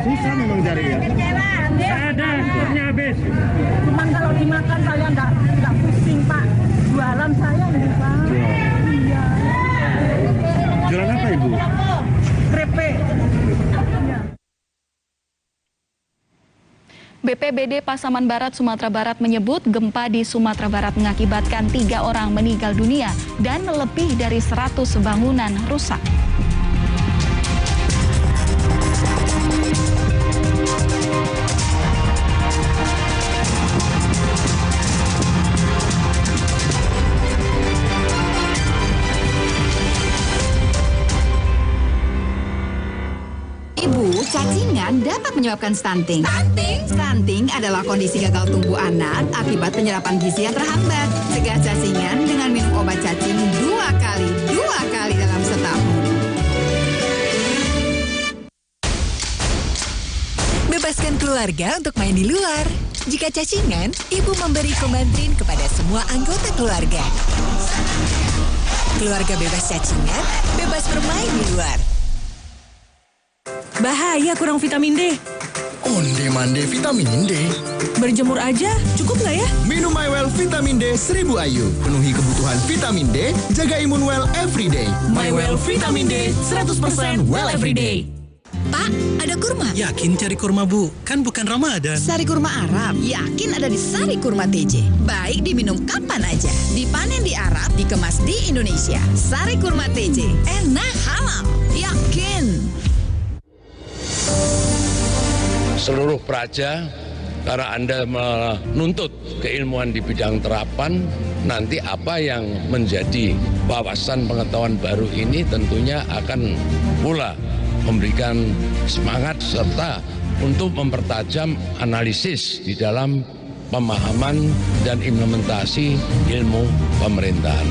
Susah memang cari ya. Ada, akhirnya habis. Cuman kalau dimakan saya nggak pusing, Pak. Jualan saya ini, Pak. Iya. Jualan apa, Ibu? Krepek. BPBD Pasaman Barat, Sumatera Barat menyebut gempa di Sumatera Barat mengakibatkan 3 orang meninggal dunia dan lebih dari 100 bangunan rusak. Cacingan dapat menyebabkan stunting. Stunting adalah kondisi gagal tumbuh anak akibat penyerapan gizi yang terhambat. Cegah cacingan dengan minum obat cacing 2 kali dalam setahun. Bebaskan keluarga untuk main di luar. Jika cacingan, ibu memberi komandrin kepada semua anggota keluarga. Keluarga bebas cacingan, bebas bermain di luar. Bahaya kurang vitamin D. Onde-mande vitamin D. Berjemur aja, cukup nggak ya? Minum MyWell Vitamin D 1000 IU. Penuhi kebutuhan vitamin D, jaga imun well everyday. MyWell Vitamin D, 100% well everyday. Pak, ada kurma. Yakin cari kurma, Bu? Kan bukan Ramadan. Sari kurma Arab, yakin ada di Sari Kurma TJ. Baik diminum kapan aja. Dipanen di Arab, dikemas di Indonesia. Sari Kurma TJ, enak halal, yakin. Seluruh praja, karena Anda menuntut keilmuan di bidang terapan, nanti apa yang menjadi wawasan pengetahuan baru ini tentunya akan pula memberikan semangat serta untuk mempertajam analisis di dalam pemahaman dan implementasi ilmu pemerintahan.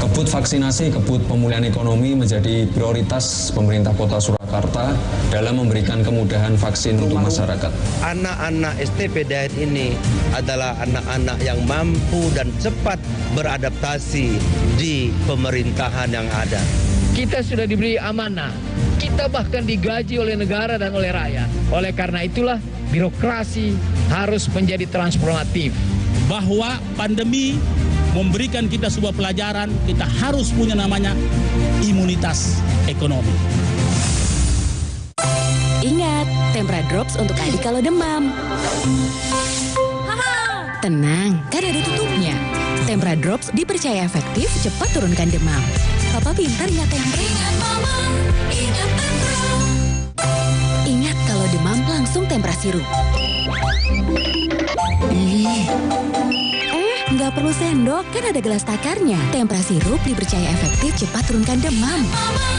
Kebut vaksinasi, kebut pemulihan ekonomi menjadi prioritas pemerintah Kota Surakarta dalam memberikan kemudahan vaksin untuk masyarakat. Anak-anak STP Dayat ini adalah anak-anak yang mampu dan cepat beradaptasi di pemerintahan yang ada. Kita sudah diberi amanah, kita bahkan digaji oleh negara dan oleh rakyat. Oleh karena itulah birokrasi harus menjadi transformatif. Bahwa pandemi memberikan kita sebuah pelajaran, kita harus punya namanya imunitas ekonomi. Ingat, Tempra Drops untuk adik kalau demam. Tenang, kan ada tutupnya. Tempra Drops dipercaya efektif, cepat turunkan demam. Papa pintar ingat Tempra. Ingat Mama, ingat Tempra. Ingat kalau demam langsung Tempra sirup. Nggak perlu sendok, kan ada gelas takarnya. Tempra sirup dipercaya efektif, cepat turunkan demam. Mama,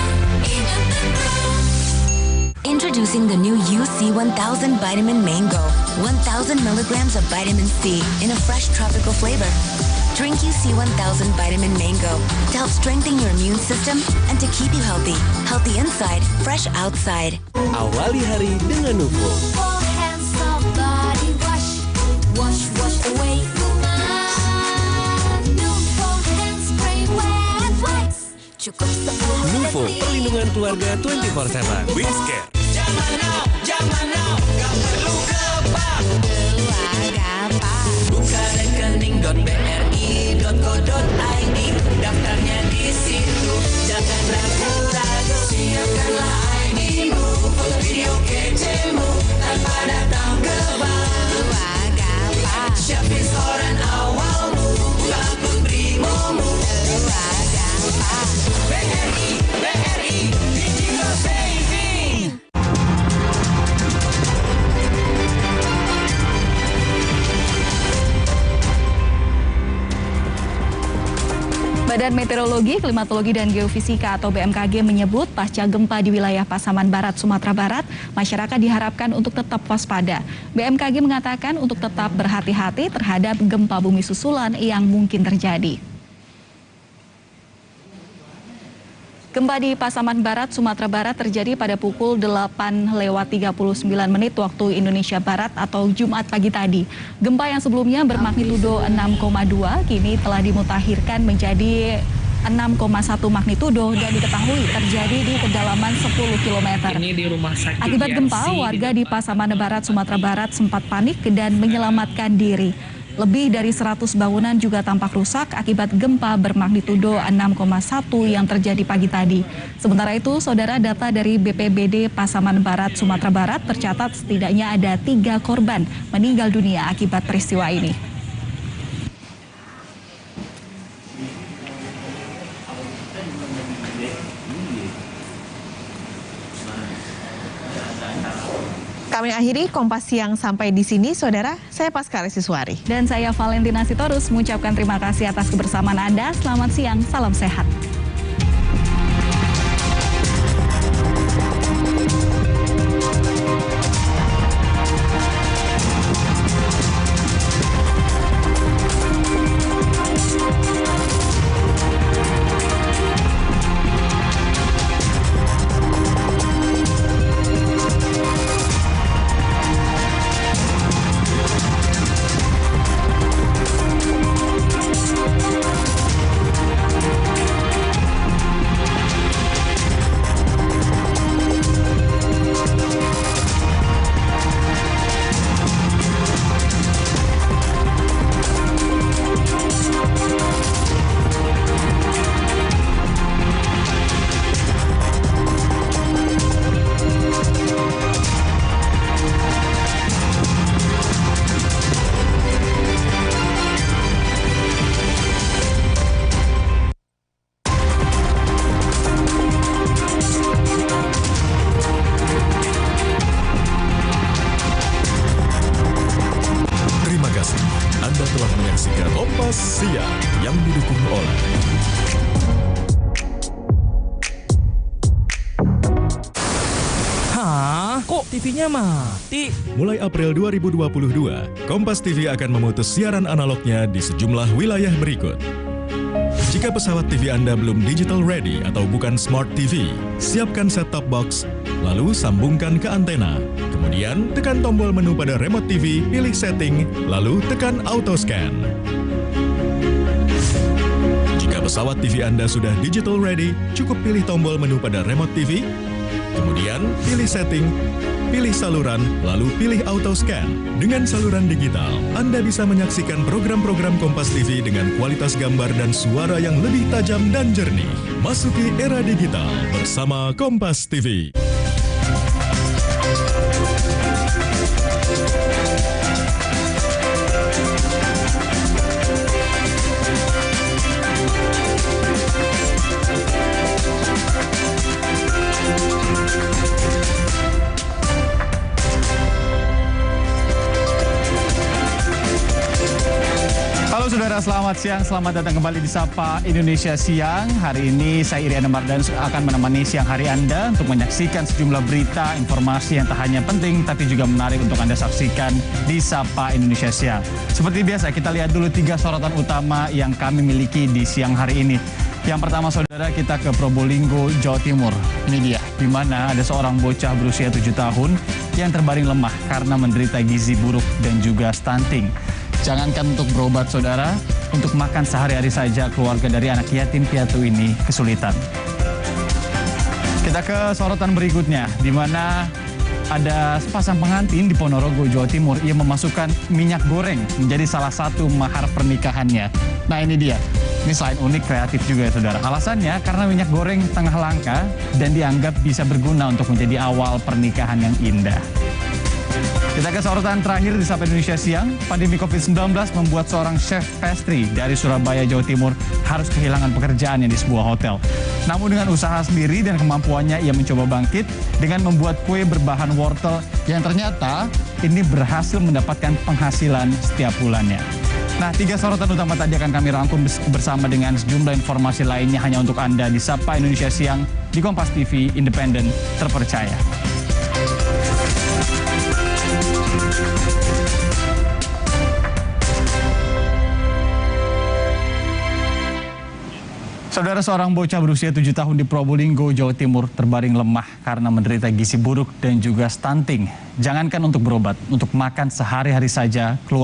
ingat Tempra. Introducing the new UC 1000 Vitamin Mango. 1000 milligrams of vitamin C in a fresh tropical flavor. Drink UC 1000 Vitamin Mango to help strengthen your immune system and to keep you healthy. Healthy inside, fresh outside. Awali hari dengan Nuvo. Wash away Nuvo, perlindungan keluarga 24/7. Wingcare. Jangan now, gak perlu gebak. Buka rekening.bri.go.id, daftarnya di situ. Jangan ragu-ragu, siapkanlah ID-mu, video kecemu tanpa datang ke bank. Siapin setoran awalmu, upload brimomu. BRI, Digital Saving. Badan Meteorologi, Klimatologi, dan Geofisika atau BMKG menyebut pasca gempa di wilayah Pasaman Barat, Sumatera Barat, masyarakat diharapkan untuk tetap waspada. BMKG mengatakan untuk tetap berhati-hati terhadap gempa bumi susulan yang mungkin terjadi. Gempa di Pasaman Barat, Sumatera Barat terjadi pada pukul 8:39 waktu Indonesia Barat atau Jumat pagi tadi. Gempa yang sebelumnya bermagnitudo 6,2 kini telah dimutakhirkan menjadi 6,1 magnitudo dan diketahui terjadi di kedalaman 10 km. Akibat gempa, warga di Pasaman Barat, Sumatera Barat sempat panik dan menyelamatkan diri. Lebih dari 100 bangunan juga tampak rusak akibat gempa bermagnitudo 6,1 yang terjadi pagi tadi. Sementara itu, saudara, data dari BPBD Pasaman Barat, Sumatera Barat tercatat setidaknya ada 3 korban meninggal dunia akibat peristiwa ini. Kami akhiri Kompas Siang sampai di sini, saudara. Saya Paskari Siswari. Dan saya Valentina Sitorus mengucapkan terima kasih atas kebersamaan Anda. Selamat siang, salam sehat. TV-nya mati. Mulai April 2022, Kompas TV akan memutus siaran analognya di sejumlah wilayah berikut. Jika pesawat TV Anda belum digital ready atau bukan smart TV, siapkan set-top box, lalu sambungkan ke antena. Kemudian tekan tombol menu pada remote TV, pilih setting, lalu tekan auto scan. Jika pesawat TV Anda sudah digital ready, cukup pilih tombol menu pada remote TV, kemudian pilih setting, pilih saluran, lalu pilih auto scan. Dengan saluran digital, Anda bisa menyaksikan program-program Kompas TV dengan kualitas gambar dan suara yang lebih tajam dan jernih. Masuki era digital bersama Kompas TV. Halo saudara, selamat siang. Selamat datang kembali di Sapa Indonesia Siang. Hari ini saya Iriana Mardhanus akan menemani siang hari Anda untuk menyaksikan sejumlah berita, informasi yang tak hanya penting tapi juga menarik untuk Anda saksikan di Sapa Indonesia Siang. Seperti biasa, kita lihat dulu 3 sorotan utama yang kami miliki di siang hari ini. Yang pertama saudara, kita ke Probolinggo, Jawa Timur. Ini dia, di mana ada seorang bocah berusia 7 tahun yang terbaring lemah karena menderita gizi buruk dan juga stunting. Jangankan untuk berobat saudara, untuk makan sehari-hari saja keluarga dari anak yatim piatu ini kesulitan. Kita ke sorotan berikutnya, di mana ada sepasang pengantin di Ponorogo, Jawa Timur. Ia memasukkan minyak goreng menjadi salah satu mahar pernikahannya. Nah ini dia, ini selain unik, kreatif juga ya saudara. Alasannya karena minyak goreng tengah langka dan dianggap bisa berguna untuk menjadi awal pernikahan yang indah. Kita ke sorotan terakhir di Sapa Indonesia Siang. Pandemi COVID-19 membuat seorang chef pastry dari Surabaya, Jawa Timur harus kehilangan pekerjaannya di sebuah hotel. Namun dengan usaha sendiri dan kemampuannya, ia mencoba bangkit dengan membuat kue berbahan wortel yang ternyata ini berhasil mendapatkan penghasilan setiap bulannya. Nah, 3 sorotan utama tadi akan kami rangkum bersama dengan sejumlah informasi lainnya hanya untuk Anda di Sapa Indonesia Siang di Kompas TV, independen, terpercaya. Saudara, seorang bocah berusia 7 tahun di Probolinggo, Jawa Timur terbaring lemah karena menderita gizi buruk dan juga stunting. Jangankan untuk berobat, untuk makan sehari-hari saja keluar